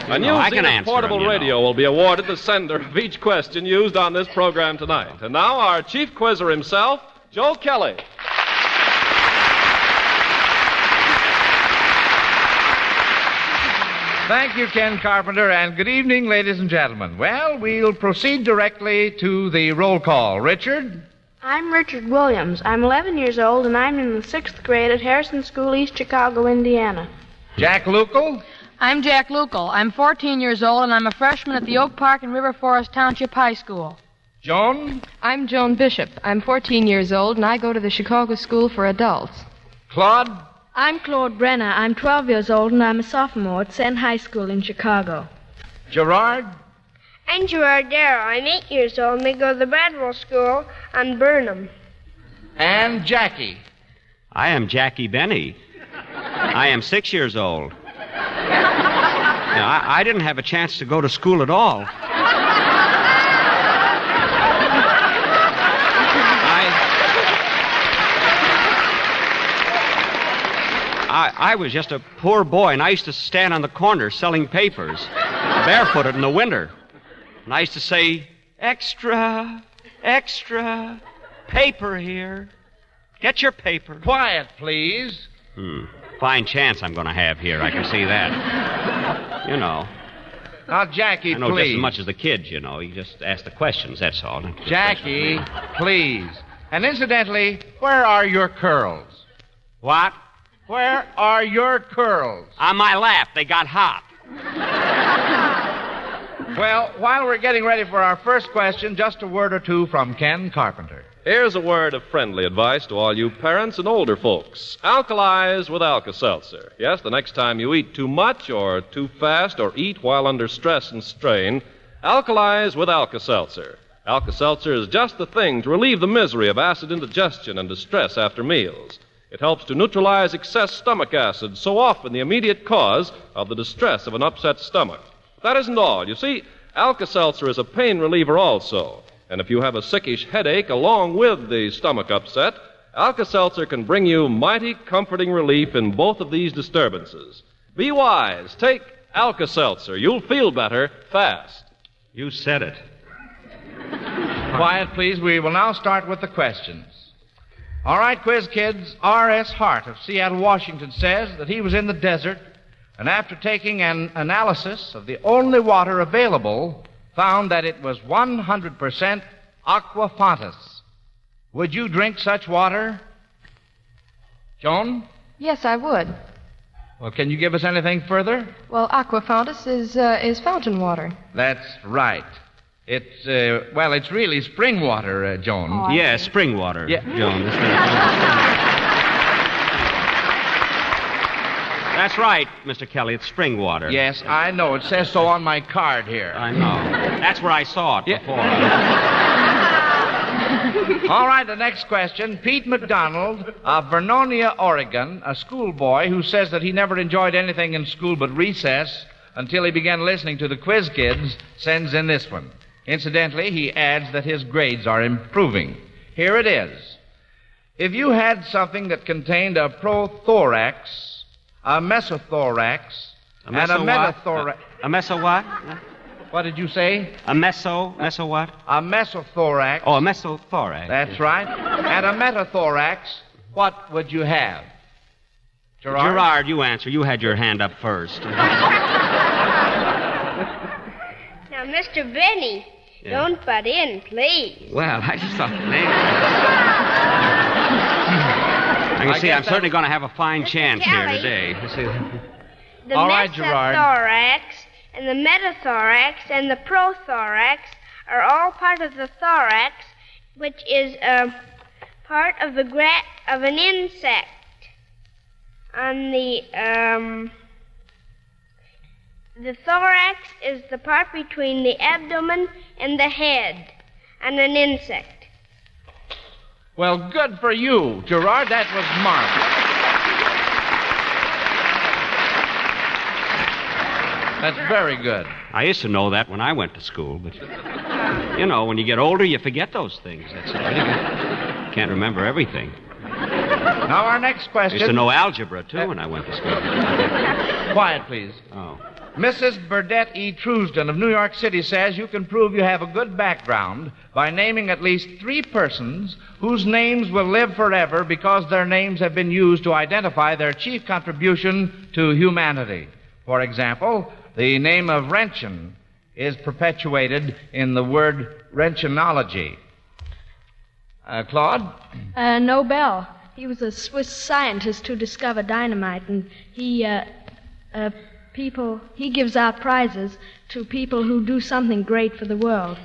A new Zenith portable radio will be awarded the sender of each question used on this program tonight. And now our chief quizzer himself, Joe Kelly. Thank you, Ken Carpenter, and good evening, ladies and gentlemen. Well, we'll proceed directly to the roll call. Richard? I'm Richard Williams. I'm 11 years old, and I'm in the 6th grade at Harrison School, East Chicago, Indiana. Jack Lukel? I'm Jack Lukel. I'm 14 years old, and I'm a freshman at the Oak Park and River Forest Township High School. Joan? I'm Joan Bishop. I'm 14 years old, and I go to the Chicago School for Adults. Claude? I'm Claude Brenner. I'm 12 years old, and I'm a sophomore at Senn High School in Chicago. Gerard? I'm Gerard Darrow. I'm 8 years old, and I go to the Bradwell School on Burnham. And Jackie? I am Jackie Benny. I am 6 years old. Now, I didn't have a chance to go to school at all. I was just a poor boy, and I used to stand on the corner selling papers, barefooted in the winter. And I used to say, extra, extra, paper here. Get your paper. Quiet, please. Fine chance I'm going to have here, I can see that. You know. Now, Jackie, I know please. just as much as the kids, you know. You just ask the questions, that's all. Jackie, please. And incidentally, where are your curls? What? Where are your curls? On my lap. They got hot. Well, while we're getting ready for our first question, just a word or two from Ken Carpenter. Here's a word of friendly advice to all you parents and older folks. Alkalize with Alka-Seltzer. Yes, the next time you eat too much or too fast or eat while under stress and strain, alkalize with Alka-Seltzer. Alka-Seltzer is just the thing to relieve the misery of acid indigestion and distress after meals. It helps to neutralize excess stomach acid, so often the immediate cause of the distress of an upset stomach. That isn't all. You see, Alka-Seltzer is a pain reliever also. And if you have a sickish headache along with the stomach upset, Alka-Seltzer can bring you mighty comforting relief in both of these disturbances. Be wise. Take Alka-Seltzer. You'll feel better fast. You said it. Quiet, please. We will now start with the questions. All right, quiz kids. R.S. Hart of Seattle, Washington says that he was in the desert and after taking an analysis of the only water available, found that it was 100% aqua fontis. Would you drink such water? Joan? Yes, I would. Well, can you give us anything further? Well, aqua fontis is fountain water. That's right. It's really spring water, Joan. Oh, yeah, spring water, yeah. Joan. That's right, Mr. Kelly. It's spring water. Yes, I know. It says so on my card here. I know. That's where I saw it before. All right, the next question. Pete McDonald of Vernonia, Oregon, a schoolboy who says that he never enjoyed anything in school but recess until he began listening to the Quiz Kids, sends in this one. Incidentally, he adds that his grades are improving. Here it is. If you had something that contained a prothorax, a mesothorax, and a metathorax... A meso what? What did you say? A meso what? A mesothorax. Oh, a mesothorax. That's right. And a metathorax, what would you have? Gerard? Gerard, you answer. You had your hand up first. Now, Mr. Benny, don't butt in, please. Well, I just thought... I can see I'm certainly going to have a fine chance here today. The All right, Gerard. mesothorax and the metathorax and the prothorax are all part of the thorax, which is a part of the of an insect. On the thorax is the part between the abdomen and the head. and an insect. Well, good for you, Gerard. That was marvelous. That's very good. I used to know that when I went to school, but, you know, when you get older, you forget those things. That's all. Can't remember everything. Now, our next question. I used to know algebra, too, when I went to school. Quiet, please. Oh. Mrs. Burdette E. Truesdon of New York City says you can prove you have a good background by naming at least 3 persons whose names will live forever because their names have been used to identify their chief contribution to humanity. For example, the name of Roentgen is perpetuated in the word Roentgenology. Claude? Nobel. He was a Swiss scientist who discovered dynamite, and he gives out prizes to people who do something great for the world.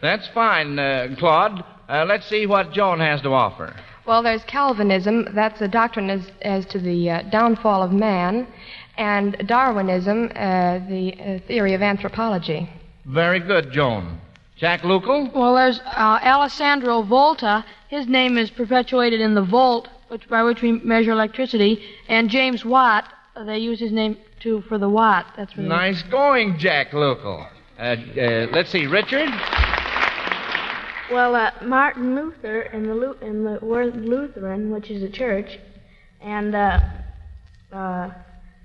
That's fine, Claude. Let's see what Joan has to offer. Well, there's Calvinism. That's a doctrine as to the downfall of man. And Darwinism, the theory of anthropology. Very good, Joan. Jack Lucal? Well, there's Alessandro Volta. His name is perpetuated in the volt, by which we measure electricity. And James Watt, they use his name, too, for the watt. That's really nice going, Jack Lucal. Let's see, Richard? Well, Martin Luther in the word Lutheran, which is a church, and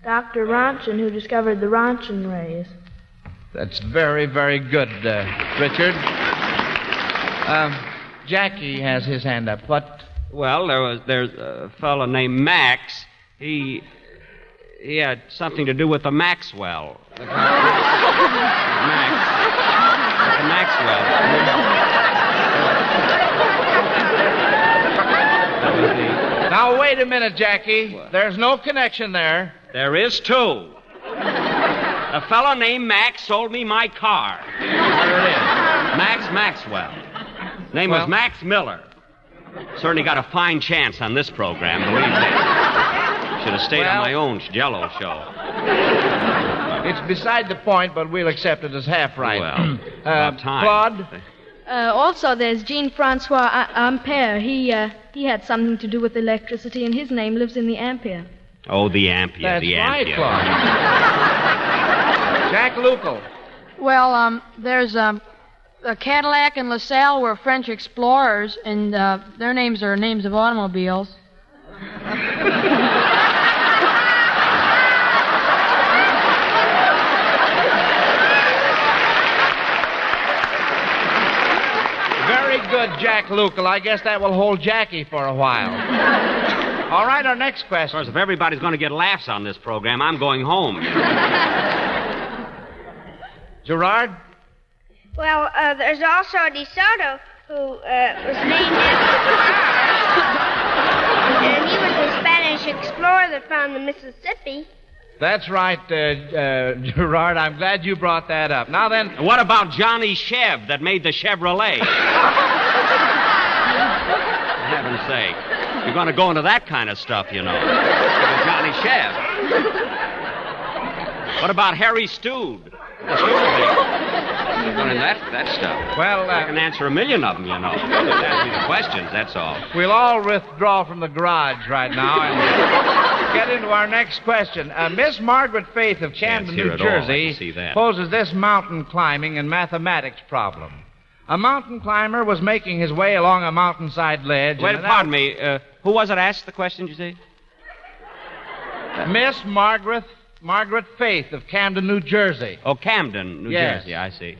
Dr. Rontgen, who discovered the Rontgen rays. That's very, very good, Richard. Jackie has his hand up. What? Well, there's a fellow named Max. He had something to do with the Maxwell. Maxwell. Now, wait a minute, Jackie. There's no connection there. There is, too. A fellow named Max sold me my car. There it is. Max Maxwell. Name was Max Miller. Certainly got a fine chance on this program, believe me. Should have stayed on my own Jell-O show. It's beside the point, but we'll accept it as half right. Well, about time. Claude? Also, there's Jean-Francois Ampere. He had something to do with electricity, and his name lives in the ampere. Oh, the ampere, That's the right, ampere. Claude. Jack Lucal. Well, there's Cadillac and LaSalle were French explorers, and their names are names of automobiles. Very good, Jack Lucal. I guess that will hold Jackie for a while. All right, our next question. Of course, if everybody's going to get laughs on this program, I'm going home. Gerard? Well, there's also DeSoto, who was named after and he was a Spanish explorer that found the Mississippi. That's right, Gerard. I'm glad you brought that up. Now then... What about Johnny Chev that made the Chevrolet? For heaven's sake. You're going to go into that kind of stuff, you know. Johnny Chev. What about Harry Stood? You're going into that stuff. Well, I can answer 1,000,000 of them, you know. Just ask me the questions, that's all. We'll all withdraw from the garage right now and get into our next question. Miss Margaret Faith of Camden, New Jersey, poses this mountain climbing and mathematics problem. A mountain climber was making his way along a mountainside ledge. Wait, pardon me. Who was it asked the question, you say? Miss Margaret Faith of Camden, New Jersey. Oh, Camden, New Yes. Jersey, I see.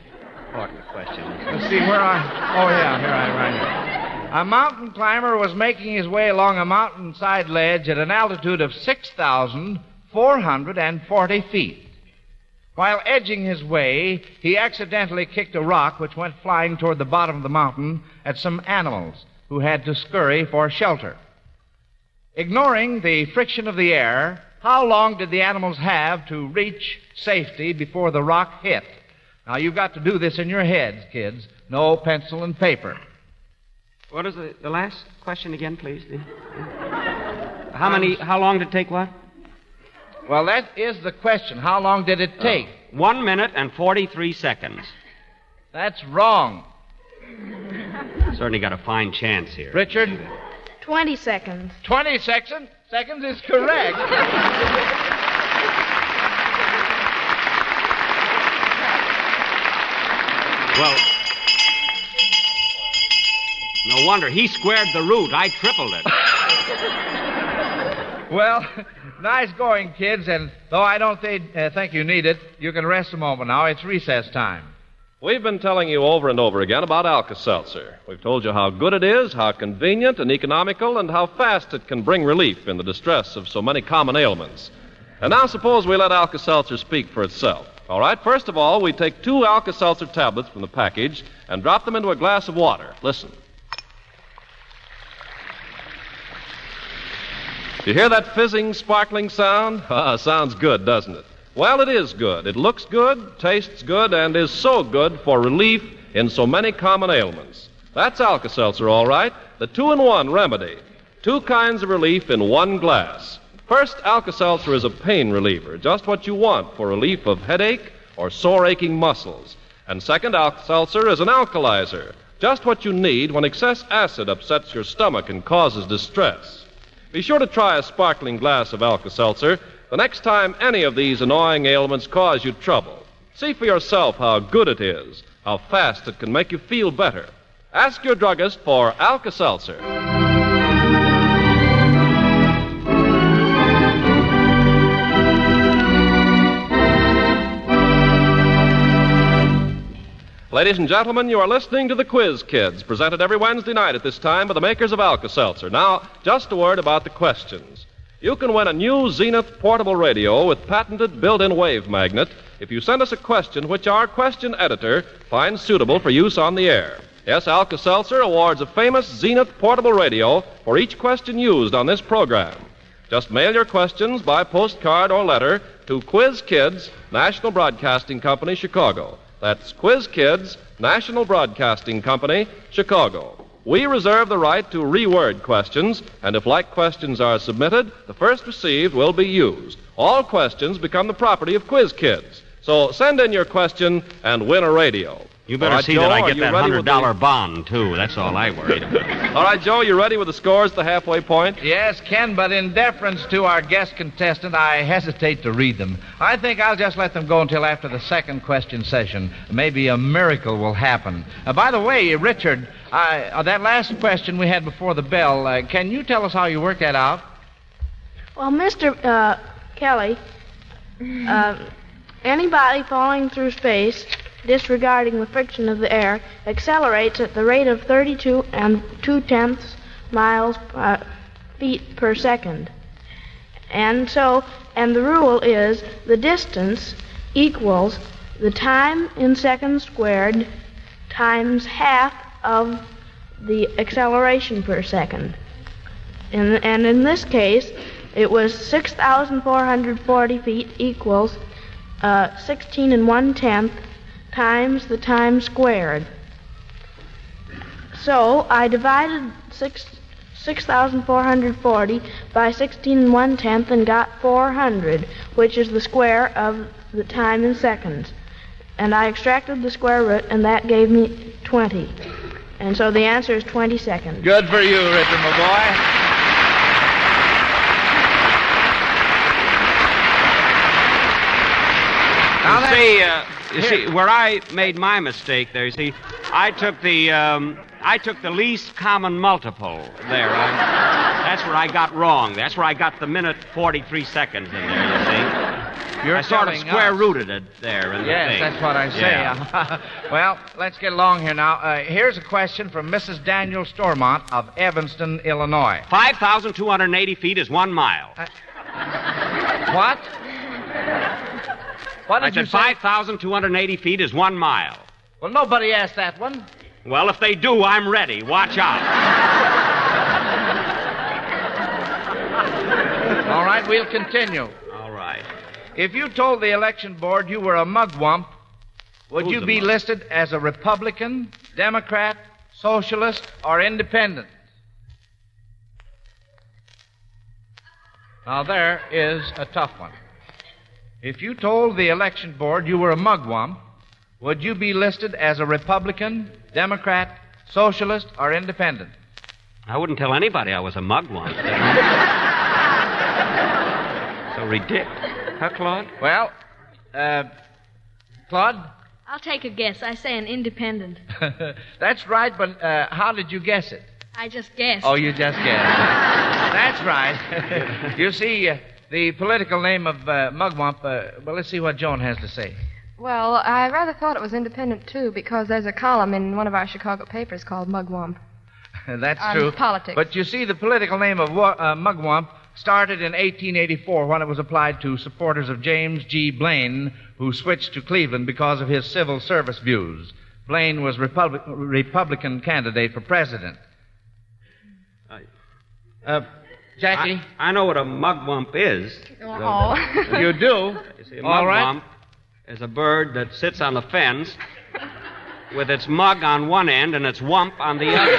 Important question. Let's see, where I... Oh, yeah, here I am, right here. A mountain climber was making his way along a mountainside ledge at an altitude of 6,440 feet. While edging his way, he accidentally kicked a rock which went flying toward the bottom of the mountain at some animals who had to scurry for shelter. Ignoring the friction of the air, how long did the animals have to reach safety before the rock hit? Now, you've got to do this in your heads, kids. No pencil and paper. What is the last question again, please? How long did it take what? Well, that is the question. How long did it take? 1 minute and 43 seconds. That's wrong. Certainly got a fine chance here. Richard? 20 seconds. 20 seconds? Seconds is correct. Well, no wonder. He squared the root. I tripled it. Well, nice going, kids, and though I don't think you need it, you can rest a moment now. It's recess time. We've been telling you over and over again about Alka-Seltzer. We've told you how good it is, how convenient and economical, and how fast it can bring relief in the distress of so many common ailments. And now suppose we let Alka-Seltzer speak for itself. All right, first of all, we take 2 Alka-Seltzer tablets from the package and drop them into a glass of water. Listen. You hear that fizzing, sparkling sound? Sounds good, doesn't it? Well, it is good. It looks good, tastes good, and is so good for relief in so many common ailments. That's Alka-Seltzer, all right. The 2-in-1 remedy. 2 kinds of relief in one glass. First, Alka-Seltzer is a pain reliever, just what you want for relief of headache or sore aching muscles. And second, Alka-Seltzer is an alkalizer, just what you need when excess acid upsets your stomach and causes distress. Be sure to try a sparkling glass of Alka-Seltzer the next time any of these annoying ailments cause you trouble. See for yourself how good it is, how fast it can make you feel better. Ask your druggist for Alka-Seltzer. Ladies and gentlemen, you are listening to the Quiz Kids, presented every Wednesday night at this time by the makers of Alka-Seltzer. Now, just a word about the questions. You can win a new Zenith portable radio with patented built-in wave magnet if you send us a question which our question editor finds suitable for use on the air. Yes, Alka-Seltzer awards a famous Zenith portable radio for each question used on this program. Just mail your questions by postcard or letter to Quiz Kids, National Broadcasting Company, Chicago. That's Quiz Kids, National Broadcasting Company, Chicago. We reserve the right to reword questions, and if like questions are submitted, the first received will be used. All questions become the property of Quiz Kids. So send in your question and win a radio. You better see that I get that $100 bond, too. That's all I worried about. All right, Joe, you ready with the scores at the halfway point? Yes, Ken, but in deference to our guest contestant, I hesitate to read them. I think I'll just let them go until after the second question session. Maybe a miracle will happen. By the way, Richard, that last question we had before the bell, can you tell us how you worked that out? Well, Mr. Kelly, anybody falling through space, disregarding the friction of the air, accelerates at the rate of 32 2/10 miles feet per second. And the rule is the distance equals the time in seconds squared times half of the acceleration per second. And in this case, it was 6,440 feet equals 16 1/10 times the time squared. So I divided 6,440 by 16 1/10 and got 400, which is the square of the time in seconds. And I extracted the square root, and that gave me 20. And so the answer is 20 seconds. Good for you, Richard, my boy. You see, where I made my mistake there, you see, I took the least common multiple there. That's where I got wrong. That's where I got the minute 43 seconds in there, you see. I sort of square-rooted it there in the thing. Yes, that's what I say. Yeah. Well, let's get along here now. Here's a question from Mrs. Daniel Stormont of Evanston, Illinois. 5,280 feet is 1 mile. What? What did I said 5,280 feet is 1 mile. Well, nobody asked that one. Well, if they do, I'm ready. Watch out. All right, we'll continue. All right. If you told the election board you were a mugwump, would you be listed as a Republican, Democrat, Socialist, or Independent? Now, there is a tough one. If you told the election board you were a mugwump, would you be listed as a Republican, Democrat, Socialist, or Independent? I wouldn't tell anybody I was a mugwump. So ridiculous. Huh, Claude? Well, Claude? I'll take a guess. I say an independent. That's right, but how did you guess it? I just guessed. Oh, you just guessed. That's right. You see, the political name of Mugwump, well, let's see what Joan has to say. Well, I rather thought it was independent, too, because there's a column in one of our Chicago papers called Mugwump. That's on true. Politics. But you see, the political name of Mugwump started in 1884 when it was applied to supporters of James G. Blaine, who switched to Cleveland because of his civil service views. Blaine was Republican candidate for president. Jackie? I know what a mugwump is. Oh. You do? You see, a All right. mugwump is a bird that sits on the fence with its mug on one end and its wump on the other.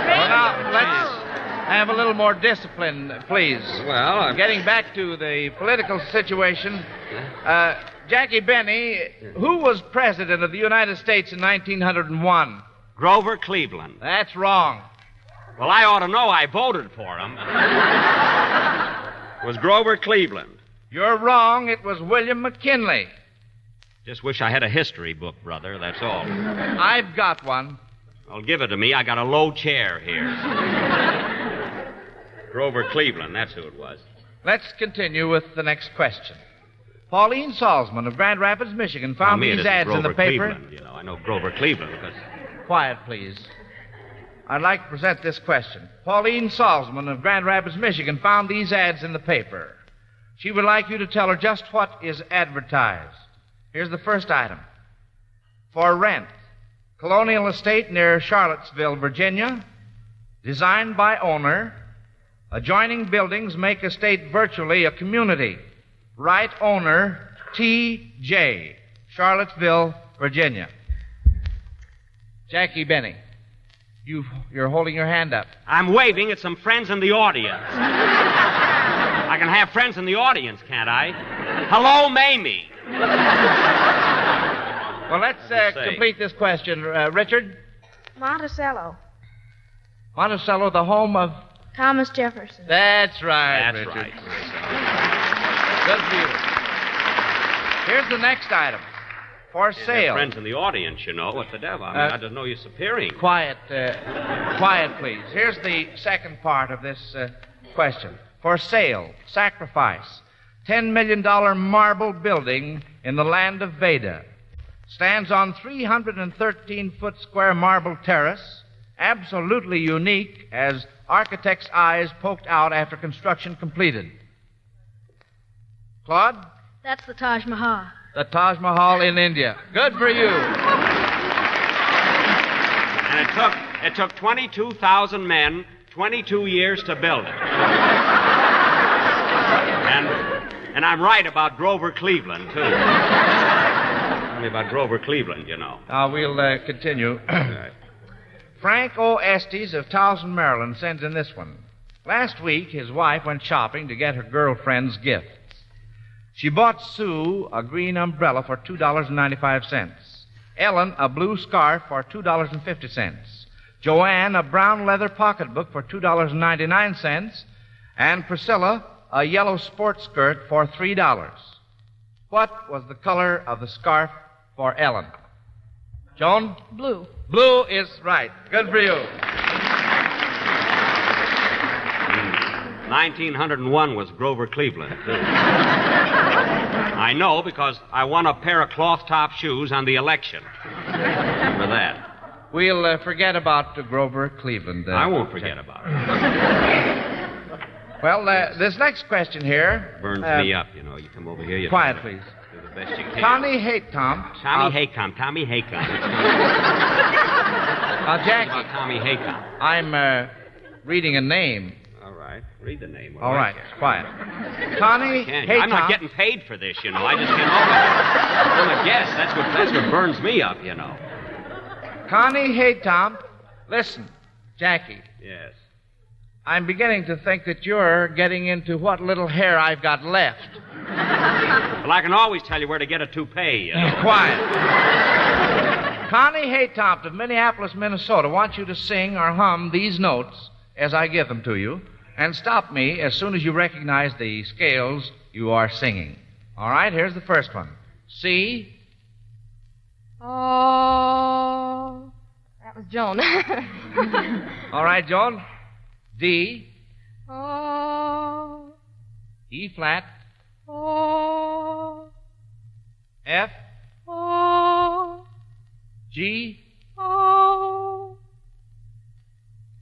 Well, now, let's have a little more discipline, please. Well, Getting back to the political situation, Jackie Benny, who was president of the United States in 1901? Grover Cleveland. That's wrong. Well, I ought to know. I voted for him. It was Grover Cleveland. You're wrong. It was William McKinley. Just wish I had a history book, brother, that's all. I've got one. Well, give it to me. I got a low chair here. Grover Cleveland, that's who it was. Let's continue with the next question. Pauline Salzman of Grand Rapids, Michigan, found Now, me, it these isn't ads in the Grover paper. Cleveland, you know. I know Grover Cleveland because... Quiet, please. I'd like to present this question. Pauline Salzman of Grand Rapids, Michigan, found these ads in the paper. She would like you to tell her just what is advertised. Here's the first item. For rent, colonial estate near Charlottesville, Virginia, designed by owner. Adjoining buildings make estate virtually a community. Right owner, T.J., Charlottesville, Virginia. Jackie Benny, you're holding your hand up. I'm waving at some friends in the audience. I can have friends in the audience, can't I? Hello, Mamie. Well, let's complete this question. Richard? Monticello. Monticello, the home of... Thomas Jefferson. That's right, That's Richard. right. Good for you. Here's the next item. For Can't have sale. friends in the audience, you know. What the devil? I mean, I don't know you're superior. Quiet, please. Here's the second part of this question. For sale, sacrifice, $10 million marble building in the land of Veda. Stands on 313-foot square marble terrace, absolutely unique as architect's eyes poked out after construction completed. Claude? That's the Taj Mahal. The Taj Mahal in India. Good for you. And it took 22,000 men 22 years to build it. And I'm right about Grover Cleveland, too. Tell me about Grover Cleveland, you know. We'll continue. Frank O. Estes of Towson, Maryland, sends in this one. Last week, his wife went shopping to get her girlfriend's gifts. She bought Sue a green umbrella for $2.95. Ellen a blue scarf for $2.50. Joanne a brown leather pocketbook for $2.99. And Priscilla a yellow sports skirt for $3. What was the color of the scarf for Ellen? Joan? Blue. Blue is right. Good for you. 1901 was Grover Cleveland, too. I know because I won a pair of cloth-top shoes on the election. Remember that. We'll forget about Grover Cleveland. I won't forget about it. Well, this next question here... Burns me up, you know. You come over here... You Quiet, please. Do the best you can. Tommy Haycomb. Tommy Haycomb. Now, Jackie. About Tommy Haycomb. I'm reading a name. All right. Read the name. All right. Quiet. Tommy Haycomb. I'm not getting paid for this, you know. I just came over. I'm a guest. That's what burns me up, you know. Connie Haycomb, listen. Jackie. Yes. I'm beginning to think that you're getting into what little hair I've got left. Well, I can always tell you where to get a toupee. Quiet. Connie Haytomt of Minneapolis, Minnesota wants you to sing or hum these notes as I give them to you, and stop me as soon as you recognize the scales you are singing. All right, here's the first one. C. Oh. That was Joan. All right, Joan. D. Oh. E flat. Oh. F. Oh. G. Oh.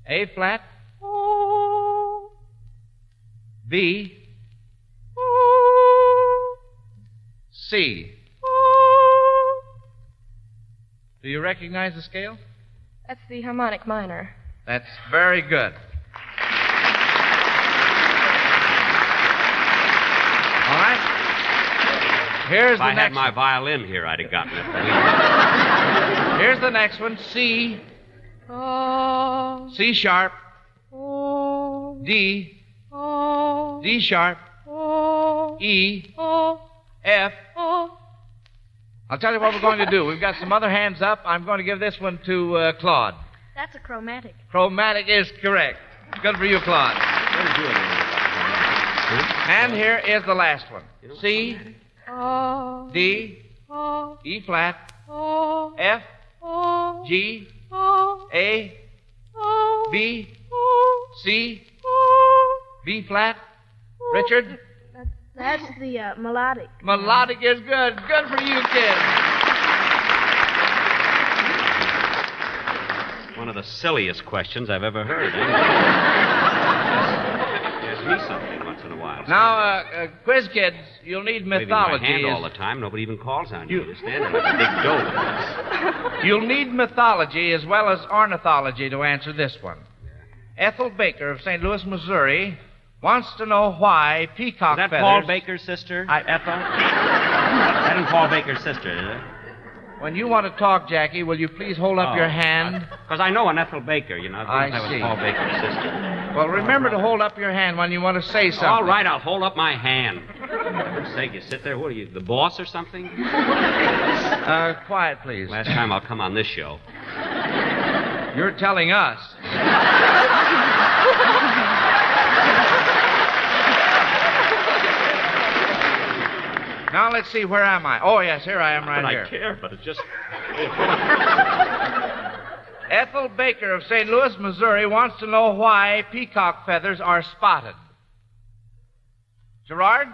A flat. Oh. B. Oh. C. Oh. Do you recognize the scale? That's the harmonic minor. That's very good. All right. Here's If I the next had my one. violin here, I'd have gotten it. Here's the next one. C. Oh. C sharp. Oh. D. Oh. D sharp. Oh. E. Oh. F. Oh. I'll tell you what we're going to do. We've got some other hands up. I'm going to give this one to Claude. That's a chromatic. Chromatic is correct. Good for you, Claude. And here is the last one. C, Oh. D, Oh. E flat, Oh. F, Oh. G, Oh. A, Oh. B, Oh. C, Oh. B flat. Richard? That's the melodic. Melodic is good. Good for you, kid. One of the silliest questions I've ever heard. Gives me something once in a while. Now, quiz kids, you'll need Waving mythology. my hand as- all the time. Nobody even calls on you. You're standing like a big dope. You'll need mythology as well as ornithology to answer this one. Ethel Baker of St. Louis, Missouri, wants to know why peacock Is that feathers... Paul Baker's sister? Ethel? That isn't Paul Baker's sister, is it? When you want to talk, Jackie, will you please hold up your hand? Because I know an Ethel Baker, you know. I That was see. Paul Baker's sister. Well, remember to hold up your hand when you want to say something. All right, I'll hold up my hand. For goodness sake, you sit there. What are you, the boss or something? Quiet, please. Last time I'll come on this show. You're telling us. Now, let's see, where am I? Oh, yes, here I am right But here. I care, but it's just... Ethel Baker of St. Louis, Missouri wants to know why peacock feathers are spotted. Gerard?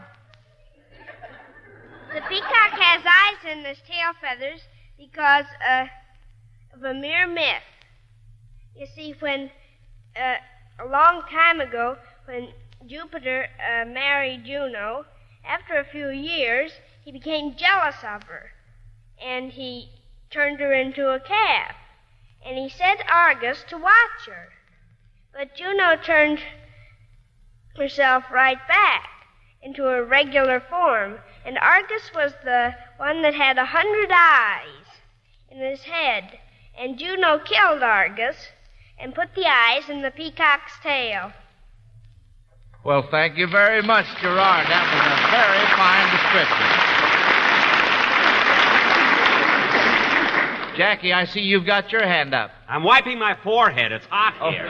The peacock has eyes in his tail feathers because of a mere myth. You see, when a long time ago, when Jupiter married Juno, after a few years, he became jealous of her, and he turned her into a calf. And he sent Argus to watch her. But Juno turned herself right back into her regular form, and Argus was the one that had 100 eyes in his head. And Juno killed Argus and put the eyes in the peacock's tail. Well, thank you very much, Gerard. That was a very fine description. Jackie, I see you've got your hand up. I'm wiping my forehead. It's hot here.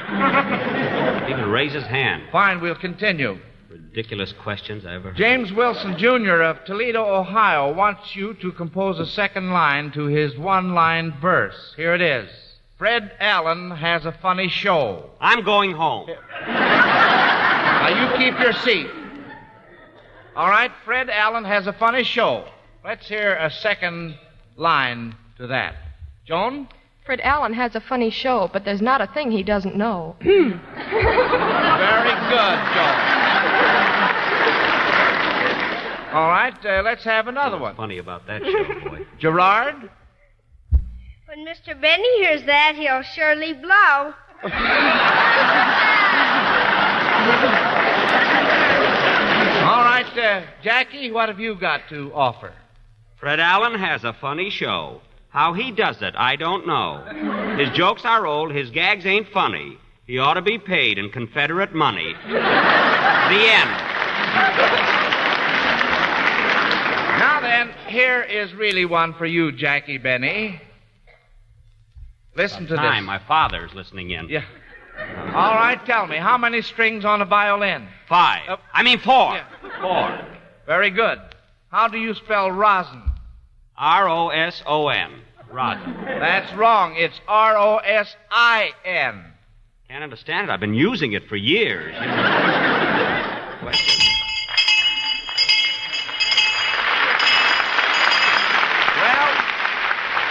Even raise his hand. Fine, we'll continue. Ridiculous questions I ever heard. James Wilson, Jr. of Toledo, Ohio, wants you to compose a second line to his one-line verse. Here it is. Fred Allen has a funny show. I'm going home. Now, you keep your seat. All right, Fred Allen has a funny show. Let's hear a second line to that. Joan? Fred Allen has a funny show, but there's not a thing he doesn't know. Very good, Joan. All right, let's have another one. Funny about that show, boy. Gerard? When Mr. Benny hears that, he'll surely blow. All right, Jackie, what have you got to offer? Fred Allen has a funny show. How he does it, I don't know. His jokes are old, his gags ain't funny. He ought to be paid in Confederate money. The end. Now then, here is really one for you, Jackie Benny. Listen to this. My father's listening in. Yeah. All right, tell me, how many strings on a violin? 5. 4. Yeah. 4. Very good. How do you spell rosin? R-O-S-O-N. Rosin. That's wrong. It's R-O-S-I-N. Can't understand it. I've been using it for years. Question. Well,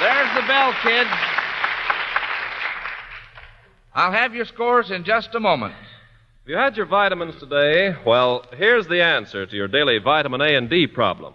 there's the bell, kids. I'll have your scores in just a moment. If you had your vitamins today, well, here's the answer to your daily vitamin A and D problem.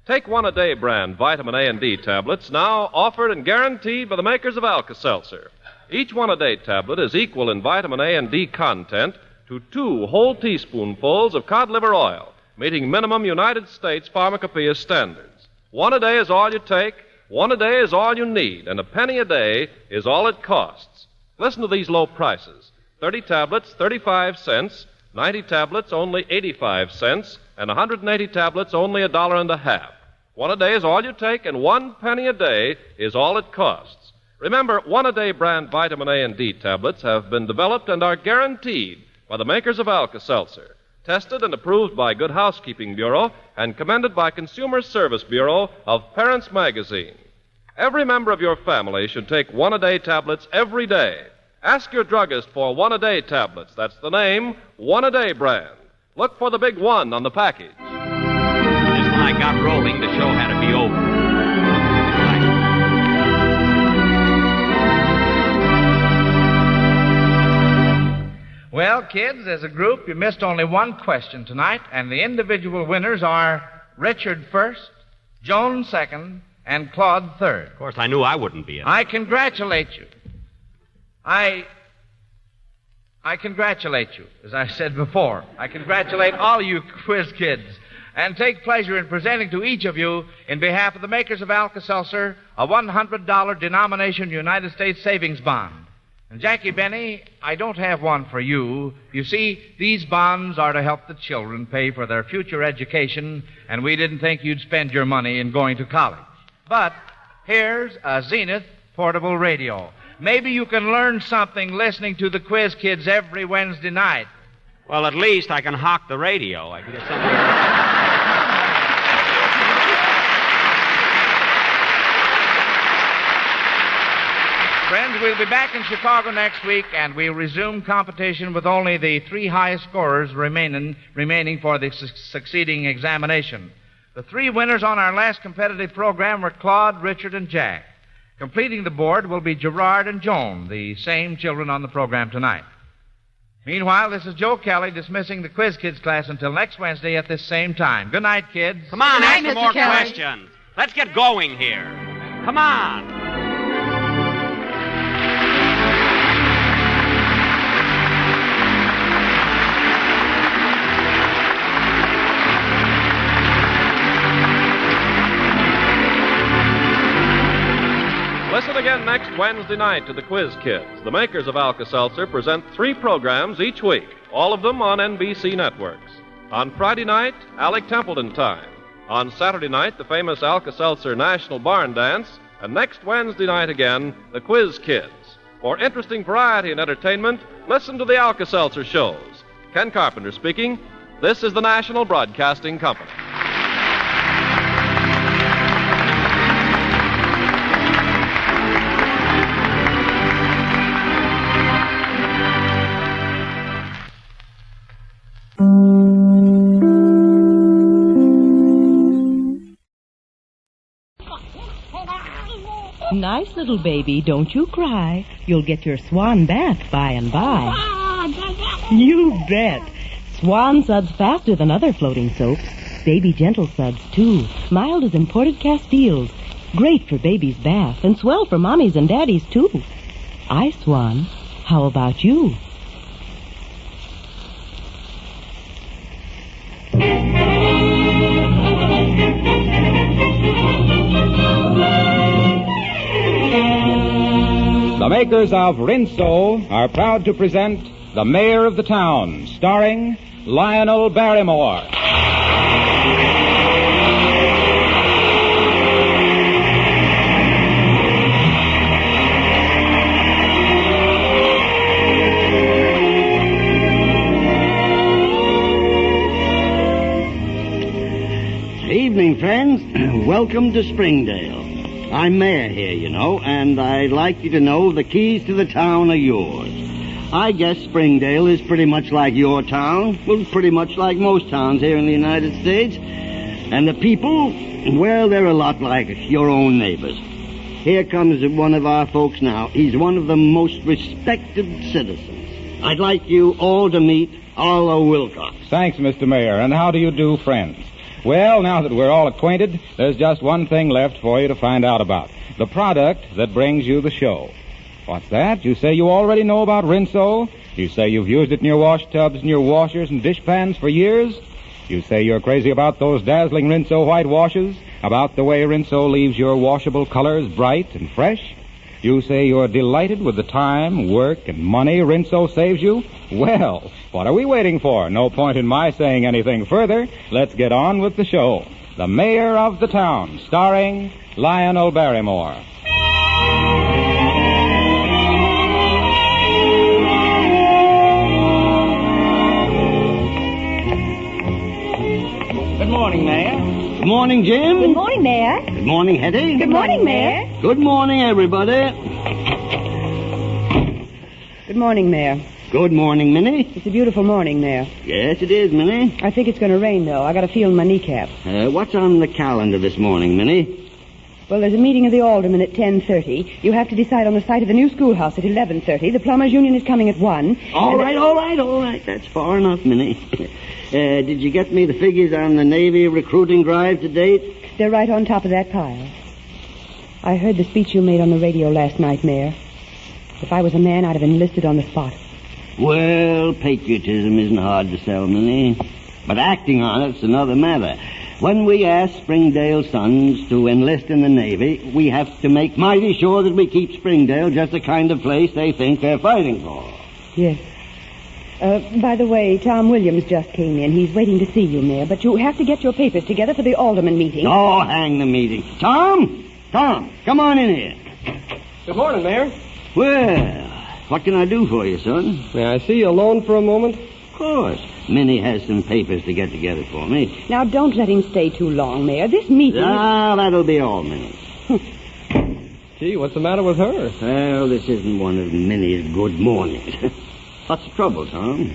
Take One-A-Day brand vitamin A and D tablets, now offered and guaranteed by the makers of Alka-Seltzer. Each One-A-Day tablet is equal in vitamin A and D content to 2 whole teaspoonfuls of cod liver oil, meeting minimum United States Pharmacopoeia standards. One-A-Day is all you take, One-A-Day is all you need, and a penny a day is all it costs. Listen to these low prices. 30 tablets, 35 cents, 90 tablets, only 85 cents, and 180 tablets, only $1.50. One-A-Day is all you take, and 1 penny a day is all it costs. Remember, One-A-Day brand vitamin A and D tablets have been developed and are guaranteed by the makers of Alka-Seltzer, tested and approved by Good Housekeeping Bureau, and commended by Consumer Service Bureau of Parents Magazine. Every member of your family should take One-A-Day tablets every day. Ask your druggist for One-A-Day tablets. That's the name, One-A-Day brand. Look for the big 1 on the package. Just when I got rolling, the show had to be over. Well, kids, as a group, you missed only one question tonight, and the individual winners are Richard first, Joan second, and Claude third. Of course, I knew I wouldn't be in it. I congratulate you. I congratulate you, as I said before. I congratulate all you quiz kids and take pleasure in presenting to each of you, in behalf of the makers of Alka-Seltzer, a $100 denomination United States savings bond. And Jackie Benny, I don't have one for you. You see, these bonds are to help the children pay for their future education, and we didn't think you'd spend your money in going to college. But here's a Zenith portable radio. Maybe you can learn something listening to the Quiz Kids every Wednesday night. Well, at least I can hawk the radio. I can get something. Friends, we'll be back in Chicago next week, and we'll resume competition with only the 3 highest scorers remaining for the succeeding examination. The 3 winners on our last competitive program were Claude, Richard, and Jack. Completing the board will be Gerard and Joan, the same children on the program tonight. Meanwhile, this is Joe Kelly dismissing the Quiz Kids class until next Wednesday at this same time. Good night, kids. Come on, ask Mr. more Kelly. questions. Let's get going here. Come on. Listen again next Wednesday night to the Quiz Kids. The makers of Alka-Seltzer present 3 programs each week, all of them on NBC networks. On Friday night, Alec Templeton Time. On Saturday night, the famous Alka-Seltzer National Barn Dance. And next Wednesday night again, the Quiz Kids. For interesting variety and entertainment, listen to the Alka-Seltzer shows. Ken Carpenter speaking. This is the National Broadcasting Company. Nice little baby, don't you cry. You'll get your swan bath by and by. You bet. Swan suds faster than other floating soaps. Baby Gentle suds, too. Mild as imported Castiles. Great for baby's bath and swell for mommies and daddies, too. I Swan. How about you? The makers of Rinso are proud to present The Mayor of the Town, starring Lionel Barrymore. Evening, friends. Welcome to Springdale. I'm mayor here, you know, and I'd like you to know the keys to the town are yours. I guess Springdale is pretty much like your town. Well, pretty much like most towns here in the United States. And the people, well, they're a lot like your own neighbors. Here comes one of our folks now. He's one of the most respected citizens. I'd like you all to meet Arlo Wilcox. Thanks, Mr. Mayor. And how do you do, friends? Well, now that we're all acquainted, there's just one thing left for you to find out about. The product that brings you the show. What's that? You say you already know about Rinso? You say you've used it in your wash tubs and your washers and dish pans for years? You say you're crazy about those dazzling Rinso white washes? About the way Rinso leaves your washable colors bright and fresh? You say you're delighted with the time, work, and money Rinso saves you? Well, what are we waiting for? No point in my saying anything further. Let's get on with the show. The Mayor of the Town, starring Lionel Barrymore. Good morning, Mayor. Good morning, Jim. Good morning, Mayor. Good morning, Hetty. Good morning, Mayor. Good morning, everybody. Good morning, Mayor. Good morning, Minnie. It's a beautiful morning, Mayor. Yes, it is, Minnie. I think it's going to rain, though. I got a feel in my kneecap. What's on the calendar this morning, Minnie? Well, there's a meeting of the aldermen at 10:30. You have to decide on the site of the new schoolhouse at 11:30. The plumbers' union is coming at 1. All right. That's far enough, Minnie. Did you get me the figures on the Navy recruiting drive to date? They're right on top of that pile. I heard the speech you made on the radio last night, Mayor. If I was a man, I'd have enlisted on the spot. Well, patriotism isn't hard to sell, Minnie. But acting on it's another matter. When we ask Springdale sons to enlist in the Navy, we have to make mighty sure that we keep Springdale just the kind of place they think they're fighting for. Yes. By the way, Tom Williams just came in. He's waiting to see you, Mayor. But you have to get your papers together for the alderman meeting. Oh, hang the meeting. Tom, come on in here. Good morning, Mayor. Well, what can I do for you, son? May I see you alone for a moment? Of course. Minnie has some papers to get together for me. Now, don't let him stay too long, Mayor. This meeting... Ah, that'll be all, Minnie. Gee, what's the matter with her? Well, this isn't one of Minnie's good mornings. What's the trouble, Tom?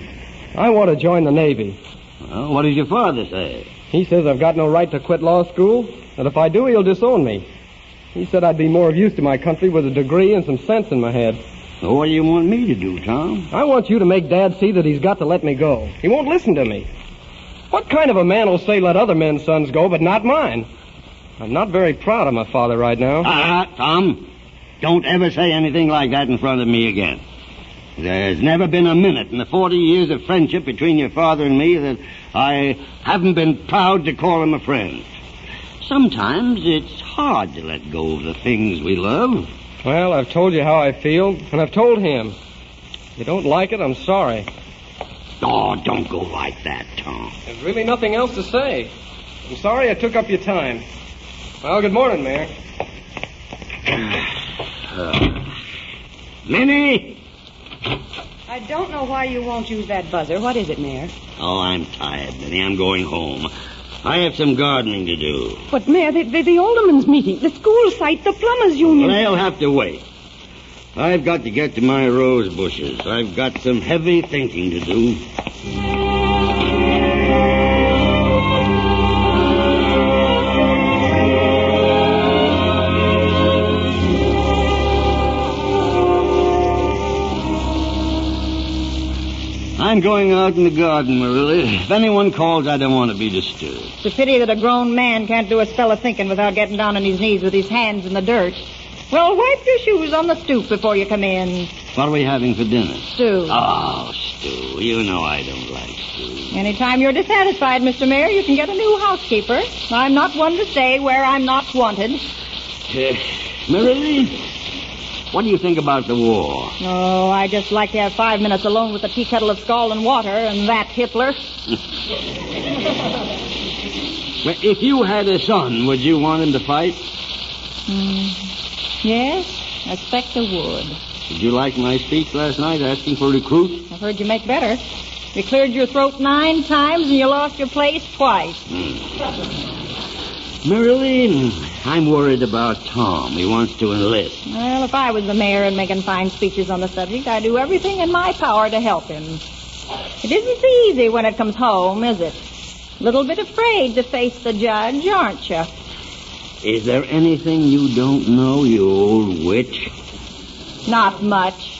I want to join the Navy. Well, what does your father say? He says I've got no right to quit law school, and if I do, he'll disown me. He said I'd be more of use to my country with a degree and some sense in my head. Well, what do you want me to do, Tom? I want you to make Dad see that he's got to let me go. He won't listen to me. What kind of a man will say let other men's sons go, but not mine? I'm not very proud of my father right now. Tom, don't ever say anything like that in front of me again. There's never been a minute in the 40 years of friendship between your father and me that I haven't been proud to call him a friend. Sometimes it's hard to let go of the things we love. Well, I've told you how I feel, and I've told him. If you don't like it, I'm sorry. Oh, don't go like that, Tom. There's really nothing else to say. I'm sorry I took up your time. Well, good morning, Mayor. Minnie! I don't know why you won't use that buzzer. What is it, Mayor? Oh, I'm tired, Minnie. I'm going home. I have some gardening to do. But, Mayor, the alderman's meeting, the school site, the plumbers' union... They'll have to wait. I've got to get to my rose bushes. I've got some heavy thinking to do. I'm going out in the garden, Marilla. If anyone calls, I don't want to be disturbed. It's a pity that a grown man can't do a spell of thinking without getting down on his knees with his hands in the dirt. Well, wipe your shoes on the stoop before you come in. What are we having for dinner? Stew. Oh, stew. You know I don't like stew. Anytime you're dissatisfied, Mr. Mayor, you can get a new housekeeper. I'm not one to stay where I'm not wanted. Marilla, What do you think about the war? Oh, I just like to have 5 minutes alone with a tea kettle of scalding water and that Hitler. Well, if you had a son, would you want him to fight? Yes, I expect I would. Did you like my speech last night asking for recruits? I've heard you make better. You cleared your throat 9 times and you lost your place twice. Marilyn, I'm worried about Tom. He wants to enlist. Well, if I was the mayor and making fine speeches on the subject, I'd do everything in my power to help him. It isn't easy when it comes home, is it? A little bit afraid to face the judge, aren't you? Is there anything you don't know, you old witch? Not much.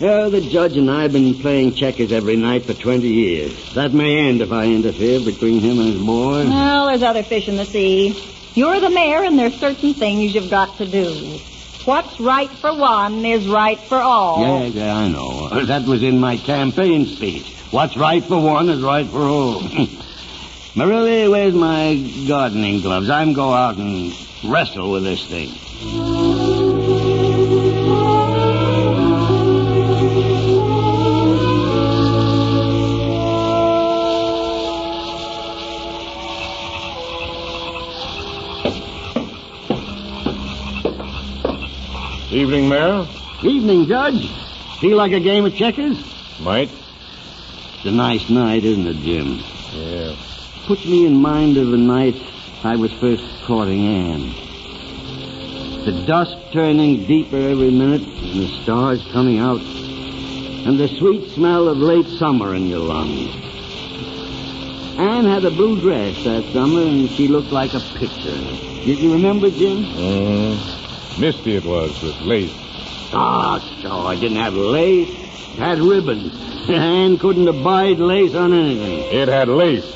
Well, the judge and I have been playing checkers every night for 20 years. That may end if I interfere between him and his boy. Well, there's other fish in the sea. You're the mayor, and there's certain things you've got to do. What's right for one is right for all. Yeah, I know. That was in my campaign speech. What's right for one is right for all. Marilla, where's my gardening gloves? I'm go out and wrestle with this thing. Evening, Mayor. Evening, Judge. Feel like a game of checkers? Might. It's a nice night, isn't it, Jim? Yeah. Puts me in mind of the night I was first courting Anne. The dusk turning deeper every minute, and the stars coming out, and the sweet smell of late summer in your lungs. Anne had a blue dress that summer, and she looked like a picture. Did you remember, Jim? Misty it was, with lace. Oh, so it didn't have lace. It had ribbons. Anne couldn't abide lace on anything. It had lace.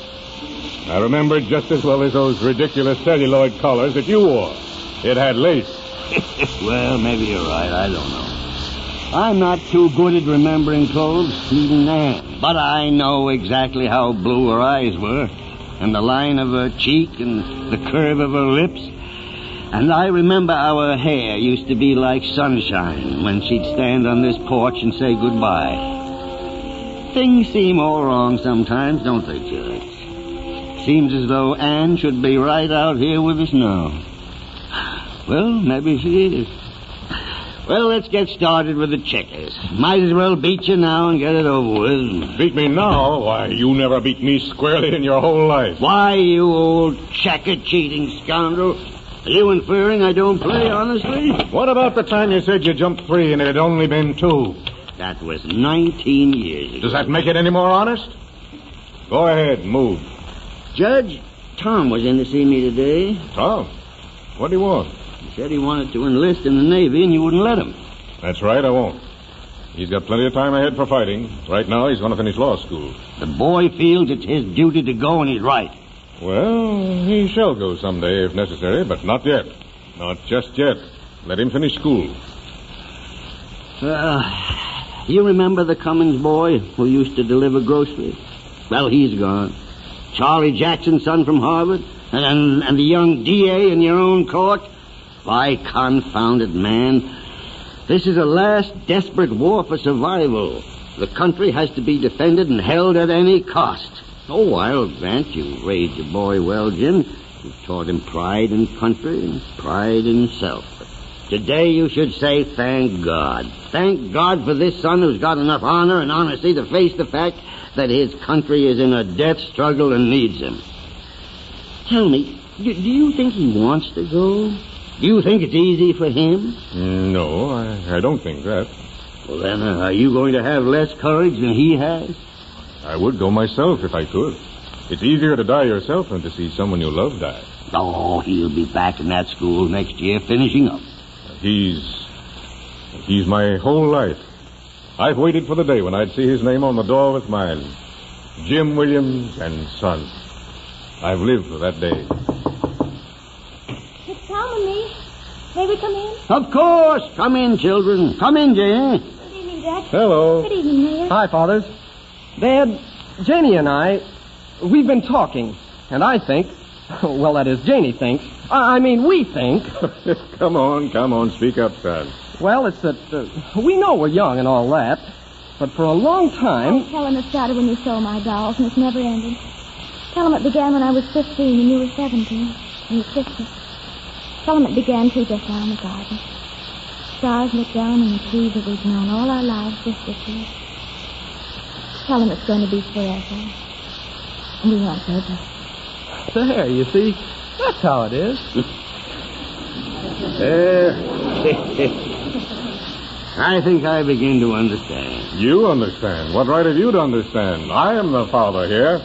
I remember it just as well as those ridiculous celluloid collars that you wore. It had lace. Well, maybe you're right. I don't know. I'm not too good at remembering clothes, even Anne. But I know exactly how blue her eyes were, and the line of her cheek, and the curve of her lips. And I remember how her hair used to be like sunshine when she'd stand on this porch and say goodbye. Things seem all wrong sometimes, don't they, Judge? Seems as though Anne should be right out here with us now. Well, maybe she is. Well, let's get started with the checkers. Might as well beat you now and get it over with. Beat me now? Why, you never beat me squarely in your whole life. Why, you old checker-cheating scoundrel. Are you inferring I don't play, honestly? What about the time you said you jumped 3 and it had only been 2? That was 19 years ago. Does that make it any more honest? Go ahead, move. Judge, Tom was in to see me today. Tom? What do you want? He said he wanted to enlist in the Navy and you wouldn't let him. That's right, I won't. He's got plenty of time ahead for fighting. Right now, he's going to finish law school. The boy feels it's his duty to go, and he's right. Well, he shall go someday if necessary, but not yet. Not just yet. Let him finish school. You remember the Cummins boy who used to deliver groceries? Well, he's gone. Charlie Jackson's son from Harvard, and the young DA in your own court. By confounded man, this is a last desperate war for survival. The country has to be defended and held at any cost. Oh, I'll grant you raised your boy well, Jim. You taught him pride in country and pride in self. But today you should say thank God. Thank God for this son who's got enough honor and honesty to face the fact that his country is in a death struggle and needs him. Tell me, do you think he wants to go? Do you think it's easy for him? No, I don't think that. Well, then, are you going to have less courage than he has? I would go myself if I could. It's easier to die yourself than to see someone you love die. Oh, he'll be back in that school next year finishing up. He's my whole life. I've waited for the day when I'd see his name on the door with mine. Jim Williams and Son. I've lived for that day. It's Tom and me. May we come in? Of course. Come in, children. Come in, Jane. Good evening, Dad. Hello. Good evening, Mayor. Hi, Fathers. Dad, Janie and I, we've been talking, and I think, well, that is, Janie thinks, we think. Come on, speak up, son. Well, it's that we know we're young and all that, but for a long time... Oh, tell him it started when you stole my dolls, and it's never ended. Tell him it began when I was 15 and you were 17, and you kissed me. Tell him it began, too, just now in the garden. Stars look down on the trees that we've known all our lives just this year. Tell him it's going to be forever. And we want forever. There, you see? That's how it is. I think I begin to understand. You understand? What right have you to understand? I am the father here.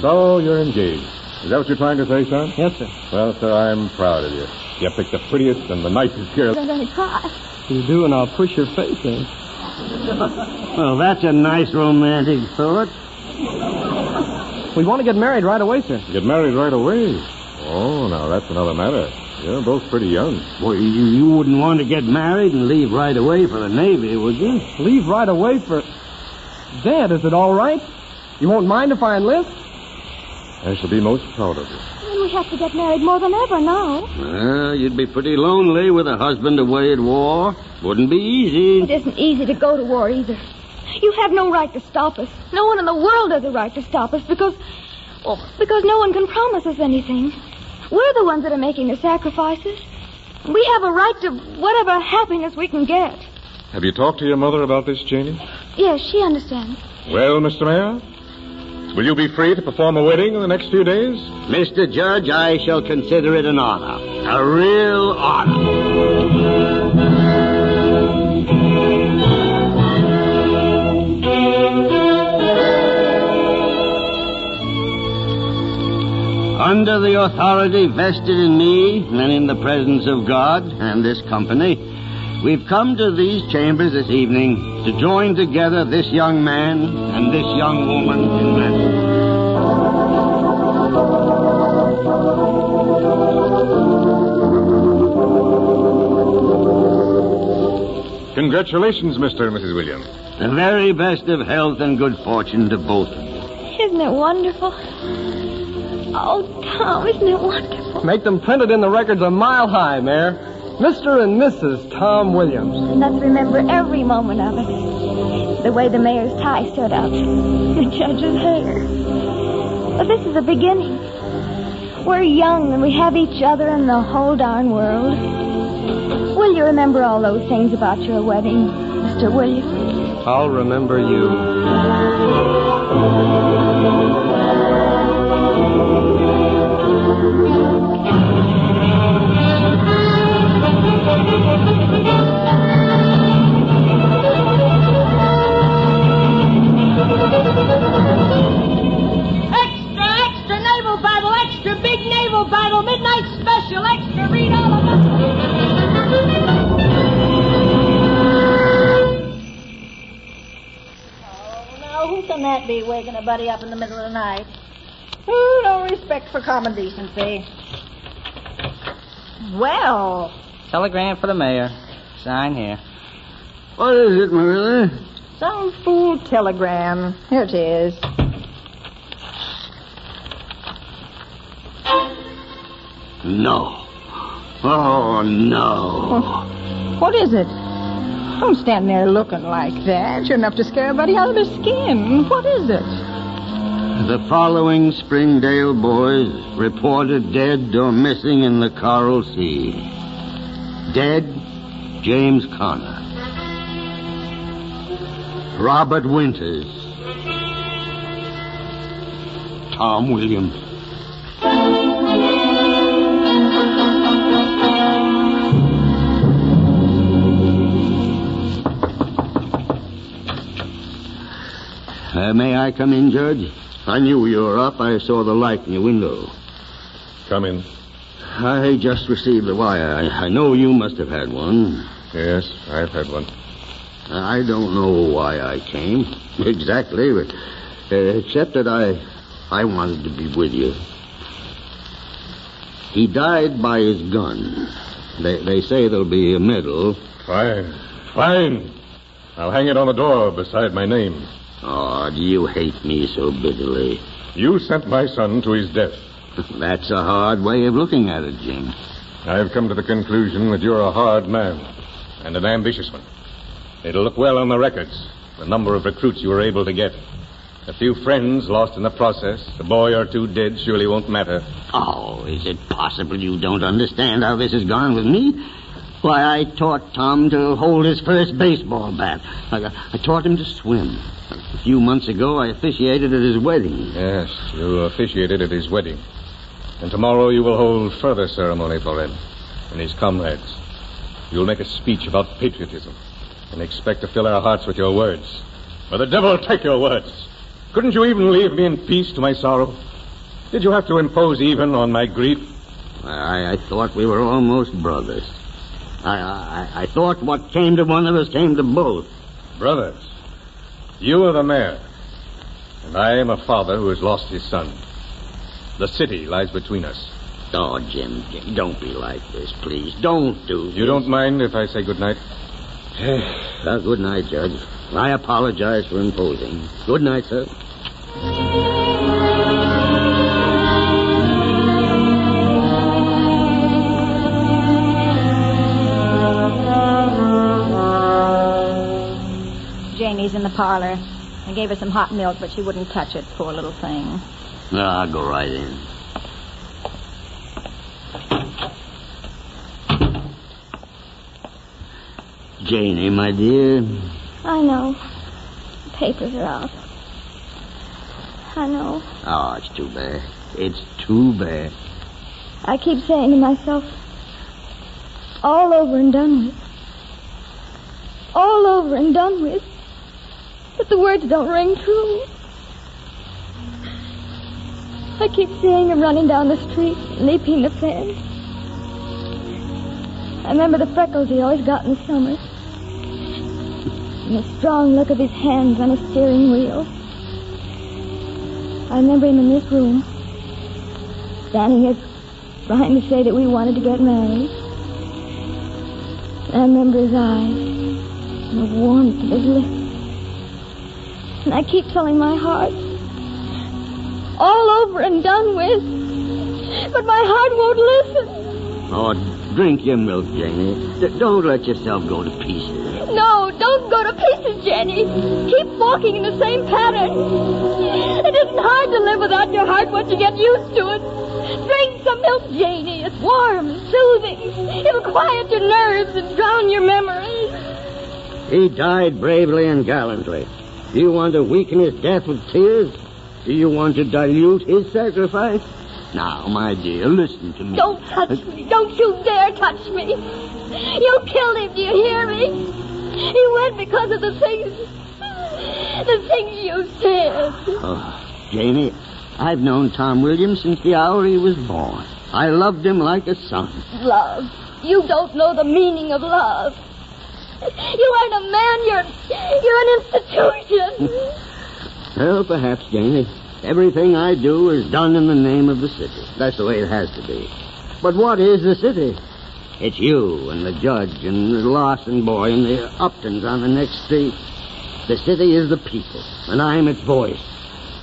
So you're engaged. Is that what you're trying to say, son? Yes, sir. Well, sir, I'm proud of you. You picked the prettiest and the nicest girl. Don't let me cry. You do, and I'll push your face in. Well, that's a nice romantic thought. We want to get married right away, sir. Get married right away? Oh, now that's another matter. You're both pretty young. Well, you wouldn't want to get married and leave right away for the Navy, would you? Leave right away for... Dad, is it all right? You won't mind if I enlist? I shall be most proud of you. Then we have to get married more than ever now. Well, you'd be pretty lonely with a husband away at war. Wouldn't be easy. It isn't easy to go to war either. You have no right to stop us. No one in the world has a right to stop us because no one can promise us anything. We're the ones that are making the sacrifices. We have a right to whatever happiness we can get. Have you talked to your mother about this, Janie? Yes, she understands. Well, Mr. Mayor, will you be free to perform a wedding in the next few days? Mr. Judge, I shall consider it an honor. A real honor. Under the authority vested in me and in the presence of God and this company, we've come to these chambers this evening to join together this young man and this young woman in marriage. Congratulations, Mr. and Mrs. Williams. The very best of health and good fortune to both of you. Isn't it wonderful? Oh, Tom, isn't it wonderful? Make them printed in the records a mile high, Mayor. Mr. and Mrs. Tom Williams. And let's remember every moment of it. The way the mayor's tie stood up. The judge's hair. But this is the beginning. We're young and we have each other and the whole darn world. Will you remember all those things about your wedding, Mr. Williams? I'll remember you. Extra naval battle, extra big naval battle, midnight special, extra read all of us. Who can that be waking a buddy up in the middle of the night? Oh, no respect for common decency. Well. Telegram for the mayor. Sign here. What is it, Marilla? Some fool telegram. Here it is. No. Oh, no. What is it? Don't stand there looking like that. You're enough to scare everybody out of their skin. What is it? The following Springdale boys reported dead or missing in the Coral Sea. Dead, James Connor. Robert Winters. Tom Williams. May I come in, Judge? I knew you were up. I saw the light in your window. Come in. I just received a wire. I know you must have had one. Yes, I've had one. I don't know why I came exactly, but except that I wanted to be with you. He died by his gun. They say there'll be a medal. Fine. I'll hang it on the door beside my name. Oh, do you hate me so bitterly? You sent my son to his death. That's a hard way of looking at it, Jim. I've come to the conclusion that you're a hard man. and an ambitious one. It'll look well on the records, the number of recruits you were able to get. A few friends lost in the process, a boy or two dead surely won't matter. Oh, is it possible you don't understand how this has gone with me? Why, I taught Tom to hold his first baseball bat. I taught him to swim. A few months ago, I officiated at his wedding. Yes, you officiated at his wedding. And tomorrow you will hold further ceremony for him and his comrades. You'll make a speech about patriotism and expect to fill our hearts with your words. Or the devil take your words. Couldn't you even leave me in peace to my sorrow? Did you have to impose even on my grief? I thought we were almost brothers. I thought what came to one of us came to both. Brothers, you are the mayor, and I am a father who has lost his son. The city lies between us. Oh, Jim, don't be like this, please. Don't do this. You don't mind if I say good night? Good night, Judge. I apologize for imposing. Good night, sir. Janie's in the parlor. I gave her some hot milk, but she wouldn't touch it, poor little thing. I'll go right in. Janie, my dear. I know. The papers are out. I know. Oh, it's too bad. It's too bad. I keep saying to myself, all over and done with. All over and done with. But the words don't ring true. I keep seeing him running down the street, leaping the fence. I remember the freckles he always got in the summer. And the strong look of his hands on a steering wheel. I remember him in this room, standing here trying to say that we wanted to get married. And I remember his eyes and the warmth of his lips. And I keep telling my heart, all over and done with, but my heart won't listen. Oh, drink your milk, Janie. Don't let yourself go to pieces. No, don't go to pieces, Jenny. Keep walking in the same pattern. It isn't hard to live without your heart once you get used to it. Drink some milk, Janie. It's warm and soothing. It'll quiet your nerves and drown your memories. He died bravely and gallantly. Do you want to weaken his death with tears? Do you want to dilute his sacrifice? Now, my dear, listen to me. Don't touch me. Don't you dare touch me. You killed him, do you hear me? He went because of the things you said. Oh, Janie, I've known Tom Williams since the hour he was born. I loved him like a son. Love. You don't know the meaning of love. You aren't a man, you're an institution. Well, perhaps, Janie. Everything I do is done in the name of the city. That's the way it has to be. But what is the city? It's you and the judge and the Larson boy and the Uptons on the next street. The city is the people, and I'm its voice.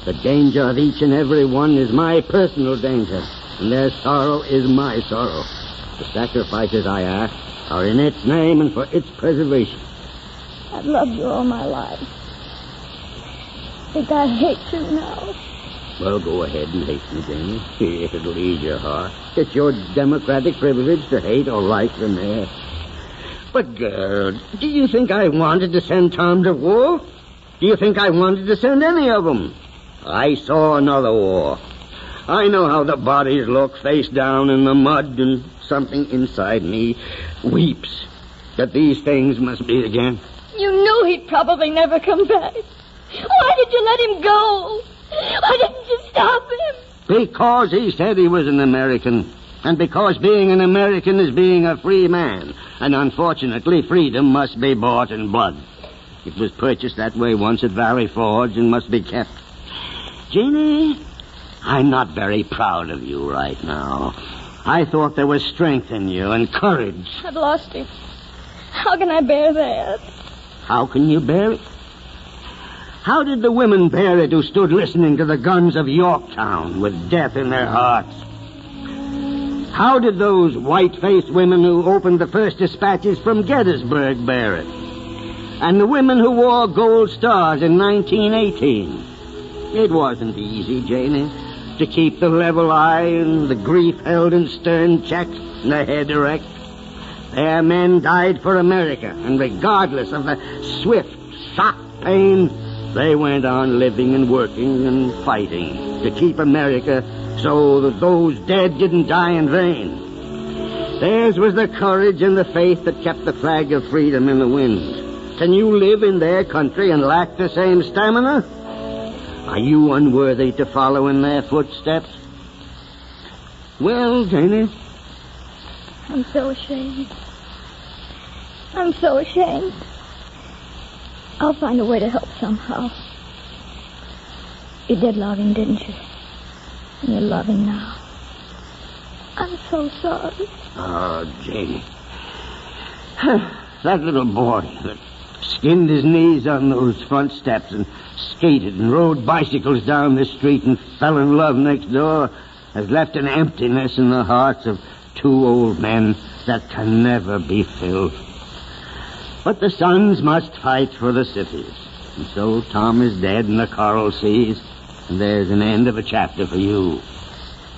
The danger of each and every one is my personal danger, and their sorrow is my sorrow. The sacrifices I ask are in its name and for its preservation. I've loved you all my life. I think I hate you now. Well, go ahead and hate me, Janie. If it'll ease your heart. It's your democratic privilege to hate or like the mayor. But, girl, do you think I wanted to send Tom to war? Do you think I wanted to send any of them? I saw another war. I know how the bodies look face down in the mud, and something inside me weeps that these things must be again. You knew he'd probably never come back. Why did you let him go? Why didn't you stop him? Because he said he was an American. And because being an American is being a free man. And unfortunately, freedom must be bought in blood. It was purchased that way once at Valley Forge and must be kept. Jeannie, I'm not very proud of you right now. I thought there was strength in you and courage. I've lost him. How can I bear that? How can you bear it? How did the women bear it who stood listening to the guns of Yorktown with death in their hearts? How did those white-faced women who opened the first dispatches from Gettysburg bear it? And the women who wore gold stars in 1918? It wasn't easy, Janie, to keep the level eye and the grief held in stern check and the head erect. Their men died for America, and regardless of the swift, shock pain, they went on living and working and fighting to keep America so that those dead didn't die in vain. Theirs was the courage and the faith that kept the flag of freedom in the wind. Can you live in their country and lack the same stamina? Are you unworthy to follow in their footsteps? Well, Janie? I'm so ashamed. I'm so ashamed. I'll find a way to help somehow. You did love him, didn't you? And you love him now. I'm so sorry. Oh, Janie. That little boy that skinned his knees on those front steps and skated and rode bicycles down the street and fell in love next door has left an emptiness in the hearts of two old men that can never be filled. But the sons must fight for the cities. And so Tom is dead in the coral seas, and there's an end of a chapter for you.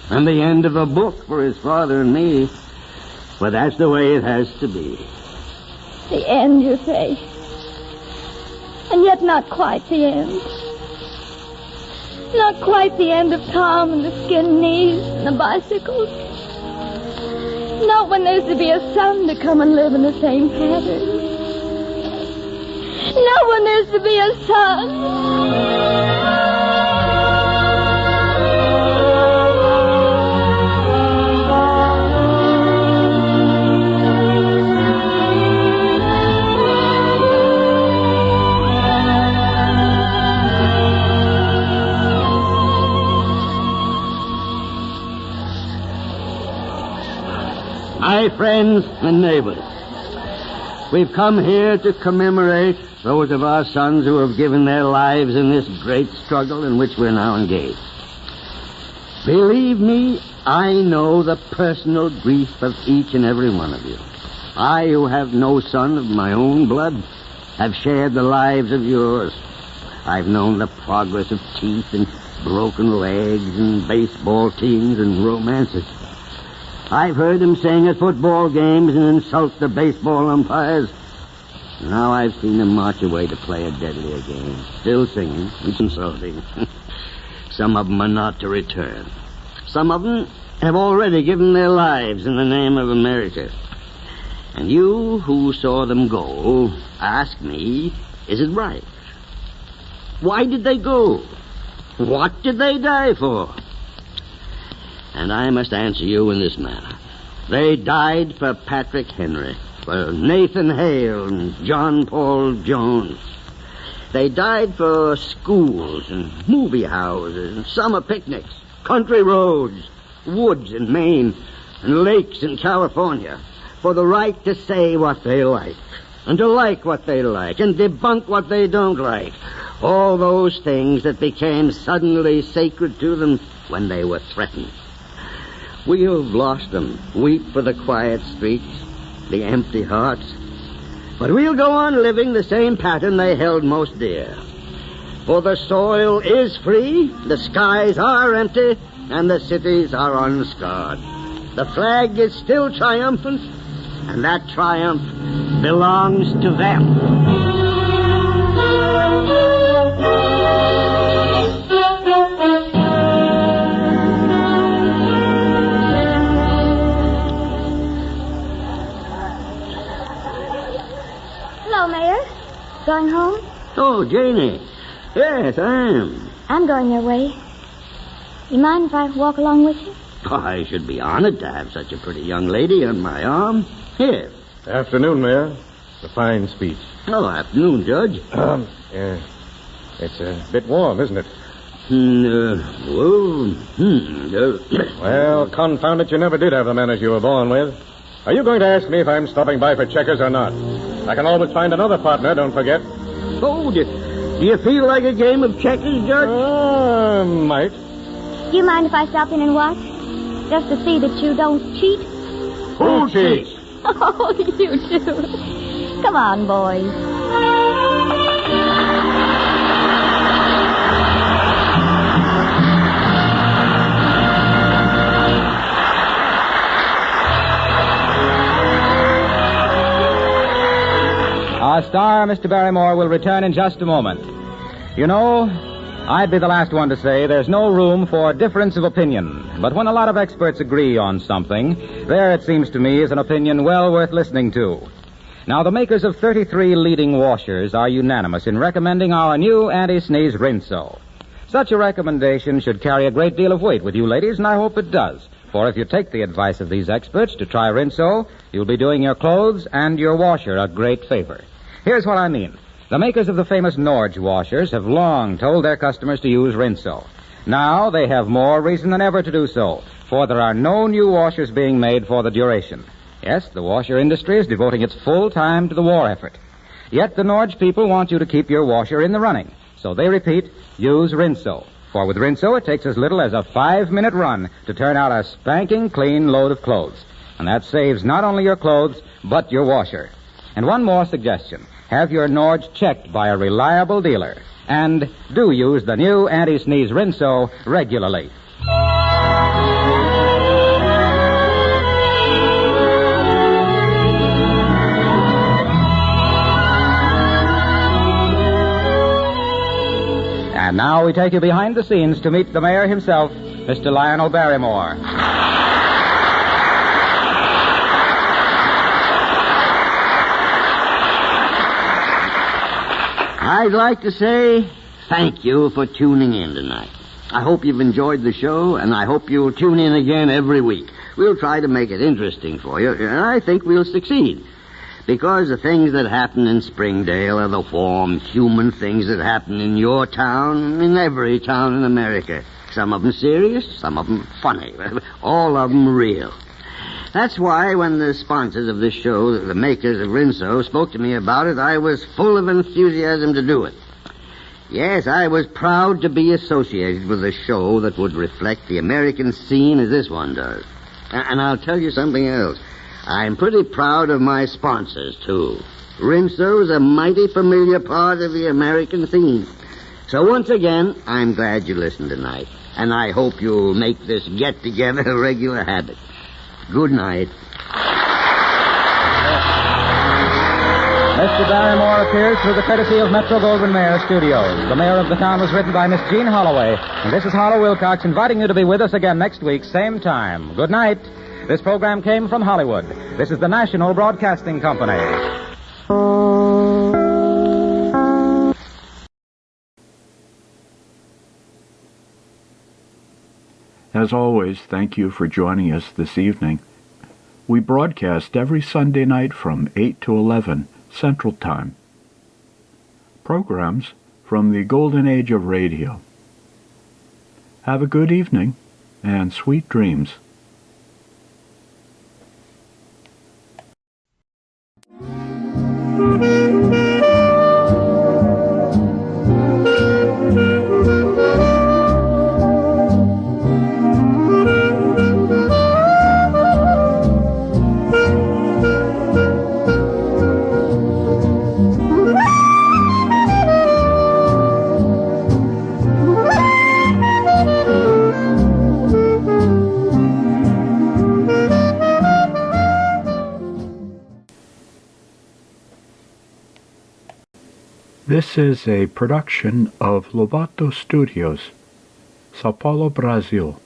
And the end of a book for his father and me. But that's the way it has to be. The end, you say? And yet not quite the end. Not quite the end of Tom and the skinned knees and the bicycles. Not when there's to be a son to come and live in the same pattern. Not when there's to be a son. My friends and neighbors, we've come here to commemorate those of our sons who have given their lives in this great struggle in which we're now engaged. Believe me, I know the personal grief of each and every one of you. I, who have no son of my own blood, have shared the lives of yours. I've known the progress of teeth and broken legs and baseball teams and romances. I've heard them sing at football games and insult the baseball umpires. Now I've seen them march away to play a deadlier game, still singing and insulting. Some of them are not to return. Some of them have already given their lives in the name of America. And you who saw them go ask me, is it right? Why did they go? What did they die for? And I must answer you in this manner. They died for Patrick Henry, for Nathan Hale and John Paul Jones. They died for schools and movie houses and summer picnics, country roads, woods in Maine, and lakes in California, for the right to say what they like, and to like what they like, and debunk what they don't like. All those things that became suddenly sacred to them when they were threatened. We have lost them. Weep for the quiet streets, the empty hearts. But we'll go on living the same pattern they held most dear. For the soil is free, the skies are empty, and the cities are unscarred. The flag is still triumphant, and that triumph belongs to them. Mayor? Going home? Oh, Janie. Yes, I am. I'm going your way. You mind if I walk along with you? Oh, I should be honored to have such a pretty young lady on my arm. Here. Afternoon, Mayor. A fine speech. Oh, afternoon, Judge. It's a bit warm, isn't it? Well, confound it, you never did have the manners you were born with. Are you going to ask me if I'm stopping by for checkers or not? I can always find another partner, don't forget. Oh, do you feel like a game of checkers, Judge? Might. Do you mind if I stop in and watch? just to see that you don't cheat? Who cheats? Oh, you do. Come on, boys. Our star, Mr. Barrymore, will return in just a moment. You know, I'd be the last one to say there's no room for difference of opinion. But when a lot of experts agree on something, there, it seems to me, is an opinion well worth listening to. Now, the makers of 33 leading washers are unanimous in recommending our new anti-sneeze Rinso. Such a recommendation should carry a great deal of weight with you ladies, and I hope it does. For if you take the advice of these experts to try Rinso, you'll be doing your clothes and your washer a great favor. Here's what I mean. The makers of the famous Norge washers have long told their customers to use Rinso. Now they have more reason than ever to do so, for there are no new washers being made for the duration. Yes, the washer industry is devoting its full time to the war effort. Yet the Norge people want you to keep your washer in the running. So they repeat, use Rinso. For with Rinso, it takes as little as a 5-minute run to turn out a spanking clean load of clothes. And that saves not only your clothes, but your washer. And one more suggestion. Have your Norge checked by a reliable dealer. And do use the new anti-sneeze Rinso regularly. And now we take you behind the scenes to meet the mayor himself, Mr. Lionel Barrymore. I'd like to say thank you for tuning in tonight. I hope you've enjoyed the show, and I hope you'll tune in again every week. We'll try to make it interesting for you, and I think we'll succeed. Because the things that happen in Springdale are the warm, human things that happen in your town, in every town in America. Some of them serious, some of them funny, all of them real. That's why when the sponsors of this show, the makers of Rinso, spoke to me about it, I was full of enthusiasm to do it. Yes, I was proud to be associated with a show that would reflect the American scene as this one does. And I'll tell you something else. I'm pretty proud of my sponsors, too. Rinso's a mighty familiar part of the American scene. So once again, I'm glad you listened tonight. And I hope you'll make this get-together a regular habit. Good night. Mr. Barrymore appears through the courtesy of Metro-Goldwyn-Mayer Studios. The mayor of the town was written by Miss Jean Holloway. And this is Harlow Wilcox inviting you to be with us again next week, same time. Good night. This program came from Hollywood. This is the National Broadcasting Company. As always, thank you for joining us this evening. We broadcast every Sunday night from 8 to 11 Central Time. Programs from the golden age of radio. Have a good evening and sweet dreams. This is a production of Lobato Studios, Sao Paulo, Brazil.